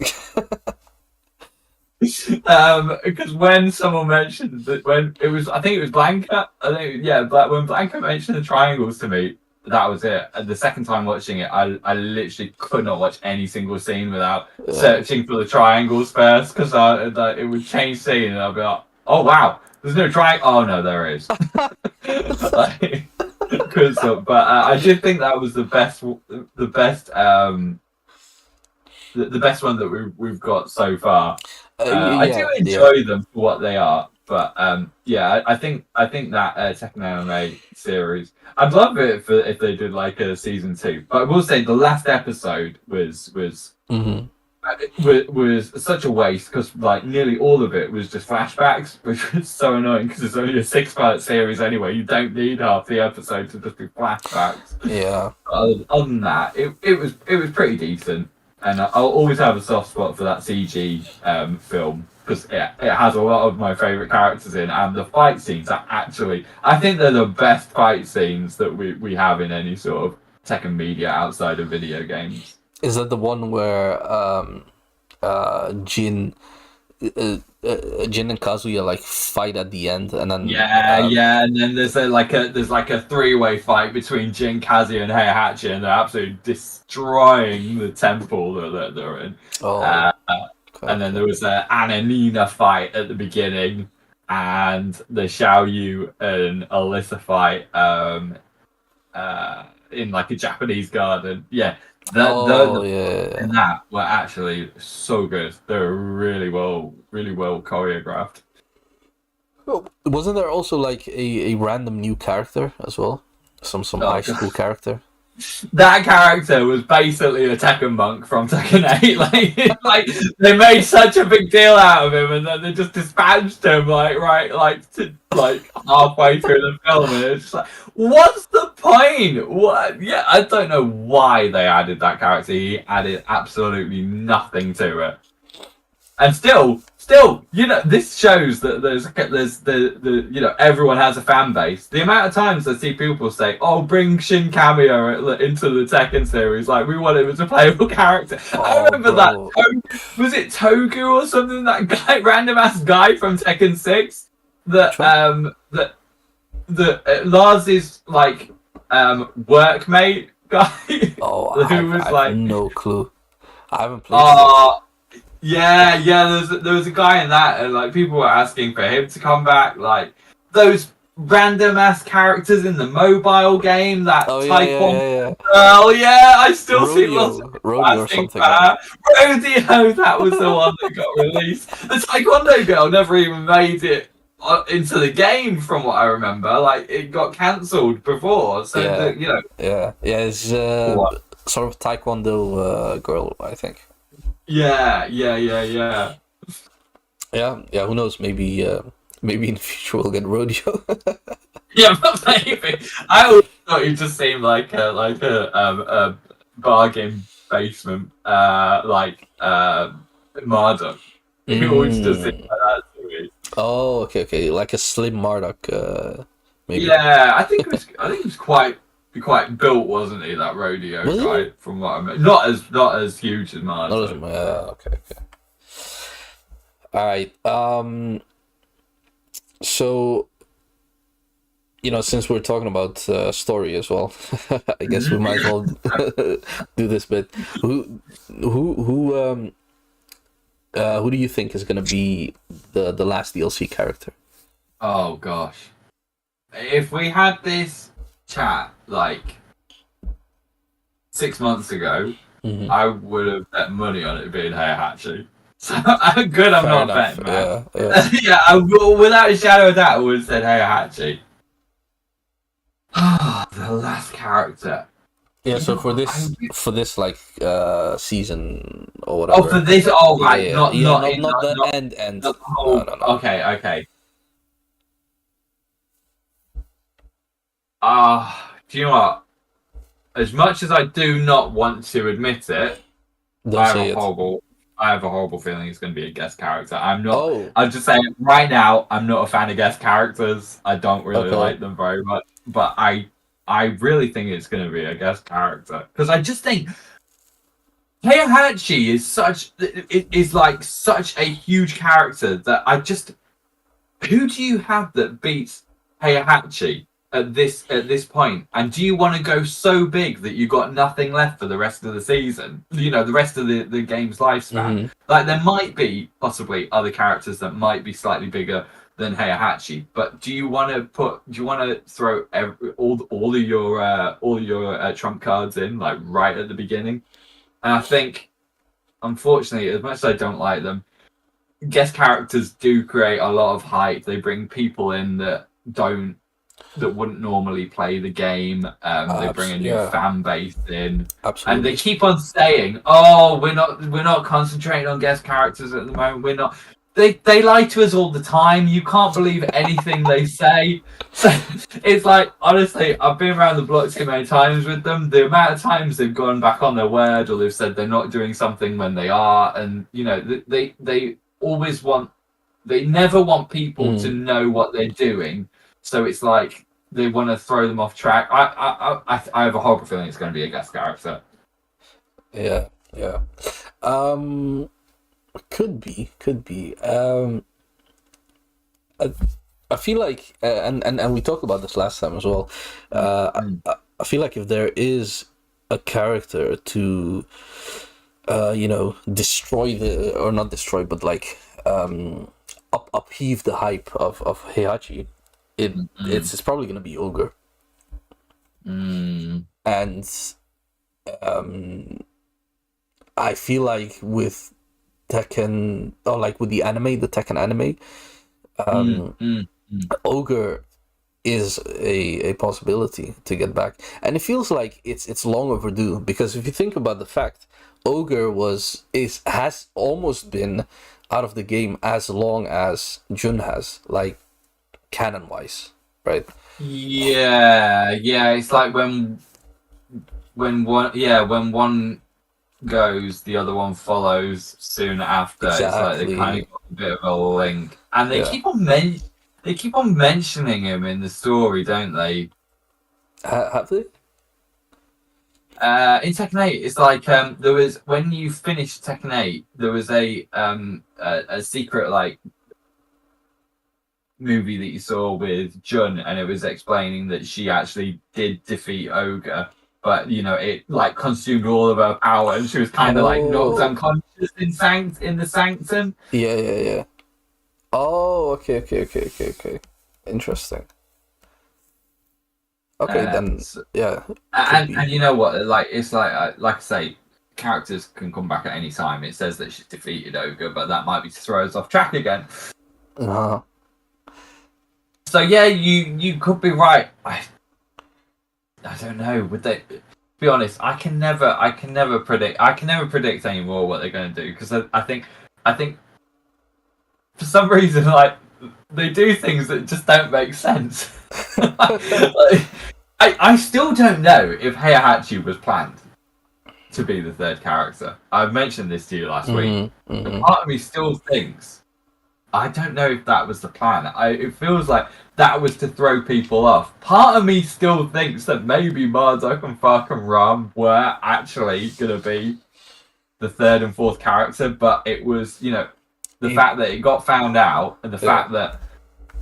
because when someone mentioned that, when it was, I think it was Blanca, I think, yeah, but when Blanca mentioned the triangles to me, that was it. And the second time watching it, I literally could not watch any single scene without searching for the triangles first, because it would change scene and I'd be like, oh wow, there's no triangle. Oh no, there is. Like, but I did think that was the best the best one that we've got so far. I do enjoy them for what they are, but yeah, I think that Tekken anime series, I'd love it if they did like a season 2. But I will say the last episode was such a waste because like nearly all of it was just flashbacks, which was so annoying because it's only a 6-part series anyway. You don't need half the episode to just be flashbacks. Yeah. Other than that, it was pretty decent. And I'll always have a soft spot for that CG film because it has a lot of my favourite characters in, and the fight scenes are actually, I think they're the best fight scenes that we have in any sort of Tekken media outside of video games. Is that the one where Jin and Kazuya like fight at the end, and then and then there's like a 3-way fight between Jin, Kazuya, and Heihachi, and they're absolutely destroying the temple that they're in. And then there was an Ananina fight at the beginning, and the Xiaoyu and Alyssa fight in like a Japanese garden. Yeah. And that were actually so good. They're really well choreographed. Wasn't there also like a random new character as well? Some high school character? That character was basically a Tekken monk from Tekken 8. Like they made such a big deal out of him, and then they just dispatched him halfway through the film, and it's just like, what's the point? What? Yeah, I don't know why they added that character. He added absolutely nothing to it, and still, this shows that there's the everyone has a fan base. The amount of times I see people say, "Oh, bring Shin Kamiya into the Tekken series," like we want him as a playable character. I remember that. Was it Togu or something? That guy, random ass guy from Tekken 6. That Lars's like workmate guy. Oh, I have no clue. I haven't played. Yeah. There was a guy in that, and like people were asking for him to come back. Like those random ass characters in the mobile game. That Taekwondo. Oh yeah, I still see lots of Rodeo or something. Rodeo. That was the one that got released. The Taekwondo girl never even made it into the game, from what I remember. Like it got cancelled before. So it's sort of Taekwondo girl, I think. Yeah. Yeah, who knows? Maybe in the future we'll get Rodeo. Yeah, but maybe. I always thought you just seemed like a bargain basement Marduk. You always just seemed like that to me. Oh, okay, like a slim Marduk, maybe. Yeah, I think it was quite quite built, wasn't he? That rodeo Was he? guy, from what I mean. Not as huge as Naruto. Okay. All right. So, since we're talking about story as well, I guess we might as well do this bit. Who do you think is gonna be the last DLC character? Oh gosh, if we had this chat like 6 months ago, I would have bet money on it being Heihachi. So good, I'm Fair not enough. betting, man. Yeah. Yeah, without a shadow of doubt, I would have said Heihachi. The last character. Yeah. So for this like season or whatever. Oh, for this. Oh, right. Yeah, Not the end. not the whole. No. Okay. Do you know what? As much as I do not want to admit it, I have a horrible feeling it's going to be a guest character. I'm not. Oh. I'm just saying right now, I'm not a fan of guest characters. I don't really like them very much. But I really think it's going to be a guest character because I just think Heihachi is like such a huge character that I just. Who do you have that beats Heihachi at this point? And do you want to go so big that you got nothing left for the rest of the season? The rest of the game's lifespan. Like there might be possibly other characters that might be slightly bigger than Heihachi, but do you want to throw all of your trump cards in like right at the beginning? And I think, unfortunately, as much as I don't like them, guest characters do create a lot of hype. They bring people in that wouldn't normally play the game. They bring a new fan base in. Absolutely. And they keep on saying, "Oh, we're not concentrating on guest characters at the moment. We're not." They lie to us all the time. You can't believe anything they say. So it's like, honestly, I've been around the block too many times with them. The amount of times they've gone back on their word, or they've said they're not doing something when they are, and they always want. They never want people to know what they're doing. So it's like they want to throw them off track. I have a horrible feeling it's going to be a guest character. Yeah. Could be. I feel like, and we talked about this last time as well. I feel like if there is a character to, destroy or not destroy, but like upheave the hype of Heihachi, it's probably gonna be Ogre. And I feel like with Tekken, or like with the Tekken anime, Ogre is a possibility to get back, and it feels like it's long overdue, because if you think about the fact, Ogre has almost been out of the game as long as Jun has, like canon wise, right? Yeah, it's like when one goes, the other one follows soon after. Exactly. It's like they kind of got a bit of a link, and they keep on mentioning him in the story, don't they? Have they? In Tekken 8, it's like there was, when you finished Tekken 8, there was a secret like movie that you saw with Jun, and it was explaining that she actually did defeat Ogre, but it like consumed all of her power, and she was kind of like knocked unconscious in the sanctum. Yeah. Oh, okay. Interesting. Okay, then yeah. And you know what? Like it's like I say, characters can come back at any time. It says that she's defeated Ogre, but that might be to throw us off track again. So yeah, you could be right. I don't know. Would they? To be honest, I can never predict anymore what they're going to do, because I think for some reason, like, they do things that just don't make sense. I still don't know if Heihachi was planned to be the third character. I've mentioned this to you last week. And part of me still thinks I don't know if that was the plan. It feels like that was to throw people off. Part of me still thinks that maybe Marduk and fucking Ram were actually gonna be the third and fourth character, but it was, the fact that it got found out and the fact that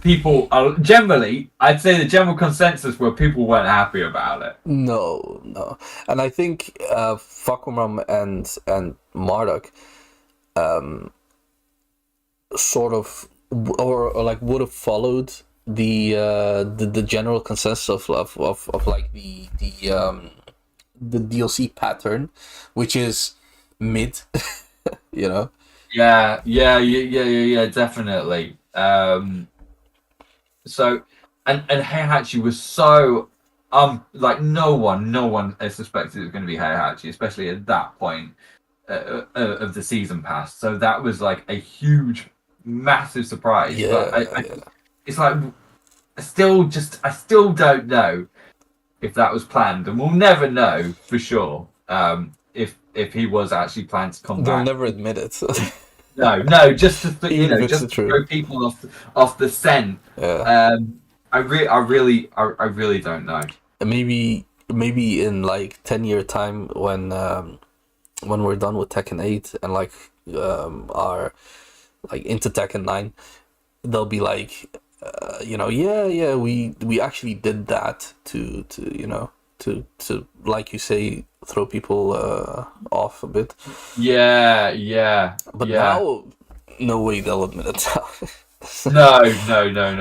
people are generally, I'd say the general consensus were people weren't happy about it. No, and I think Fakumram and Marduk, sort of, or like would have followed the general consensus of like the DLC pattern, which is mid, you know. Yeah, definitely. So, and Heihachi was so like no one suspected it was going to be Heihachi, especially at that point of the season pass. So that was like a huge, massive surprise. Yeah, but it's like I still don't know if that was planned, and we'll never know for sure. If he was actually planned to come They'll back. never admit it. No, just to just to true. throw people off the scent. Yeah. I really don't know. Maybe in like 10-year time when we're done with Tekken 8 and like are like into Tekken 9, they'll be like, we actually did that to like you say, throw people off a bit. Yeah. But now, no way they'll admit it. No.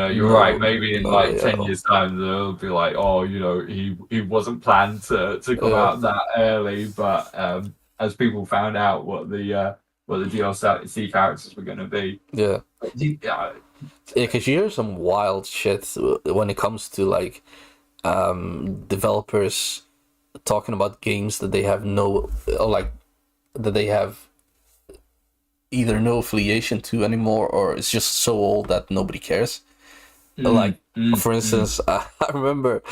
You're right. Maybe in 10 yeah. years' time, they'll be like, oh, he wasn't planned to come out that early. But as people found out what the DLC characters were going to be, Yeah, because you hear some wild shit when it comes to like developers talking about games that they have that they have either no affiliation to anymore, or it's just so old that nobody cares. For instance, I remember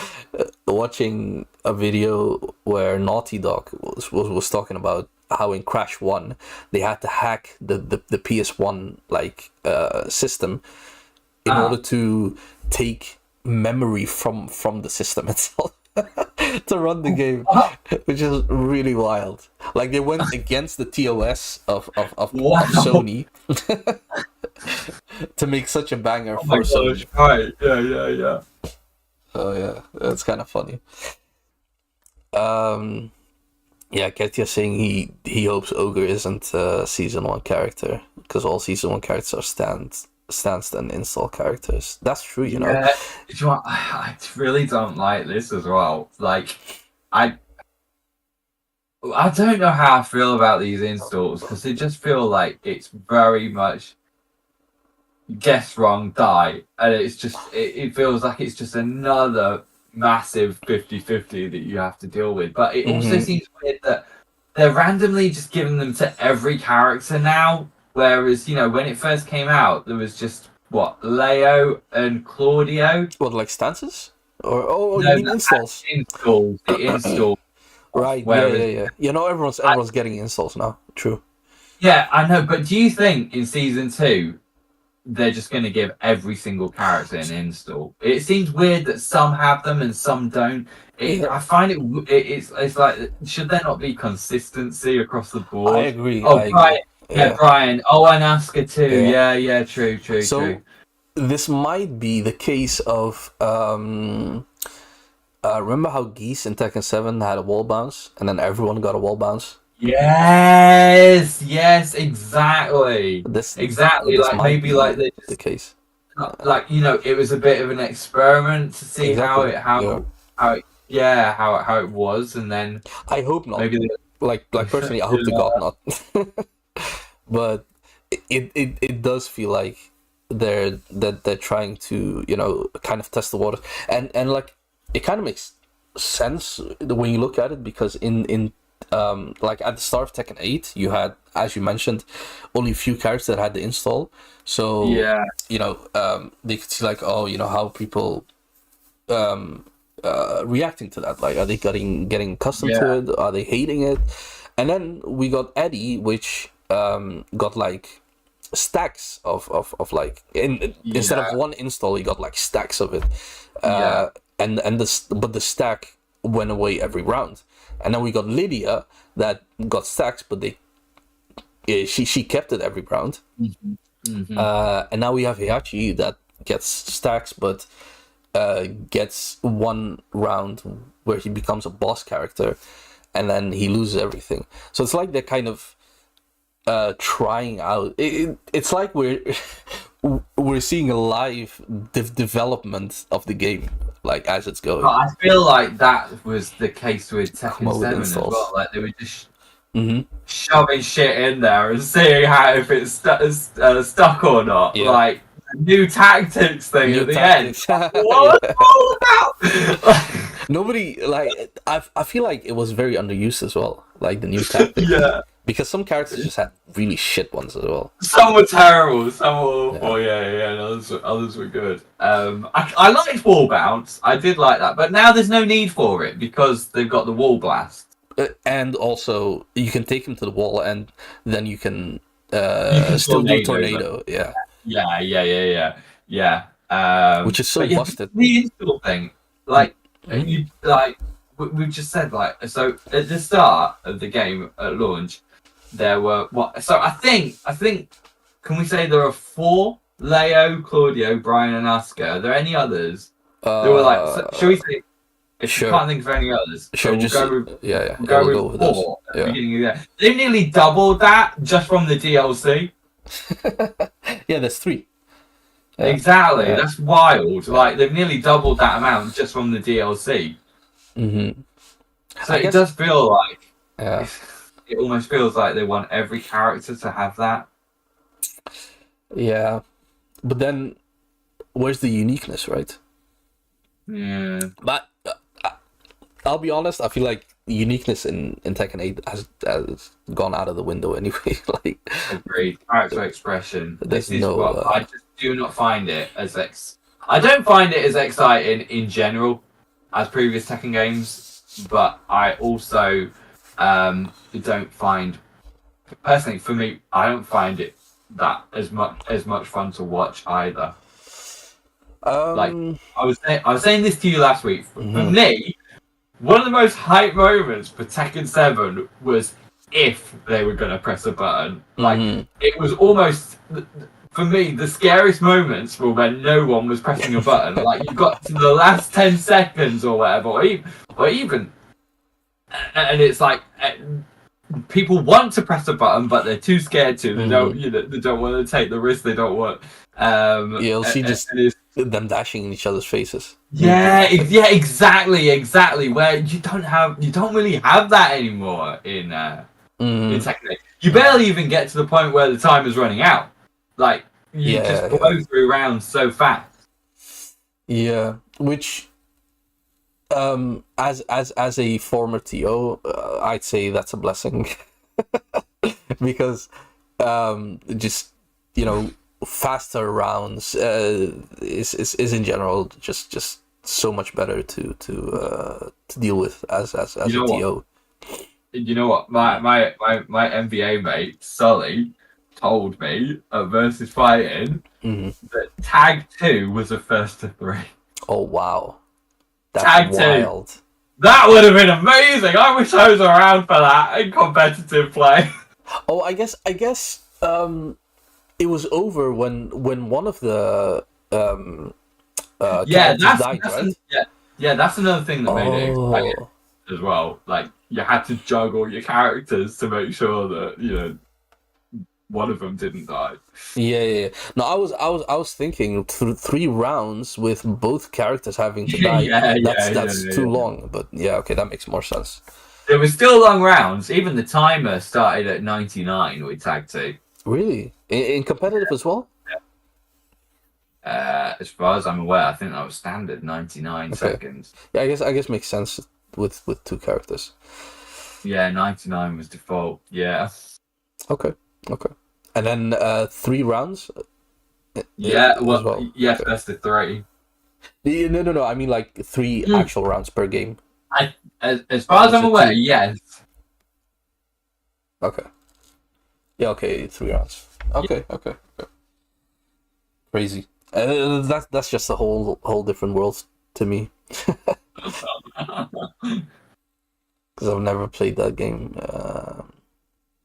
watching a video where Naughty Dog was talking about how in Crash 1 they had to hack the PS1 system in order to take memory from the system itself to run the game, which is really wild. Like they went against the TOS of Sony to make such a banger for Sony. Right? Yeah. Oh yeah, that's kind of funny. Ketya saying he hopes Ogre isn't a season 1 character because all season 1 characters are stands and install characters. That's true, you know. Yeah, I really don't like this as well. Like, I don't know how I feel about these installs because they just feel like it's very much guess wrong, die, and it's just it feels like it's just another massive 50-50 that you have to deal with. But it also seems weird that they're randomly just giving them to every character now. Whereas, when it first came out, there was just, Leo and Claudio? What, like stances? Or you mean installs? The installs. Right, yeah. Everyone's getting installs now. True. Yeah, I know, but do you think in Season 2, they're just going to give every single character an install? It seems weird that some have them and some don't. I find it's like, should there not be consistency across the board? I agree. Right. Yeah, Brian. Oh, and Asuka too. Yeah, true. So, this might be the case of... remember how Geese in Tekken 7 had a wall bounce, and then everyone got a wall bounce? Yes, exactly. Exactly. This like might maybe be like the case. Like it was a bit of an experiment to see how it was, and then I hope not. Maybe like personally, I hope to God not. But it does feel like they're trying to kind of test the waters, and like it kind of makes sense when you look at it, because in like at the start of Tekken 8 you had, as you mentioned, only a few characters that had the install, so they could see like, how people reacting to that, like are they getting accustomed to it, are they hating it? And then we got Eddie, which got like stacks of like instead of one install, you got like stacks of it. But the stack went away every round, and then we got Lydia that got stacks, but she kept it every round. And now we have Heihachi that gets stacks, but gets one round where he becomes a boss character, and then he loses everything. So it's like they're kind of trying out. It's like we're seeing a live development of the game, like as it's going. But I feel like that was the case with Tekken 7 as well. Like they were just shoving shit in there and seeing how if it's stuck or not. Yeah. Like new tactics thing at the end. What was it all about? Nobody like. I feel like it was very underused as well. Like the new tactics. Yeah. Because some characters just had really shit ones as well. Some were terrible, some were awful, yeah, and others were good. I liked wall bounce, I did like that, but now there's no need for it because they've got the wall blast. And also, you can take him to the wall and then you can, still tornado, do tornado, yeah. Yeah. Which is so busted. The install thing, like, we've just said, like, so at the start of the game at launch, there were so I think can we say there are 4? Leo, Claudio, Brian, and Asuka. Are there any others? There were like, shall we say? If you can't think of any others, sure. We'll just go with, we'll go with 4 at the beginning of the year. They nearly doubled that just from the DLC. Yeah, there's 3. Yeah. Exactly, that's wild. Like they've nearly doubled that amount just from the DLC. So it does feel like it almost feels like they want every character to have that. Yeah, but then where's the uniqueness, right? Yeah. But I'll be honest, I feel like uniqueness in Tekken 8 has gone out of the window anyway. Like, agreed. Character expression. There's I just do not find it as I don't find it as exciting in general as previous Tekken games, but I also don't find, personally for me, I don't find it that as much fun to watch either. Like I was saying this to you last week. For me, one of the most hype moments for Tekken 7 was if they were going to press a button. Like it was almost, for me, the scariest moments were when no one was pressing a button. Like you got to the last 10 seconds or whatever, or even, and it's like people want to press a button, but they're too scared to. They don't, they don't want to take the risk. They don't want. You'll see just them dashing in each other's faces. Yeah, exactly. Where you don't really have that anymore in Tekken 8. You barely even get to the point where the time is running out. Like you just blow through rounds so fast. Yeah, which as a former TO, I'd say that's a blessing because just faster rounds is in general just so much better to deal with as a TO. You know what? My NBA mate Sully told me at Versus Fighting that Tag 2 was a first to 3. Oh wow. That's Tag wild. 2. That would have been amazing. I wish I was around for that in competitive play. Oh, I guess it was over when one of the characters died, right? That's another thing that made it exciting as well. Like you had to juggle your characters to make sure that one of them didn't die. Yeah. No, I was thinking 3 rounds with both characters having to die. That's too long. But okay, that makes more sense. There were still long rounds. Even the timer started at 99 with Tag 2. Really? In competitive as well? As far as I'm aware, I think that was standard 99 seconds. Yeah, I guess makes sense with 2 characters. Yeah, 99 was default. Yeah. Okay. And then 3 rounds? Yeah, best of 3. No. I mean like 3 actual rounds per game. As far as I'm aware, yes. Okay. Yeah, okay, 3 rounds. Okay. Crazy. That's just a whole different world to me. Because I've never played that game.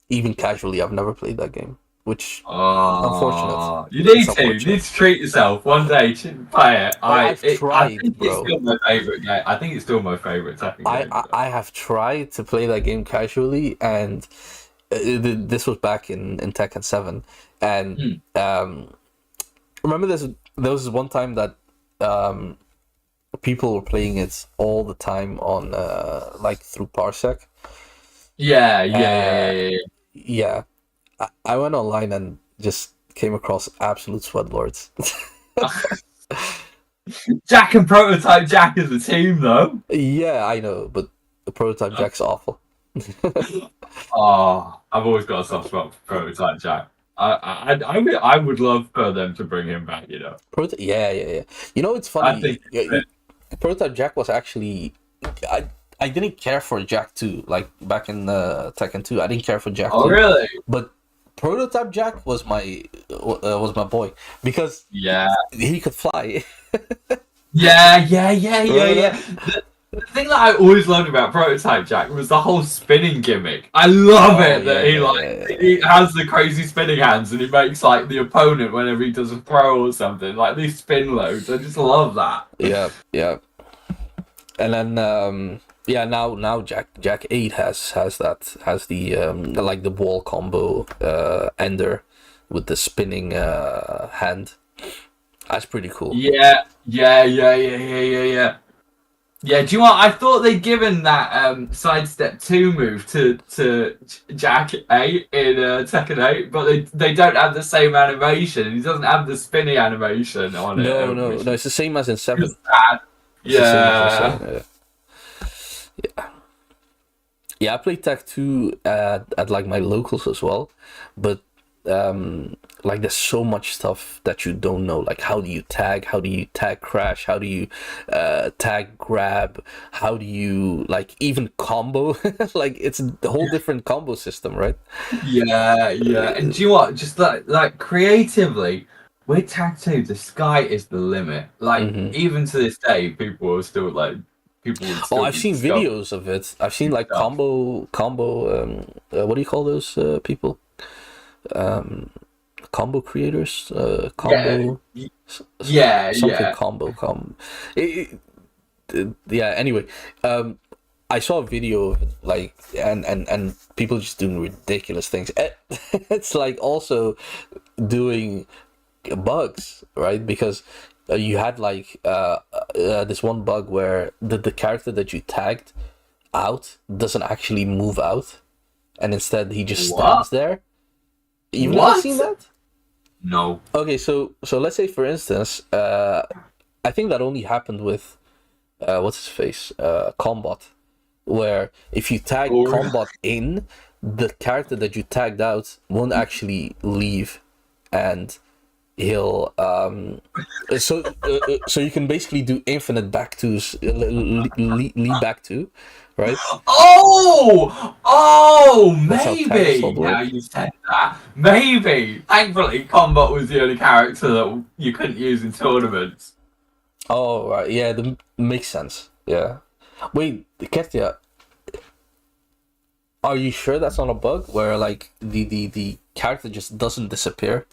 Even casually, I've never played that game. Which, unfortunate. You need It's to. You need to treat yourself. One day, play it. I tried, think bro. it's still my favorite game. I think it's still my favorite Tekken game. I have tried to play that game casually, and this was back in Tekken 7. And remember there was one time that people were playing it all the time on like through Parsec. Yeah. I went online and just came across absolute sweatlords. Jack and Prototype Jack as a team, though. Yeah, I know, but the Prototype Jack's awful. I've always got a soft spot for Prototype Jack. I would love for them to bring him back. You know. Yeah. You know, it's funny. I think Prototype Jack was actually. I didn't care for Jack 2, like back in Tekken 2. I didn't care for Jack 2. Oh, really? But Prototype Jack was my boy because he could fly. Yeah. The thing that I always loved about Prototype Jack was the whole spinning gimmick. I love it that he has the crazy spinning hands and he makes like the opponent whenever he does a throw or something like these spin loads. I just love that. Yeah. And then now Jack 8 has the like the wall combo ender with the spinning hand. That's pretty cool. Yeah. Yeah, do you know what? I thought they'd given that sidestep 2 move to Jack 8 in Tekken 8, but they don't have the same animation. He doesn't have the spinning animation on it. No, it's the same as in 7. Yeah. Yeah, I played Tag 2 at like my locals as well, but like there's so much stuff that you don't know, like how do you tag crash, how do you tag grab, how do you like even combo like it's a whole different combo system, right? Yeah. And do you know what, just like creatively with Tag 2 the sky is the limit, like even to this day people are still like I've seen videos of it. I've seen like combo what do you call those people, combo creators, combo combo anyway, I saw a video of it, like and people just doing ridiculous things. It's like also doing bugs, right? Because you had like this one bug where the character that you tagged out doesn't actually move out, and instead he just stands there. You've never seen that? No. Okay, so let's say for instance, I think that only happened with what's his face, Combat, where if you tag Combat in, the character that you tagged out won't actually leave, and he'll so you can basically do infinite back twos, lead back two, right? Maybe now you said that, maybe thankfully Combat was the only character that you couldn't use in tournaments. Oh right, yeah, that makes sense. Yeah, wait, Ketya, are you sure that's not a bug where like the character just doesn't disappear?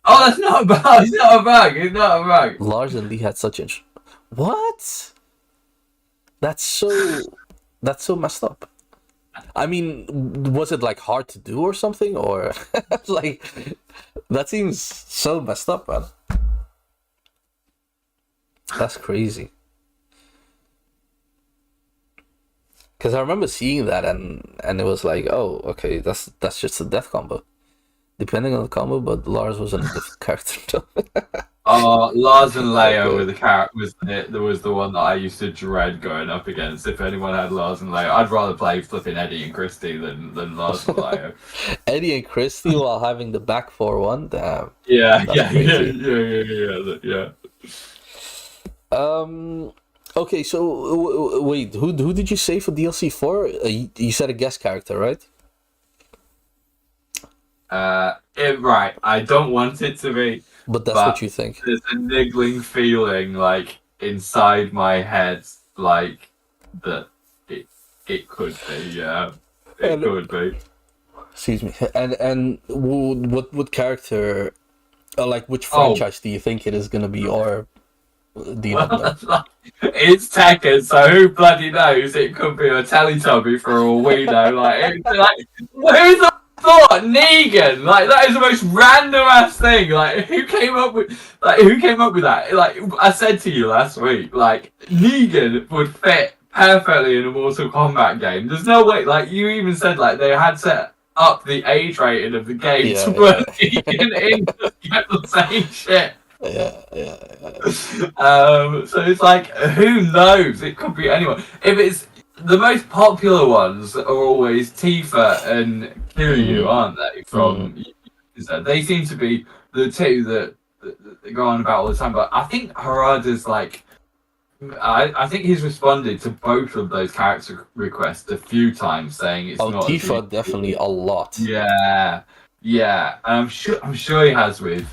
Oh, that's not a bug. It's not a bug. It's not a bug. Lars and Lee had such a... What? That's so messed up. I mean, was it like hard to do or something, or like that seems so messed up, man. That's crazy. Because I remember seeing that and it was like, oh, okay, that's just a death combo. Depending on the combo, but Lars was a different character. Lars and Leo were the was the one that I used to dread going up against. If anyone had Lars and Leo, I'd rather play flipping Eddie and Christy than Lars and Leo. Eddie and Christy while having the back 4-1. Damn. Yeah. Okay, so wait, who did you say for DLC 4? You said a guest character, right? Right, I don't want it to be, But that's but what you think. there's a niggling feeling like inside my head, like that it could be. Yeah, it And- could be. Excuse me. And what character, like which Oh. franchise do you think it is gonna be, or do you not know? Like, it's Tekken, so who bloody knows? It could be a Teletubby for all we know. Who the thought Negan? Like, that is the most random ass thing. Like, who came up with that? Like, I said to you last week, like, Negan would fit perfectly in a Mortal Kombat game. There's no way. Like, you even said like they had set up the age rating of the game to put Negan in to get the same shit. Yeah. So it's like, who knows? It could be anyone. If it's the most popular ones are always Tifa and Kiryu, aren't they? From they seem to be the two that go on about all the time. But I think Harada's like, I think he's responded to both of those character requests a few times, saying it's not. Tifa definitely a lot. Yeah. And I'm sure he has with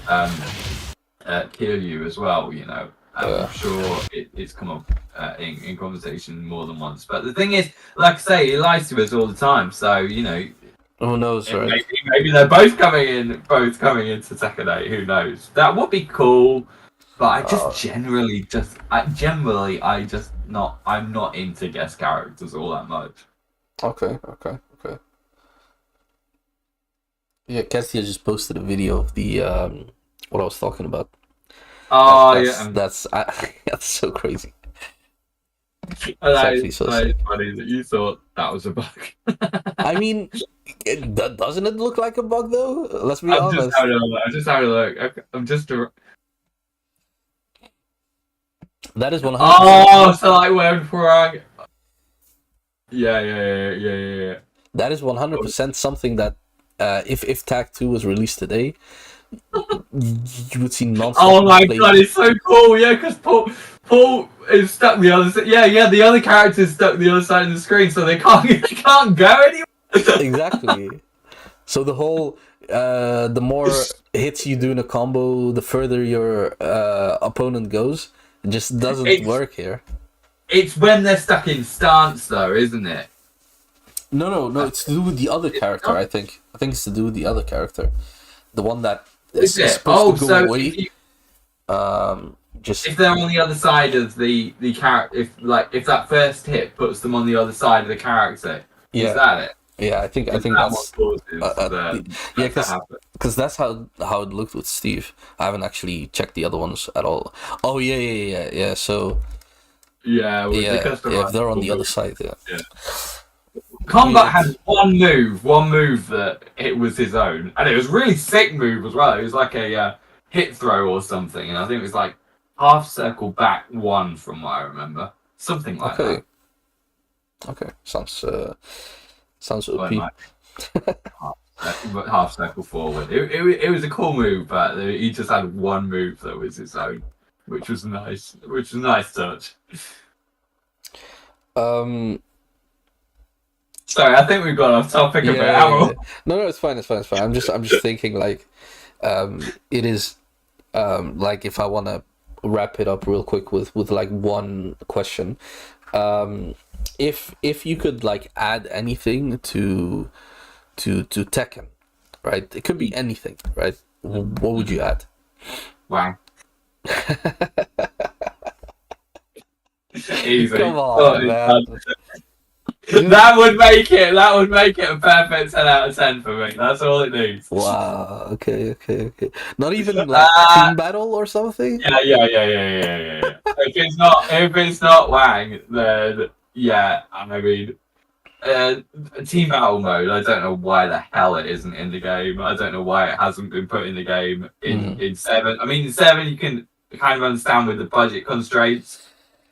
Kiryu as well, you know. I'm sure it's come up in conversation more than once. But the thing is, like I say, he lies to us all the time. So, you know, Who knows, right? maybe they're both coming into Tekken 8. Who knows? That would be cool. But I'm not into guest characters all that much. Okay. Yeah, Cassia just posted a video of the what I was talking about. Oh, that's so crazy. That actually is so sick. funny that you thought that was a bug. I mean, doesn't it look like a bug though? Let's be honest. I'm just having a look. I'm just. That is 100%. Oh, so like when Parag. Yeah. That is 100% something that if Tag 2 was released today, you would see non-stop. Oh my god, it's so cool! Yeah, because Paul is stuck the other side. Yeah, the other character is stuck the other side of the screen, so they can't go anywhere. Exactly. So the whole the more hits you do in a combo, the further your opponent goes. It just doesn't work here. It's when they're stuck in stance, though, isn't it? No. It's to do with the other character. I think it's to do with the other character, the one that is supposed to go away. Just if they're on the other side of the character, if that first hit puts them on the other side of the character, is that it? Yeah, I think that's what causes because that's how it looked with Steve. I haven't actually checked the other ones at all. Oh yeah. So if they're on the other side, yeah. Combat had one move that it was his own, and it was a really sick move as well. It was like a hit throw or something, and I think it was like half circle back one from what I remember, something like that. Okay, sounds OP. Half circle forward. It was a cool move, but he just had one move that was his own, which was nice. Which was a nice touch. Sorry, I think we've got off topic a bit. Yeah. No, it's fine. I'm just thinking like, it is, like if I want to wrap it up real quick with like one question, if you could like add anything to Tekken, right? It could be anything, right? What would you add? Wow. Easy. Come on, man. That would make it a perfect 10 out of 10 for me. That's all it needs. Wow. Okay. Not even like team battle or something. Yeah. If it's not Wang, then yeah. I mean, team battle mode. I don't know why the hell it isn't in the game. I don't know why it hasn't been put in the game in 7. I mean, in 7 you can kind of understand with the budget constraints.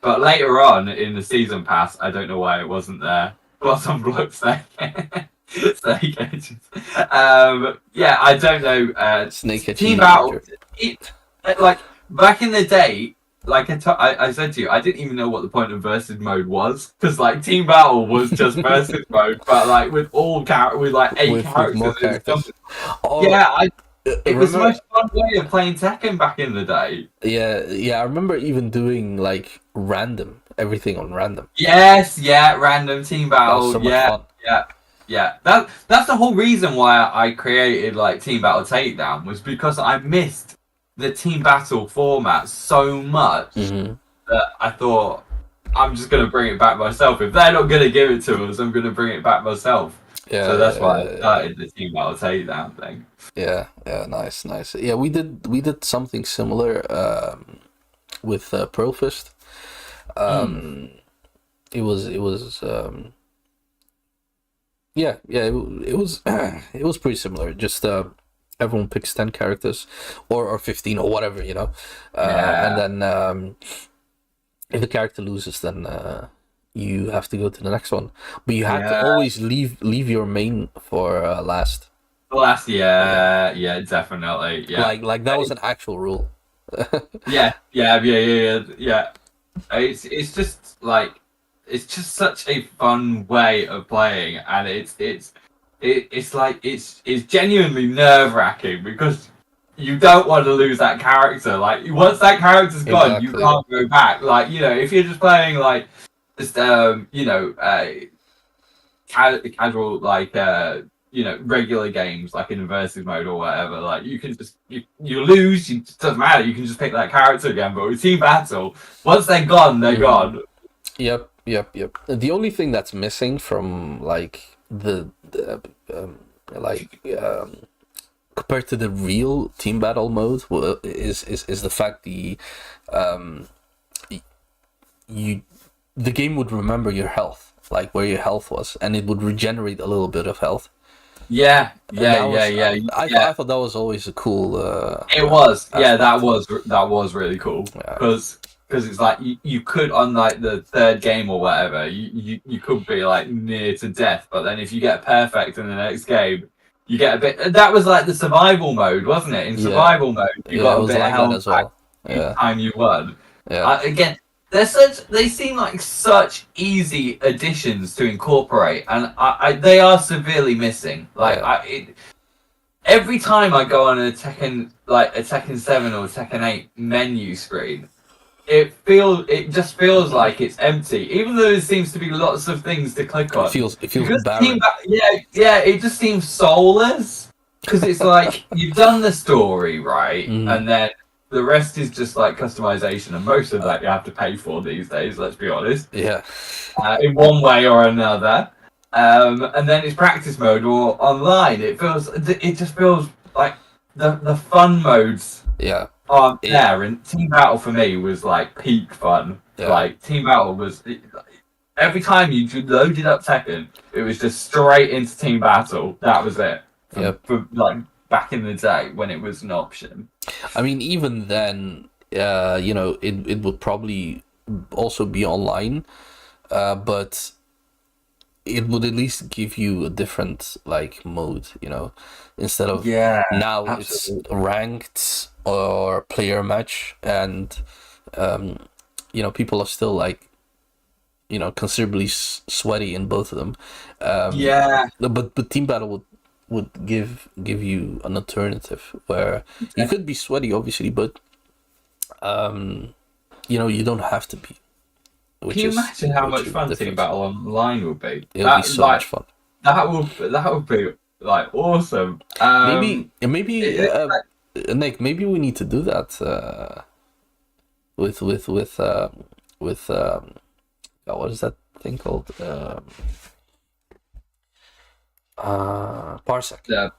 But later on in the season pass, I don't know why it wasn't there. Bottom block snake edges. Yeah, I don't know. Snake edge team battle. Like back in the day, like I said to you, I didn't even know what the point of versus mode was, because like team battle was just versus mode, but like with with like 8 with more characters. characters. Oh, Yeah, it was the remember? most fun way of playing Tekken back in the day. Yeah. I remember even doing like random everything on random. Yes, yeah, random team That was battle. so much Yeah, fun. yeah. That's the whole reason why I created like Team Battle Takedown, was because I missed the team battle format so much that I thought I'm just gonna bring it back myself. If they're not gonna give it to us, I'm gonna bring it back myself. Yeah. So that's why I started the Team Battle Takedown thing. Yeah. Nice. Yeah, we did something similar with Pearl Fist. It was it was it was pretty similar. Just everyone picks 10 characters or 15 or whatever, you know. And then if the character loses, then you have to go to the next one. But you have to always leave your main for last. Last, yeah, definitely, yeah. Like that was an actual rule. Yeah. It's just like, it's just such a fun way of playing, and it's like it's genuinely nerve-wracking, because you don't want to lose that character. Like, once that character's gone, you can't go back. Like, you know, if you're just playing like just casual, like you know, regular games like in versus mode or whatever, like you can just you lose, it doesn't matter, you can just pick that character again. But with team battle, once they're gone, they're gone. Yep. The only thing that's missing from like the compared to the real team battle mode is the fact the game would remember your health, like where your health was, and it would regenerate a little bit of health. Yeah. I thought that was always a cool. It was, yeah, that was really cool, because it's like you could, on like the third game or whatever, you could be like near to death, but then if you get perfect in the next game, you get a bit. That was like the survival mode, wasn't it? In survival mode, you got a bit of health as well. Each time you won. Again, they seem like such easy additions to incorporate, and they are severely missing. Like every time I go on a Tekken 7 or Tekken 8 menu screen, it just feels like it's empty, even though there seems to be lots of things to click on. It feels barren. It just seems soulless, because it's like you've done the story, right, and then the rest is just like customization, and most of that you have to pay for these days, let's be honest. Yeah. In one way or another. And then it's practice mode or online. It just feels like the fun modes aren't there. And team battle for me was like peak fun. Like team battle was, every time you loaded up Tekken, it was just straight into team battle. That was it. For like back in the day when it was an option. I mean, even then, you know, it would probably also be online, but it would at least give you a different like mode, you know, instead of now it's ranked or player match, and you know, people are still like, you know, considerably sweaty in both of them. But team battle would give you an alternative where you could be sweaty, obviously, but you know, you don't have to be. Can you imagine how much fun team battle online would be? It would be so much fun. That would be like awesome. Maybe Nick, maybe we need to do that with what is that thing called? Parsec.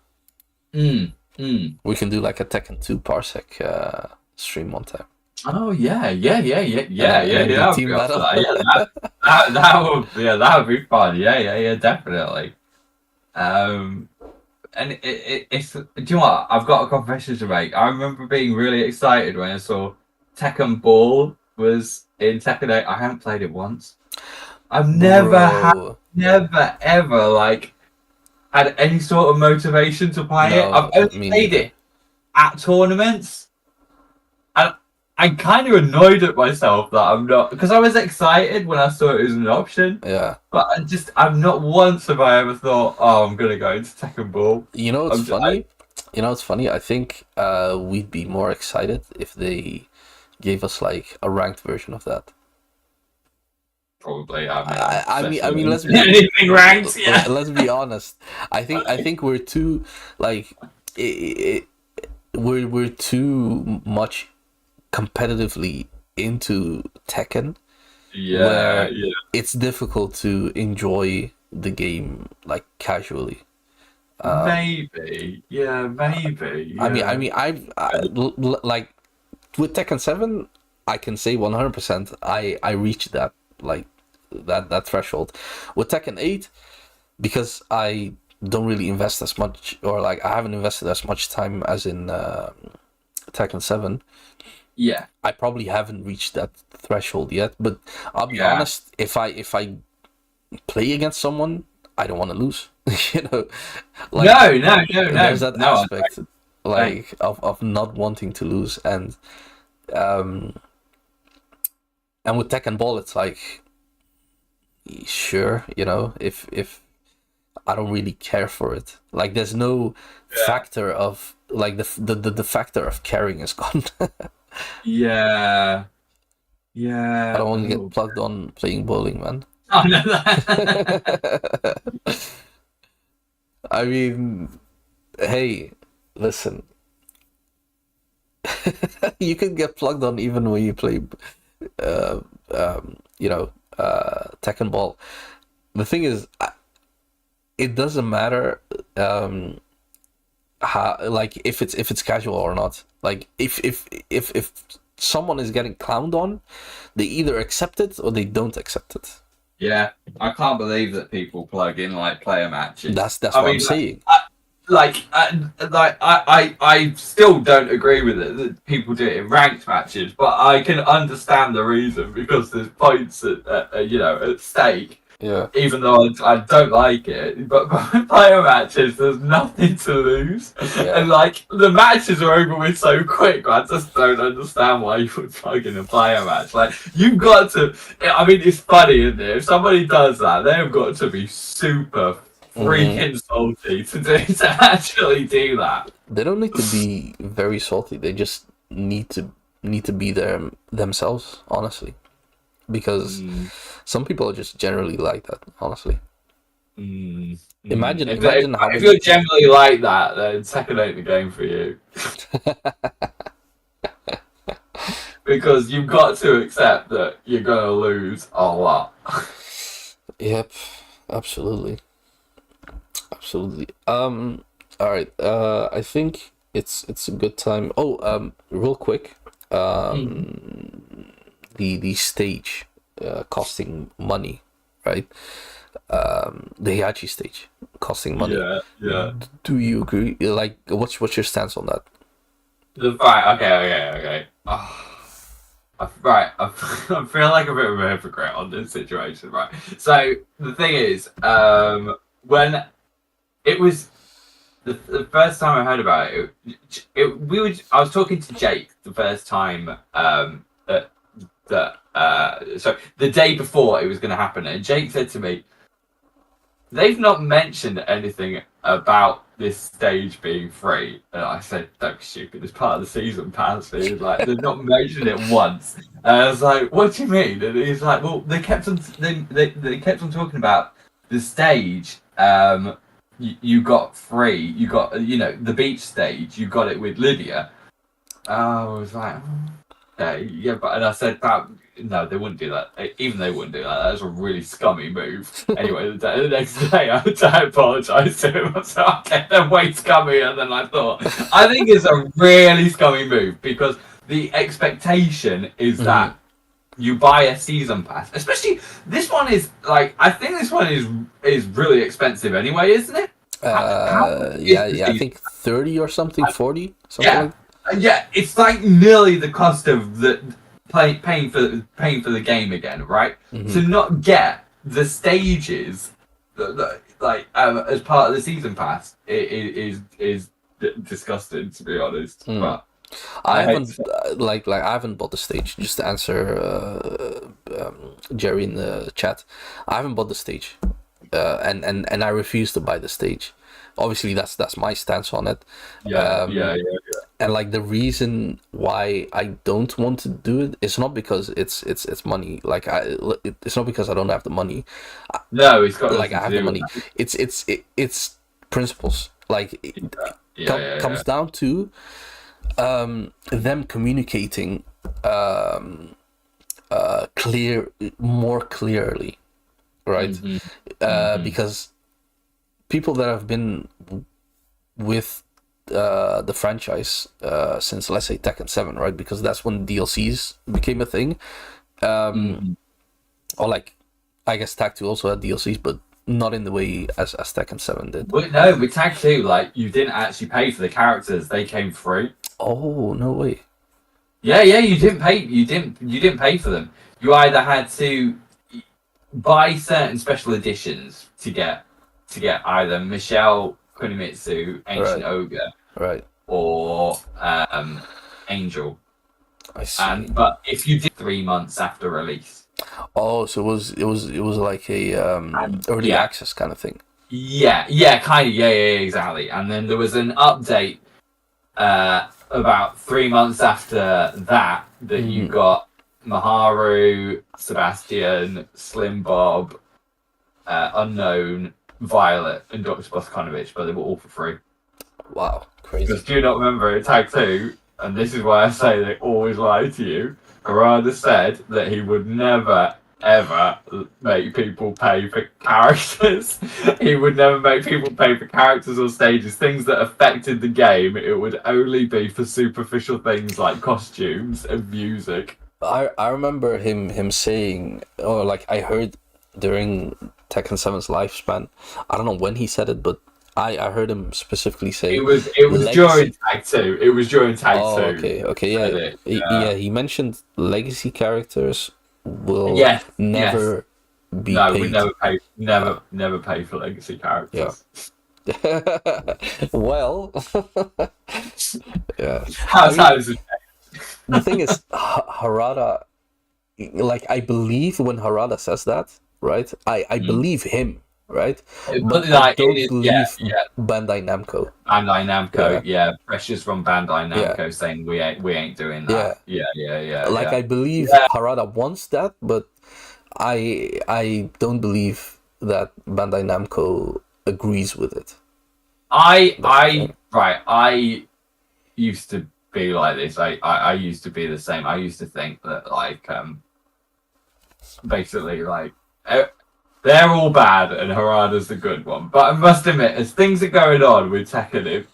We can do like a Tekken 2 Parsec stream one time. Oh yeah. That would be fun. Yeah, definitely. And it's, do you know what? I've got a confession to make. I remember being really excited when I saw Tekken Ball was in Tekken 8. I haven't played it once. I've never ever like had any sort of motivation to play it. I've only played it at tournaments, and I'm kind of annoyed at myself that I'm not, because I was excited when I saw it was an option. Yeah. But I'm not once have I ever thought, oh, I'm gonna go into Tekken Ball. You know what's funny? I think we'd be more excited if they gave us like a ranked version of that. Probably. I mean, let's be anything ranked. Yeah. Let's be honest. I think we're too like we're too much competitively into Tekken. Yeah. It's difficult to enjoy the game like casually. Maybe. Yeah. I like with Tekken 7, I can say 100% I reached that like that threshold. With Tekken 8, because I don't really invest as much, or like I haven't invested as much time as in Tekken 7. Yeah. I probably haven't reached that threshold yet, but I'll be honest, if I play against someone, I don't want to lose. You know, like No. there's that aspect like of not wanting to lose, and with Tekken Ball, it's like, sure, you know, if I don't really care for it, like there's no factor of like the factor of caring is gone. Yeah. I don't want to get plugged on playing bowling, man. Oh, no. I mean, hey, listen. You can get plugged on even when you play, Tekken Ball. The thing is, it doesn't matter how, like, if it's casual or not. Like, if someone is getting clowned on, they either accept it or they don't accept it. Yeah, I can't believe that people plug in like player matches. That's what I'm saying. I still don't agree with it that people do it in ranked matches, but I can understand the reason because there's points at stake. Yeah. Even though I don't like it, but by player matches, there's nothing to lose, and like the matches are over with so quick. I just don't understand why you would plug in a player match. Like you've got to. I mean, it's funny, isn't it? If somebody does that, they've got to be super freaking salty to actually do that. They don't need to be very salty. They just need to be there themselves, honestly. Because some people are just generally like that, honestly. Imagine if you're generally like that, then Tekken ain't the game for you. Because you've got to accept that you're gonna lose a lot. Yep, absolutely. All right. I think it's a good time. Oh, real quick. The stage costing money, right? The Heihachi stage costing money. Yeah. Do you agree? Like, what's your stance on that? Right. Okay. I feel like a bit of a hypocrite on this situation, right? So the thing is, when it was the first time I heard about it, I was talking to Jake the first time so the day before it was going to happen, and Jake said to me, they've not mentioned anything about this stage being free. And I said, don't be stupid, it's part of the season pass. He was like, they've not mentioned it once. And I was like, what do you mean? And he's like, well, they kept on they kept on talking about the stage. You got free, you got, the beach stage, you got it with Lydia. I was like, okay, yeah, and I said, no, they wouldn't do that. Even they wouldn't do that. That was a really scummy move. Anyway, the next day I apologised to him. I said, okay, then way scummy. And then I thought, I think it's a really scummy move because the expectation is that you buy a season pass. Especially, this one is, like, I think this one is really expensive anyway, isn't it? I think 30 or something, 40, something like. Yeah, it's like nearly the cost of the paying for the game again, right? To not get the stages, as part of the season pass, is disgusting, to be honest. But I I hate haven't like I haven't bought the stage. Just to answer Jerry in the chat, I haven't bought the stage, and I refuse to buy the stage. Obviously, that's my stance on it. yeah, Um, yeah, yeah. and like the reason why I don't want to do it is not because it's money. Like it's not because I don't have the money. No, it's got Like nothing I to have the do with money. that. It's principles. Like Yeah, yeah, comes yeah. down to them communicating more clearly, right? Mhm, mhm. Because people that have been with the franchise since, let's say, Tekken 7, right? Because that's when DLCs became a thing. Mhm. Or like, I guess Tag 2 also had DLCs, but not in the way as Tekken 7 did. But no, with Tag 2, like you didn't actually pay for the characters; they came free. Oh, no way. Yeah, yeah, you didn't pay. You didn't pay for them. You either had to buy certain special editions to get either Michelle Kunimitsu, Ancient Right, Ogre, right. or Angel. I see. And but if you did 3 months after release, Oh, so it was like a early yeah, access kind of thing. yeah, kind of, yeah, exactly. And then there was an update about 3 months after that you got Maharu, Sebastian, Slim Bob, Unknown, Violet, and Dr. Bosconovich, but they were all for free. Wow, crazy. Because do you not remember in Tag 2, and this is why I say they always lie to you, Harada said that he would never, ever make people pay for characters. He would never make people pay for characters or stages, things that affected the game. It would only be for superficial things like costumes and music. I remember him saying, or like I heard during Tekken 7's lifespan. I don't know when he said it, but I heard him specifically say It was legacy. during Tag 2. It was during Tag 2. Oh, okay, yeah. Yeah. He mentioned legacy characters will Yes, never be no, paid. we never pay for legacy characters. Well, yeah. How does it? The thing is, Harada, like I believe when Harada says that, right? I believe him, right? But I don't believe Bandai Namco. Bandai Namco, pressures from Bandai Namco saying we ain't doing that. Yeah. Like I believe Harada wants that, but I don't believe that Bandai Namco agrees with it. I used to be like this. I used to be the same. I used to think that like basically like they're all bad and Harada's the good one. But I must admit, as things are going on with Tekken,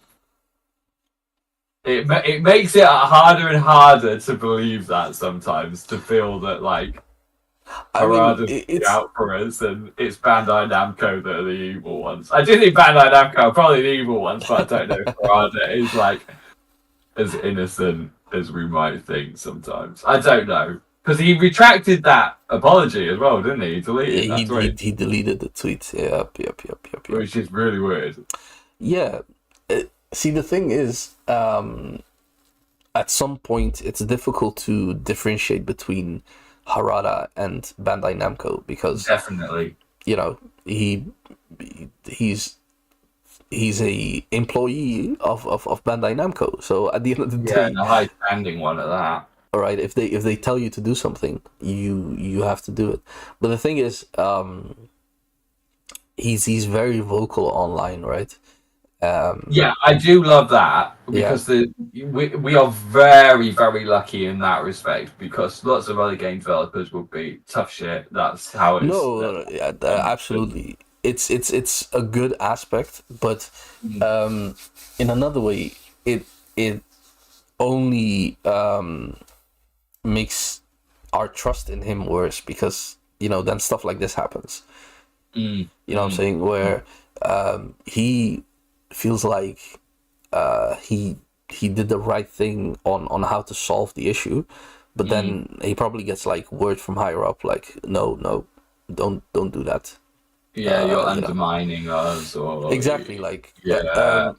it makes it harder and harder to believe that sometimes, to feel that like Harada's out for us and it's Bandai Namco that are the evil ones. I do think Bandai Namco are probably the evil ones, but I don't know if Harada is like as innocent as we might think sometimes. I don't know. Because he retracted that apology as well, didn't he? He deleted that tweet. He deleted the tweet. Yep. Which is really weird. Yeah. See, the thing is, at some point, it's difficult to differentiate between Harada and Bandai Namco because definitely, you know, he's a employee of Bandai Namco. So at the end of the day, and a high standing one at that. All right, if they tell you to do something, you have to do it. But the thing is, he's very vocal online, right? I do love that because we are very, very lucky in that respect because lots of other game developers would be tough shit. That's how it's. No, absolutely. It's a good aspect, but in another way, it only makes our trust in him worse because then stuff like this happens. You know what I'm saying? Where he feels like he did the right thing on how to solve the issue, but then he probably gets like word from higher up like no, don't do that. Yeah, you're undermining us, or exactly like yeah.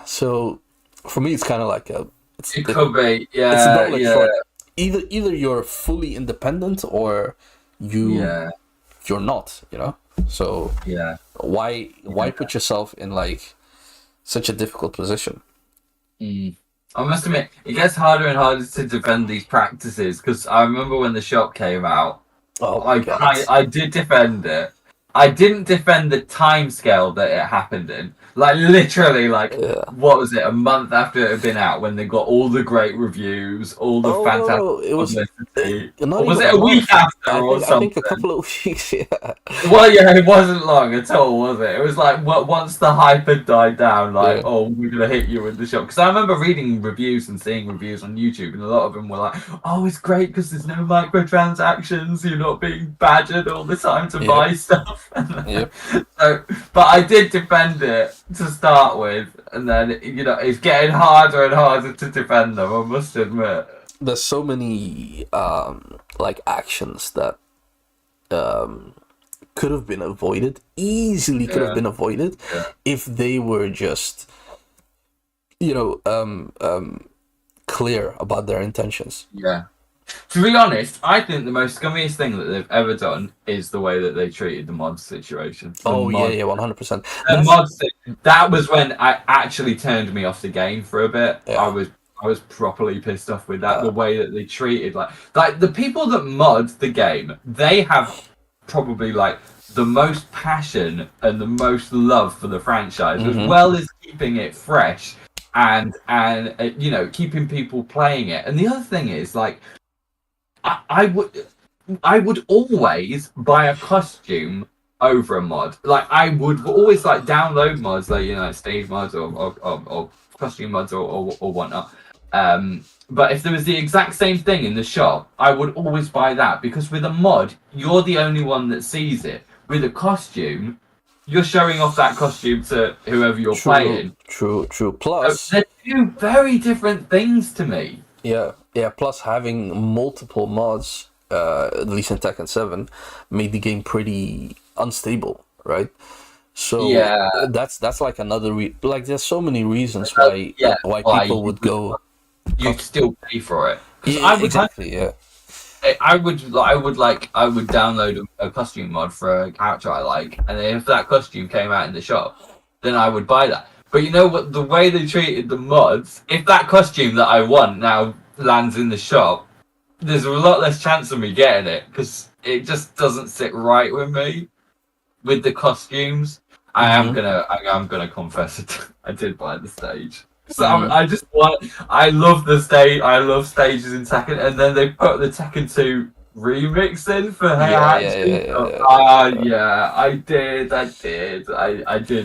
So for me, it's kind of like it could be, it's a yeah, double-edged yeah, sword. Either you're fully independent or yeah, you're not. So yeah. why put yourself in like such a difficult position? I must admit, it gets harder and harder to defend these practices because I remember when the shop came out, Oh my god. I did defend it. I didn't defend the time scale that it happened in. Like literally, like Yeah. what was it? A month after it had been out, when they got all the great reviews, all the Oh fantastic no, it was publicity. not Or was even it a a week month. after I or think something? a couple of weeks. Yeah. Well, yeah, it wasn't long at all, was it? It was like once the hype had died down, like, Yeah. oh, we're gonna hit you with the shop. Because I remember reading reviews and seeing reviews on YouTube, and a lot of them were like, "Oh, it's great because there's no microtransactions. You're not being badgered all the time to buy stuff." Yep. So, but I did defend it to start with, and then it's getting harder and harder to defend them. I must admit. There's so many like actions that could have been avoided, easily could have been avoided, if they were just clear about their intentions. Yeah. To be honest, I think the most scummiest thing that they've ever done is the way that they treated the mod situation. Yeah, 100%. The mod thing, that was when I actually turned me off the game for a bit. Yeah. I was properly pissed off with that. The way that they treated like the people that mod the game, they have probably like the most passion and the most love for the franchise, as well as keeping it fresh and keeping people playing it. And the other thing is like, I would always buy a costume over a mod. Like I would always like download mods, like stage mods or costume mods or whatnot. But if there was the exact same thing in the shop, I would always buy that, because with a mod, you're the only one that sees it. With a costume, you're showing off that costume to whoever you're playing. True. Plus, they're two very different things to me. Yeah. Plus, having multiple mods, at least in Tekken 7, made the game pretty unstable, right? So that's like another like. There's so many reasons why people would go. You'd still pay for it. Yeah, I would exactly. Yeah. I would download a costume mod for a character I like, and then if that costume came out in the shop, then I would buy that. But you know what? The way they treated the mods, if that costume that I want now lands in the shop, there's a lot less chance of me getting it, because it just doesn't sit right with me with the costumes. I am gonna confess it. I did buy the stage. So I love the stage. I love stages in Tekken, and then they put the Tekken 2 remix in for Heihachi. I did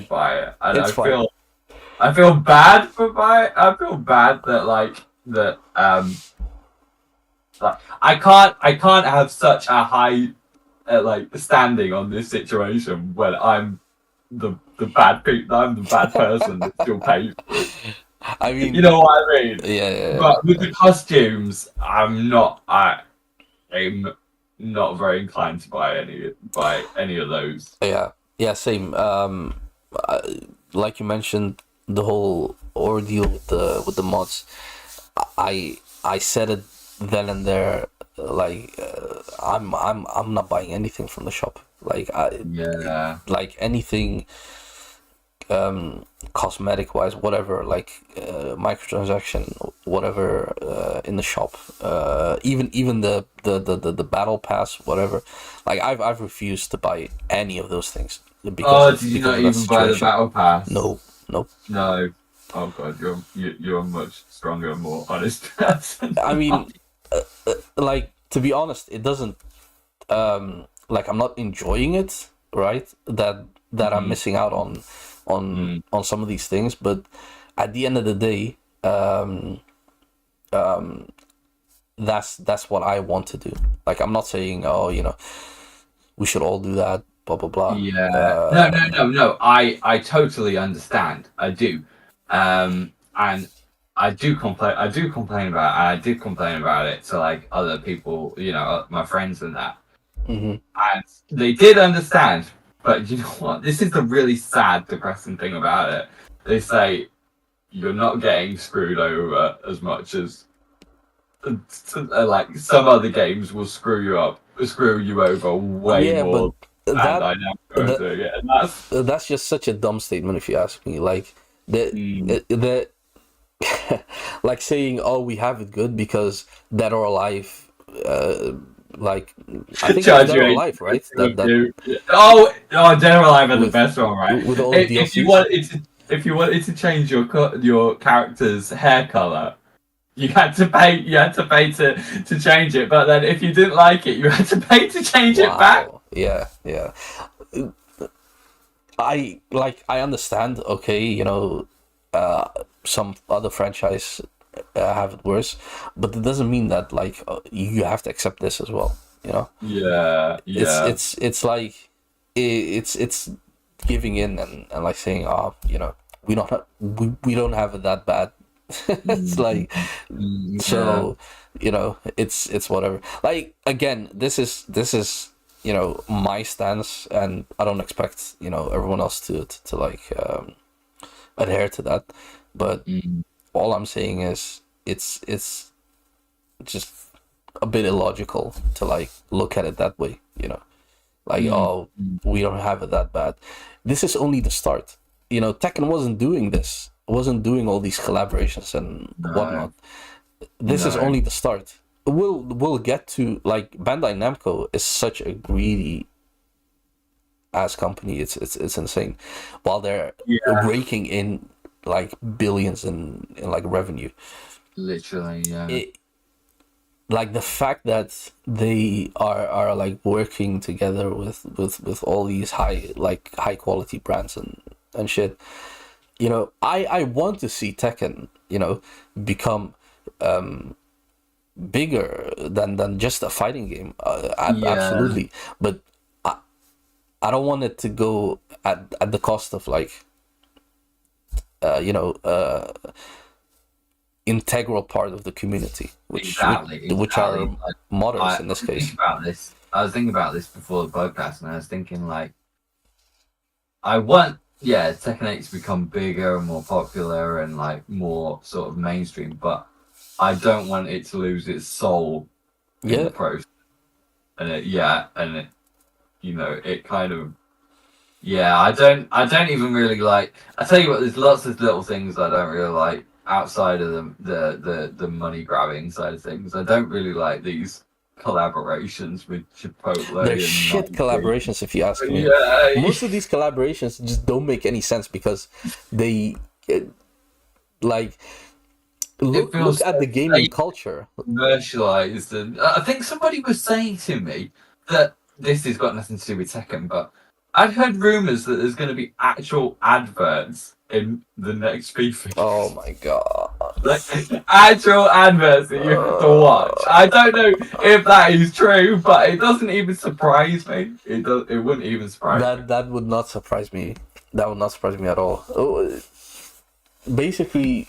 buy it, and I feel bad for buying. I feel bad that like I can't have such a high standing on this situation when I'm the bad person that still pays for it. I mean, you know what I mean? Yeah. But with the costumes, I'm not very inclined to buy any of those. Yeah, same. Like you mentioned, the whole ordeal with the mods. I said it then and there. Like I'm not buying anything from the shop. Like like anything. Cosmetic wise, whatever, like microtransaction, whatever, in the shop, even the battle pass, whatever. Like I've refused to buy any of those things because did you not even buy the battle pass? No. Oh god, you're a much stronger and more honest person. I mean, like, to be honest, it doesn't like, I'm not enjoying it, right? That I'm missing out on some of these things, but at the end of the day, that's what I want to do. Like, I'm not saying, we should all do that, blah blah blah. No. I totally understand. I do, and I do complain about it. And I did complain about it to like other people, my friends and that, and they did understand. But you know what? This is the really sad, depressing thing about it. They say, you're not getting screwed over as much as like some other games will screw you over way Yeah, but more than that Dynamico are that doing it, and that's that's just such a dumb statement if you ask me. Like the like saying, "Oh, we have it good because Dead or Alive." Like I think it's charge Dead you or eight. Alive, right? That General Live are the with best one, right? with all the If you DLCs. wanted to, if you wanted to change your character's hair color, you had to pay. You had to pay to change it. But then, if you didn't like it, you had to pay to change it back. Wow. Yeah, yeah. I understand. Okay, some other franchise have it worse, but it doesn't mean that like you have to accept this as well. You know. Yeah, yeah. It's like it's giving in and like saying, oh, we don't have it that bad. It's like so it's whatever. Like again, this is my stance, and I don't expect everyone else to like adhere to that. But all I'm saying is it's just a bit illogical to like look at it that way. Like oh, we don't have it that bad. This is only the start. Tekken wasn't doing this. Wasn't doing all these collaborations and whatnot. This is only the start. We'll get to like Bandai Namco is such a greedy ass company. It's insane. While they're raking in like billions in like revenue. Literally, yeah. Like the fact that they are like working together with all these high quality brands and shit. I want to see Tekken, become bigger than just a fighting game. Absolutely, but I don't want it to go at the cost of like integral part of the community, which are modders in this case. I was thinking about this before the podcast, and I was thinking like, I want Tekken 8 to become bigger and more popular and like more sort of mainstream, but I don't want it to lose its soul in the process. And it kind of I don't even really like. I tell you what, there's lots of little things I don't really like outside of the money grabbing side of things. I don't really like these collaborations with Chipotle. They're shit collaborations, if you ask me. Most of these collaborations just don't make any sense because they look at the gaming culture. Commercialized, and I think somebody was saying to me that this has got nothing to do with Tekken, but I'd heard rumors that there's going to be actual adverts in the next FIFA. Oh my god! Like actual adverts that you have to watch. I don't know if that is true, but it doesn't even surprise me. It wouldn't even surprise me. That would not surprise me. That would not surprise me at all. Basically,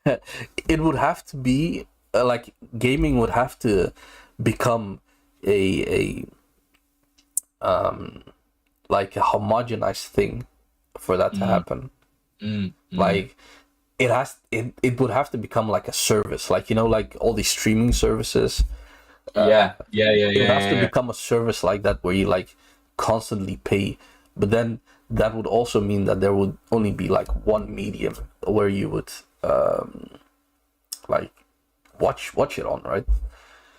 it would have to be like gaming would have to become a like a homogenized thing for that to happen. Like it would have to become like a service, like like all these streaming services. It would have to become a service like that where you like constantly pay, but then that would also mean that there would only be like one medium where you would like watch it on, right?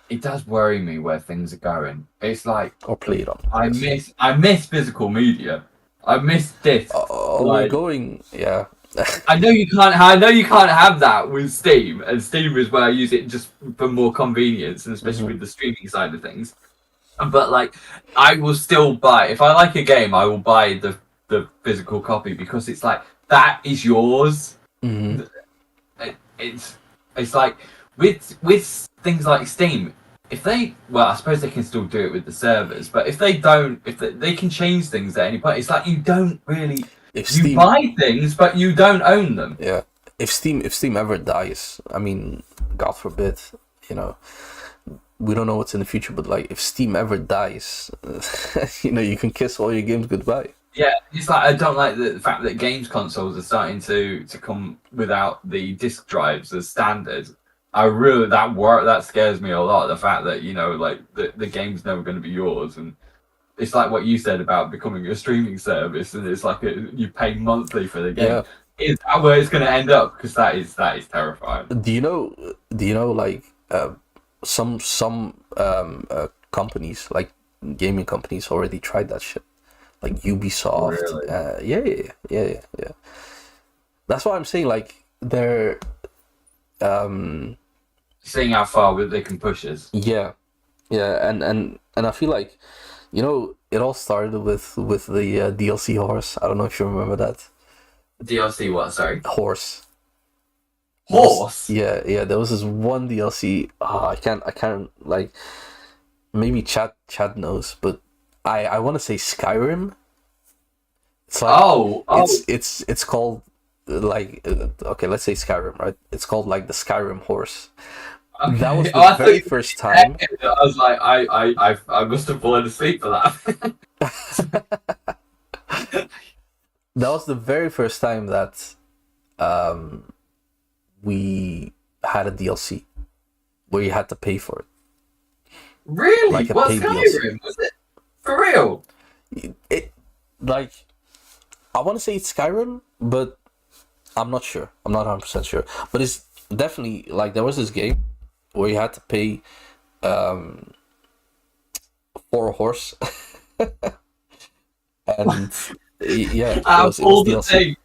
It does worry me where things are going. It's like Or play it on. I miss physical media. I miss discs. We're going, yeah. I know you can't have that with Steam, and Steam is where I use it just for more convenience, and especially with the streaming side of things. But like, I will still buy if I like a game. I will buy the physical copy because it's like that is yours. It's like with things like Steam. If they, I suppose they can still do it with the servers, but if they don't, they can change things at any point. It's like you don't really. You buy things, but you don't own them. Yeah. If Steam ever dies, I mean, God forbid, we don't know what's in the future, but like if Steam ever dies, you can kiss all your games goodbye. Yeah, it's like I don't like the fact that games consoles are starting to come without the disc drives as standard. I really that scares me a lot. The fact that like the game's never going to be yours, and it's like what you said about becoming a streaming service, and it's like you pay monthly for the game. Yeah. Is that where it's going to end up? Because that is terrifying. Do you know? Like some companies, like gaming companies, already tried that shit. Like Ubisoft. Really? Yeah. That's why I'm saying, like, they're Seeing how far they can push us. yeah, and I feel like, it all started with the DLC horse. I don't know if you remember that DLC what? Sorry. horse. Horse. Yeah. There was this one DLC. I can't like. Maybe Chad knows, but I want to say Skyrim. It's like it's called like okay, let's say Skyrim, right? It's called like the Skyrim horse. Okay. That was the I very thought first time. I was like, I must have fallen asleep for that. That was the very first time that we had a DLC where you had to pay for it. Really? Like a What paid Skyrim? Was it for real? It like I want to say it's Skyrim, but I'm not sure. I'm not 100% sure. But it's definitely like there was this game where you had to pay for a horse, and yeah, it was The DLC. thing.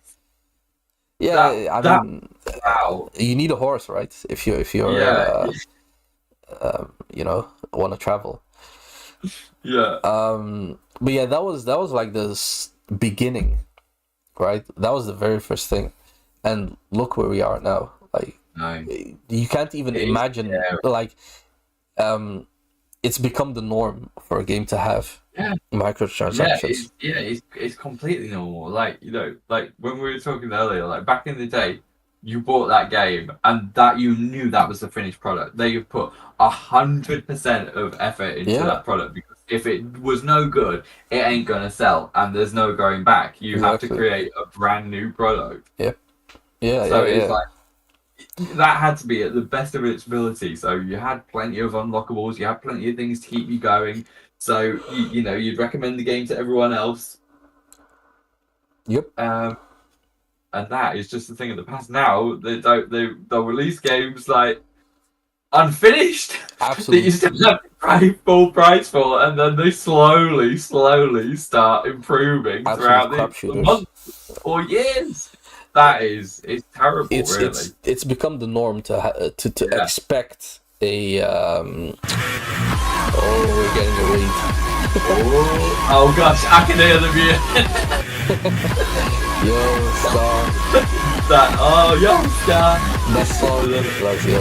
Yeah, I mean, Wow. you need a horse, right? If you're Yeah. want to travel. Yeah. But yeah, that was like the beginning, right? That was the very first thing, and look where we are now. Like, No. you can't even It is imagine. scary. Like, it's become the norm for a game to have Yeah. microtransactions. It's completely normal. Like like when we were talking earlier, like back in the day, you bought that game and that you knew that was the finished product. They have put 100% of effort into Yeah. that product because if it was no good, it ain't gonna sell, and there's no going back. You have to Exactly. create a brand new product. Yeah, So yeah. it's like that had to be at the best of its ability. So you had plenty of unlockables, you had plenty of things to keep you going. So you'd recommend the game to everyone else. Yep. And that is just the thing of the past. Now they'll release games like unfinished that Absolutely. you still have to pay full price for, and then they slowly start improving Absolute throughout the crapshooters. months or years. It's terrible, really. It's become the norm to Yeah. expect a oh, we're getting a raid. Oh gosh, I can hear the music. Yo, Star. Yo, Scar. That song was yo.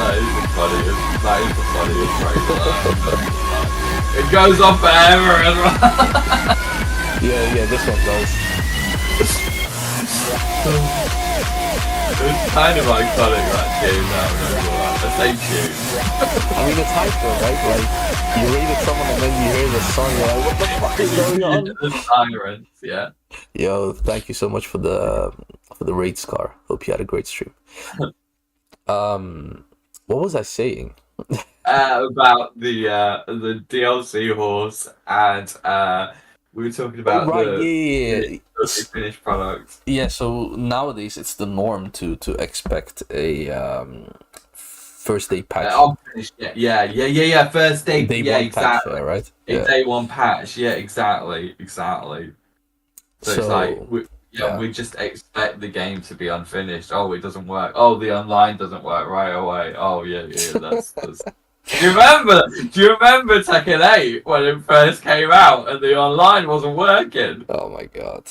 That is the funniest. That is the funniest right. It goes on forever as well. Yeah, this one does. It's kind of iconic, that game now, the same tune. I mean, it's hyper, right? Like, you raided someone and then you hear the song, you're like, what the fuck is going on? The sirens, yeah. Yo, thank you so much for the raid, Scar. Hope you had a great stream. What was I saying? About the DLC horse, and we were talking about Yeah. the finished product. Yeah, so nowadays it's the norm to expect a first day patch. Unfinished, yeah. First day, Day yeah, one exactly. patch, right? A Yeah. day one patch, yeah, exactly. So it's like we just expect the game to be unfinished. Oh, it doesn't work. Oh, the online doesn't work right away. Oh, yeah. That's. Do you remember Tekken 8 when it first came out and the online wasn't working? Oh my god!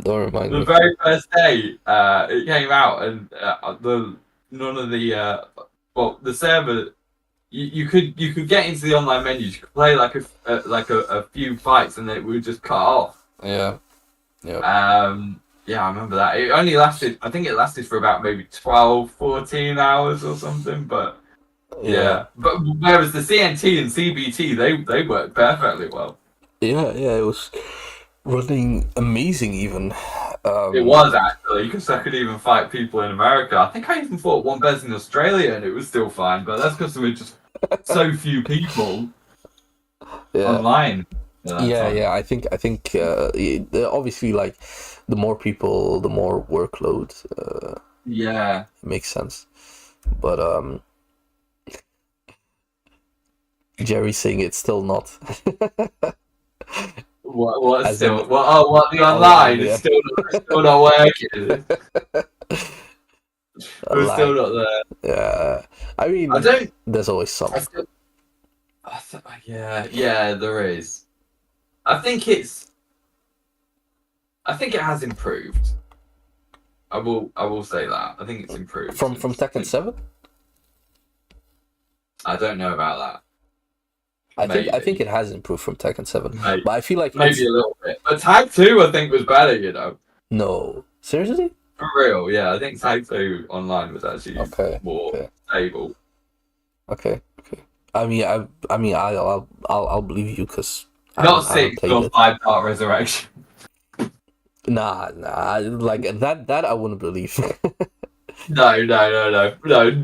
Don't remind The me. very first day it came out, and the server. You could get into the online menus. You could play like a few fights, and then it would just cut off. Yeah. Yeah, I remember that. It only lasted. I think it lasted for about maybe 12, 14 hours or something. But yeah. But whereas the CNT and CBT, they work perfectly well. Yeah. It was. running amazing even. It was actually, because I could even fight people in America. I think I even fought one person in Australia and it was still fine, but that's because there were just so few people Yeah. online at that Yeah, time. yeah. I think obviously, like, the more people, the more workload. Yeah. It makes sense. But Jerry's saying it's still not. What's As in still? What the online, online is yeah. still not working. We're still Lag. not there. Yeah. I I mean, don't. there's always some. Yeah, there is. I think it's. I think it has improved. I will say that. I think it's improved From Tekken since. 7? I don't know about that. I think it has improved from Tekken 7. Maybe, But I feel like maybe a little bit. But Tag 2 I think was better, you know. no. Seriously? For real, yeah. I think Tag 2 online was actually Okay. more Okay. stable. Okay. I mean, I'll believe you because I Not haven't 6 played or it. 5-part resurrection. Nah, like that I wouldn't believe. No,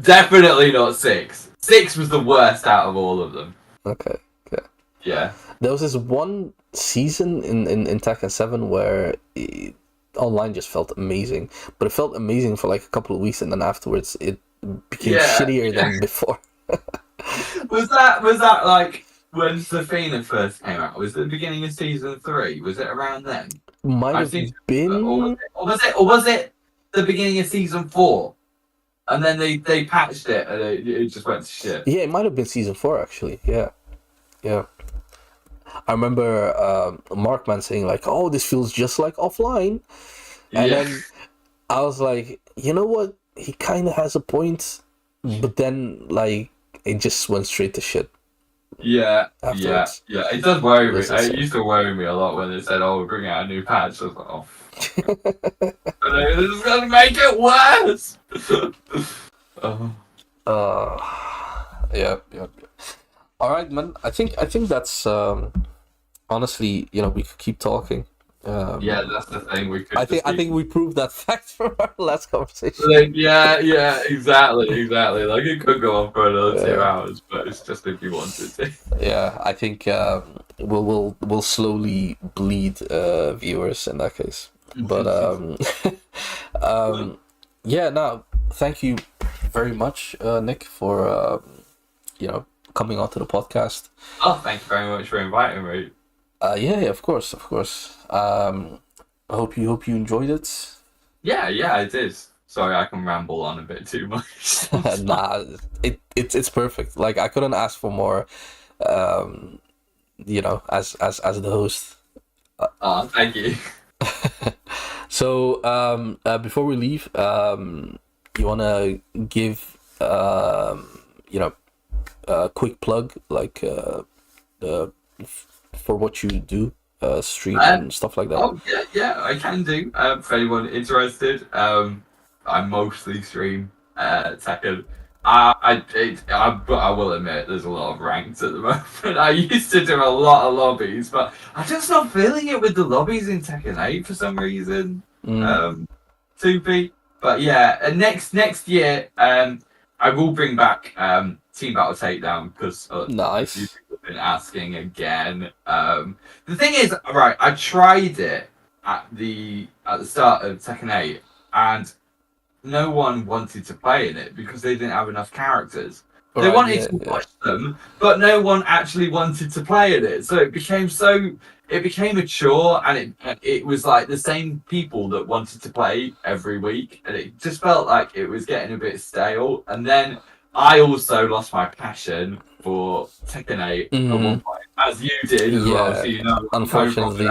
definitely not 6. 6 was the worst out of all of them. Okay. Yeah. There was this one season in Tekken 7 where online just felt amazing, but it felt amazing for like a couple of weeks, and then afterwards it became shittier than before. Was that like when Safina first came out? Was it the beginning of season 3? Was it around then? Might I've have seen, been. or was it the beginning of season 4? And then they patched it and it just went to shit. Yeah, it might have been season 4 actually. Yeah. I remember Markman saying like, "Oh, this feels just like offline," and then I was like, "You know what? He kind of has a point," but then like it just went straight to shit. Afterwards. It does worry me. This is It it. used to worry me a lot when they said, "Oh, we're bringing out a new patch." I was like, "Oh, this is gonna make it worse." Yeah. All right, man. I think that's honestly, we could keep talking. Yeah, that's the thing. We could. I think we proved that fact from our last conversation. Like, yeah, exactly. Like it could go on for another 2 hours, but it's just if you wanted to. Yeah, I think we'll slowly bleed viewers in that case. But yeah, no, thank you very much, Nick, for coming onto the podcast. Oh, thank you very much for inviting me. Yeah, of course. I hope you enjoyed it. Yeah, I did. Sorry, I can ramble on a bit too much. Nah, it's perfect. Like, I couldn't ask for more. As the host. Oh, thank you. So, before we leave, you wanna give a quick plug, like for what you do, stream and stuff like that. Oh yeah, I can do. For anyone interested, I mostly stream Tekken. But I will admit, there's a lot of ranks at the moment. I used to do a lot of lobbies, but I'm just not feeling it with the lobbies in Tekken 8 for some reason. 2P. But yeah, next year, I will bring back Team Battle Takedown because Nice. a few people have been asking again. The thing is, right, I tried it at the start of Tekken 8, and no one wanted to play in it because they didn't have enough characters. They wanted to watch them, but no one actually wanted to play in it. So it became a chore, and it was like the same people that wanted to play every week, and it just felt like it was getting a bit stale. And then I also lost my passion for Tekken 8 at one point, as you did as well. So unfortunately.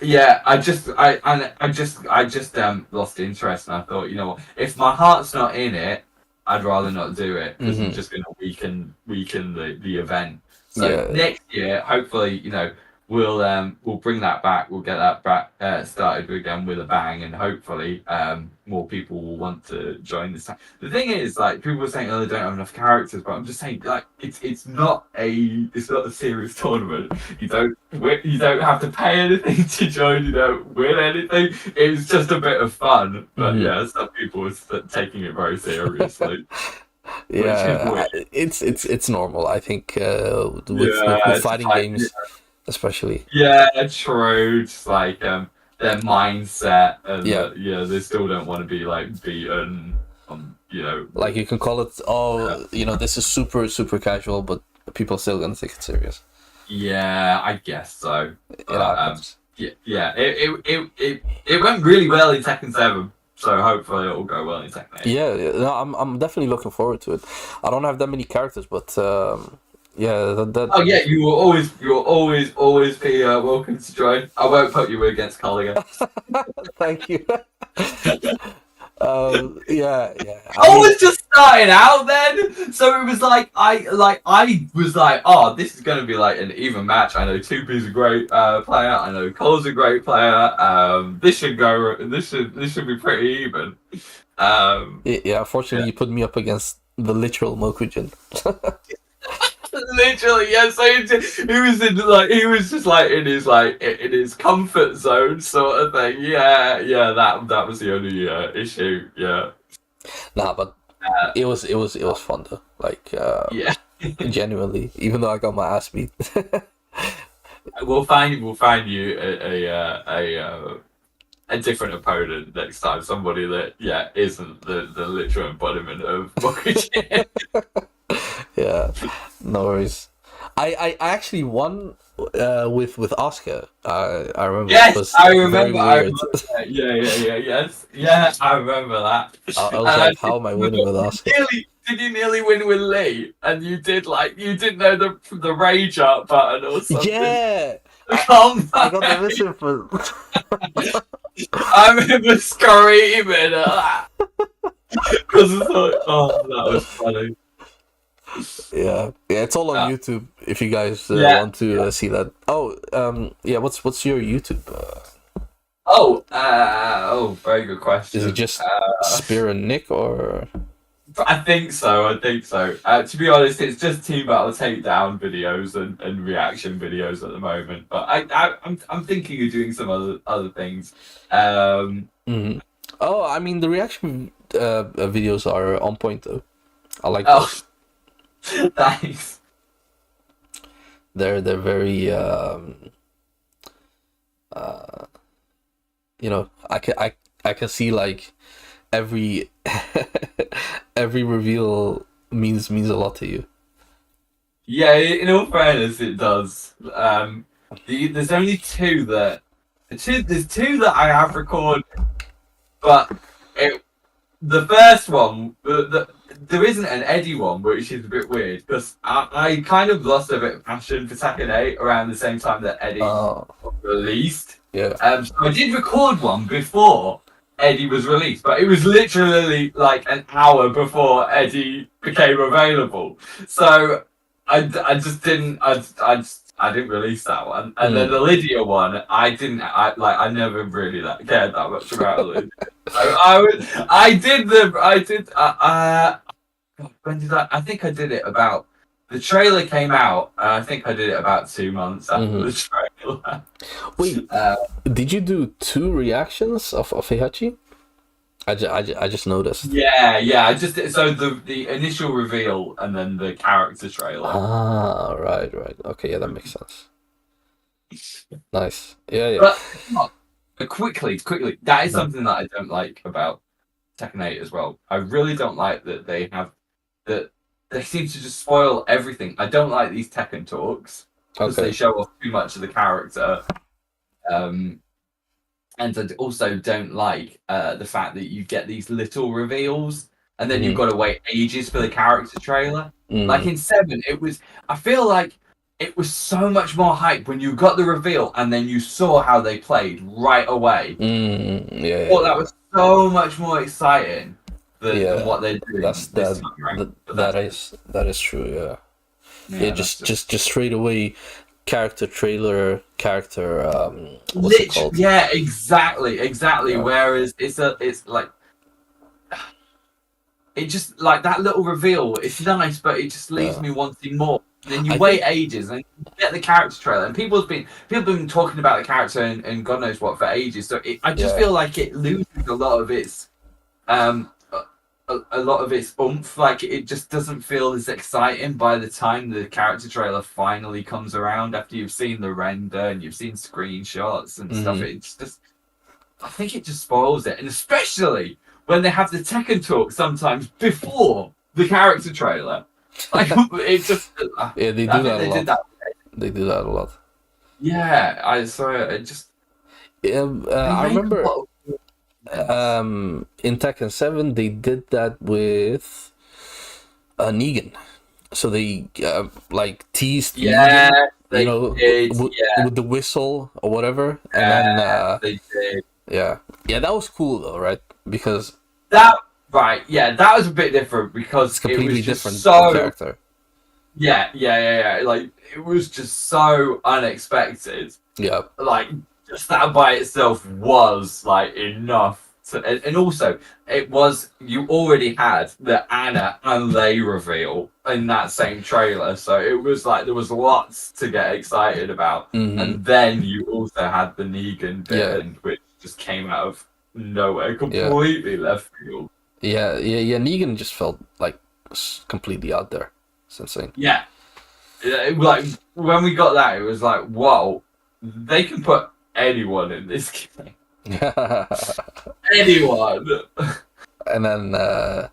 Yeah, I just lost interest, and I thought, you know what, if my heart's not in it, I'd rather not do it because I'm just going to weaken the event. So next year, hopefully, we'll bring that back. We'll get that back started again with a bang, and hopefully more people will want to join this. The thing is, like, people are saying, "Oh, they don't have enough characters," but I'm just saying, like, it's not a serious tournament. You don't have to pay anything to join. You don't win anything. It's just a bit of fun. But yeah, some people are taking it very seriously. Yeah, it's normal. I think with fighting games. Yeah. Especially. Yeah, true. Just like their mindset, and they still don't want to be like beaten. Like you can call it, this is super casual, but people are still gonna take it serious. Yeah, I guess so. Yeah, it went really well in Tekken 7, so hopefully it will go well in Tekken 8. Yeah, no, I'm definitely looking forward to it. I don't have that many characters, but. That. Oh yeah, you will always be welcome to join. I won't put you against Collier. Thank you. Yeah. I was just starting out then, so it was like I was like, oh, this is gonna be like an even match. I know Tupi's a great player. I know Cole's a great player. This should be pretty even. Unfortunately, you put me up against the literal Mokujin. Literally, yeah. So he was just like in his comfort zone sort of thing. Yeah. That was the only issue. Yeah. Nah, but it was fun though. Like genuinely, even though I got my ass beat. We'll find you a different opponent next time. Somebody that isn't the literal embodiment of Mokujin. Yeah, no worries. I actually won with Oscar. I remember. Yes, I remember. Yeah, I remember that. I was like, how am I winning with Oscar? Did you nearly win with Lee? And you didn't know the rage up button or something. Yeah, I got the mission for. I remember screaming at that because I thought, oh, that was funny. Yeah, it's all on YouTube if you guys want to see that. What's your YouTube? Very good question. Is it just SpiraNick or? I think so. To be honest, it's just Team Battle Takedown videos and reaction videos at the moment. But I'm thinking of doing some other things. Mm-hmm. Oh, I mean the reaction videos are on point though. I like those. Thanks. They're very I can see like every every reveal means a lot to you. Yeah, in all fairness, it does. There's only two that I have recorded, but the first one, there isn't an Eddie one, which is a bit weird because I kind of lost a bit of passion for Tekken 8 around the same time that Eddie released. Yeah. So I did record one before Eddie was released, but it was literally like an hour before Eddie became available. So I just didn't release that one, and then the Lydia one, I never really cared that much about Lydia. When did I think I did it about, the trailer came out, and I think I did it about 2 months after the trailer. Wait, did you do 2 reactions of Heihachi? I just noticed. Yeah, I just so the initial reveal and then the character trailer. Ah, right. Okay, yeah, that makes sense. Nice. Yeah. But quickly, that is something that I don't like about Tekken 8 as well. I really don't like that they seem to just spoil everything. I don't like these Tekken talks because they show off too much of the character. And I also don't like the fact that you get these little reveals and then you've got to wait ages for the character trailer. Like in 7, I feel like it was so much more hype when you got the reveal and then you saw how they played right away. That was so much more exciting than what they're doing. That is true. Yeah. Just straight away character trailer, character what's it called? Yeah, exactly. Yeah. Whereas it's like it just like that little reveal. It's nice, but it just leaves me wanting more. And then you wait ages, and you get the character trailer, and people have been talking about the character and God knows what for ages. So I just feel like it loses a lot of its a lot of its oomph. Like it just doesn't feel as exciting by the time the character trailer finally comes around after you've seen the render and you've seen screenshots and stuff. It's just, I think it just spoils it, and especially when they have the Tekken talk sometimes before the character trailer. Like it just Yeah, they do that a lot. They do that a lot. Yeah, I saw it. It just I remember in Tekken 7 they did that with Negan. So they like teased Negan, you know, with the whistle or whatever, and then they did. Yeah, that was cool though, right? Because that that was a bit different because it's completely it was just different so character. Yeah. Like it was just so unexpected. Yeah. Like just that by itself was like enough. And also, it was, you already had the Anna and Lei reveal in that same trailer, so it was like there was lots to get excited about. And then you also had the Negan bit, which just came out of nowhere, completely left field. Yeah. Negan just felt like completely out there. It's insane. Yeah, like when we got that, it was like, whoa, they can put anyone in this game. Anyone. And then I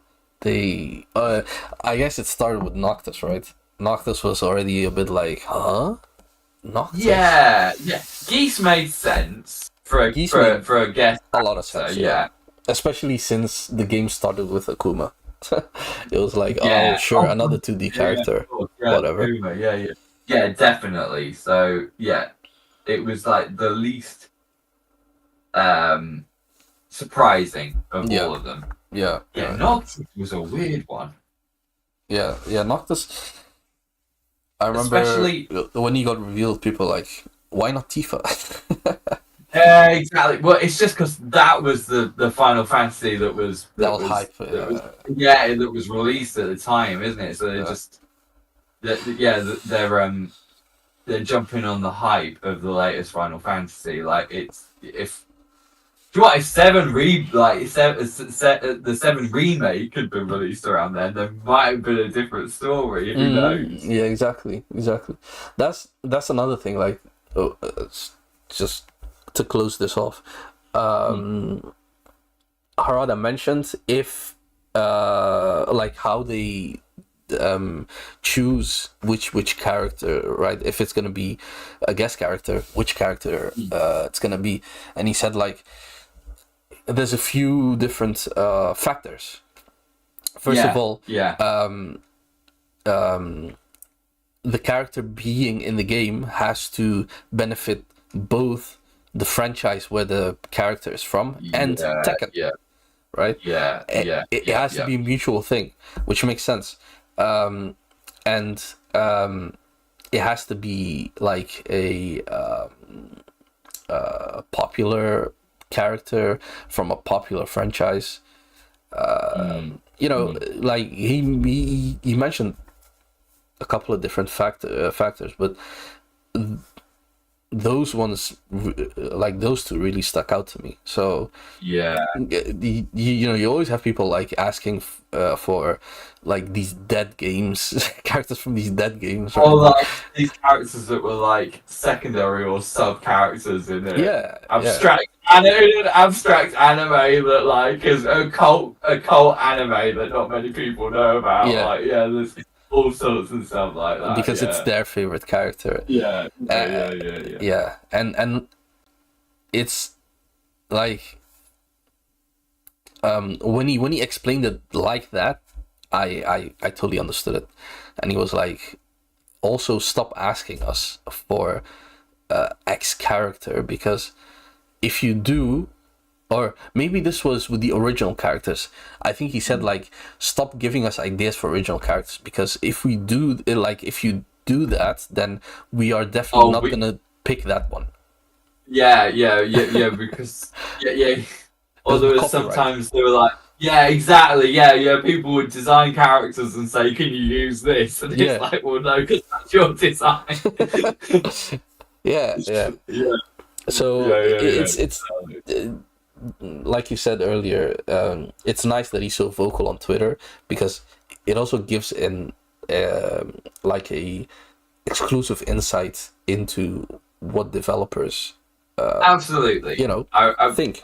guess it started with Noctis, right? Noctis was already a bit like, huh? Noctis? Yeah. Geese made sense for a guest. A lot of sense. Yeah. Especially since the game started with Akuma. It was like, another 2D character. Whatever. Akuma, yeah, definitely. So yeah, it was like the least surprising of all of them. Yeah, Noctis was a weird one. Yeah, Noctis. I remember especially when he got revealed, people were like, why not Tifa? Exactly. Well, it's just because that was the Final Fantasy that was hype. That was released at the time, isn't it? So they're jumping on the hype of the latest Final Fantasy. Like the 7 remake had been released around then, there might have been a different story. Who knows? Yeah, exactly. That's another thing. Like, just to close this off, Harada mentioned if like how they choose which character, right? If it's gonna be a guest character, which character it's gonna be, and he said like there's a few different factors. First of all, the character being in the game has to benefit both the franchise where the character is from and Tekken, right? It has to be a mutual thing, which makes sense. And it has to be like a popular character from a popular franchise. You know, like he mentioned a couple of different factors, but those ones, like those two, really stuck out to me. So you know, you always have people like asking for like these dead games, characters from these dead games, or like these characters that were like secondary or sub characters in it. Abstract anime that like is a cult anime that not many people know about. There's all sorts and stuff like that because it's their favorite character. And it's like when he explained it like that, I totally understood it, and he was like, also stop asking us for X character, because if you do, or maybe this was with the original characters, I think he said like, stop giving us ideas for original characters, because if we do, like if you do that, then we are definitely not gonna pick that one. Yeah, because yeah. Or there was sometimes they were like, yeah, exactly, yeah. People would design characters and say, "Can you use this?" And it's like, well, no, because that's your design. yeah. So it's like you said earlier. It's nice that he's so vocal on Twitter, because it also gives an like a exclusive insight into what developers absolutely, I think.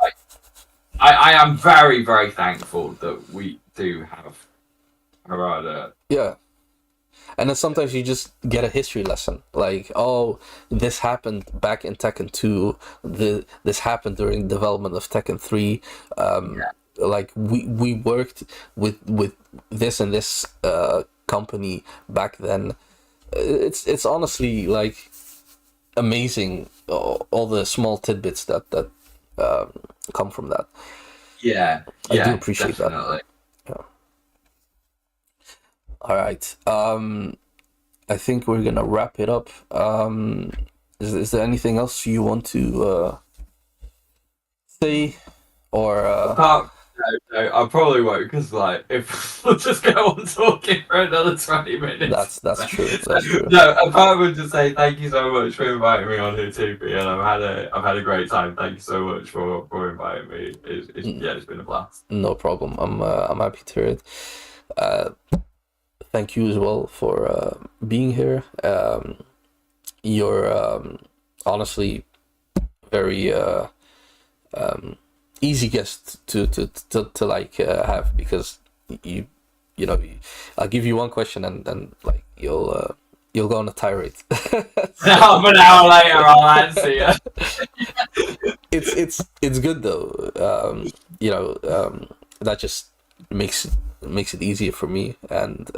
I am very, very thankful that we do have Harada. Yeah. And then sometimes you just get a history lesson. Like, oh, this happened back in Tekken 2. This happened during the development of Tekken 3. Like, we worked with this and this company back then. It's honestly, like, amazing, all the small tidbits that come from that. Yeah, I do appreciate definitely. that. Yeah. All right. I think we're gonna wrap it up. Is there anything else you want to say, or? No, I probably won't, because like if we'll just go on talking for another 20 minutes. That's true. That's true. No, apart from just say thank you so much for inviting me on here too, and I've had a great time. Thank you so much for inviting me. It's been a blast. No problem. I'm happy to hear it. Thank you as well for being here. You're honestly very easy guest to like have, because you know, I'll give you one question and then like you'll go on a tirade. Half an hour later, I'll answer you. It's good though. That just makes it easier for me, and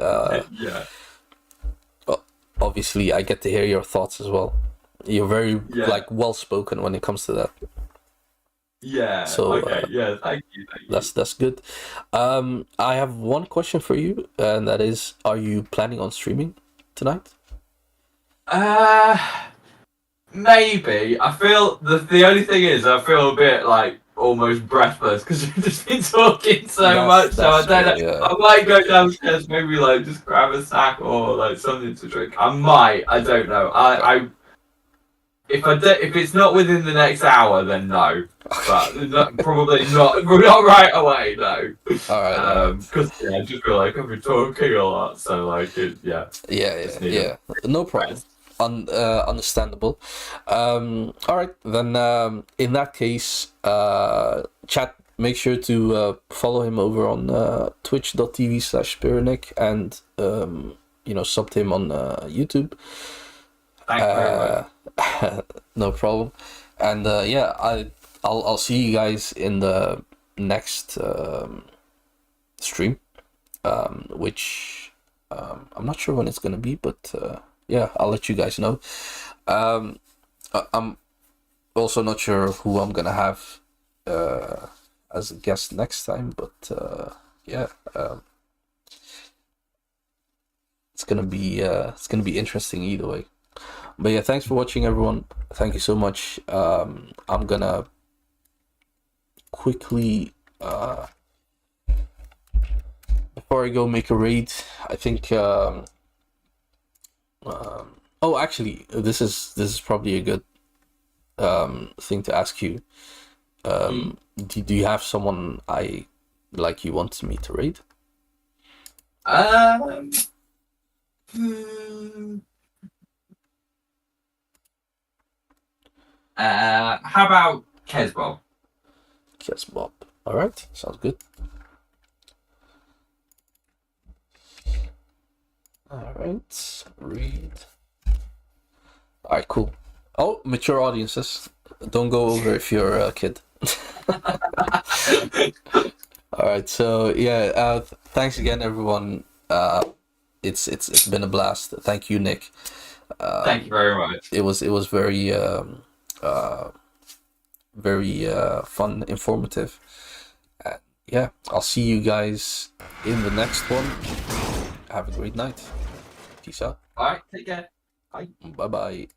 obviously I get to hear your thoughts as well. You're very like well spoken when it comes to that. Yeah. So okay. Thank you. That's good. I have one question for you, and that is: are you planning on streaming tonight? Maybe. I feel the only thing is I feel a bit like almost breathless because we've just been talking so much. So I don't know. Yeah. I might go downstairs, maybe like just grab a snack or like something to drink. I might. I don't know. If it's not within the next hour, then no. But probably not. Not right away, no. All right. Because I just feel like I've been talking a lot, so like Yeah. No problem. Understandable. All right, then. In that case, chat. Make sure to follow him over on twitch.tv/SpiraNick, and sub him on YouTube. Thank you very much. No problem. And I'll see you guys in the next stream, which I'm not sure when it's gonna be, but I'll let you guys know. I'm also not sure who I'm gonna have as a guest next time, but it's gonna be interesting either way. But yeah, thanks for watching, everyone. Thank you so much. I'm gonna quickly before I go make a raid, I think actually this is probably a good thing to ask you. Do you have someone you want me to raid? How about Kesbob? Kesbob. All right, sounds good. All right, read. All right, cool. Oh, mature audiences, don't go over if you're a kid. All right, so thanks again, everyone. It's been a blast. Thank you, Nick. Thank you very much. It was very very fun, informative. I'll see you guys in the next one. Have a great night. Peace out. All right, take care. Bye. Bye bye.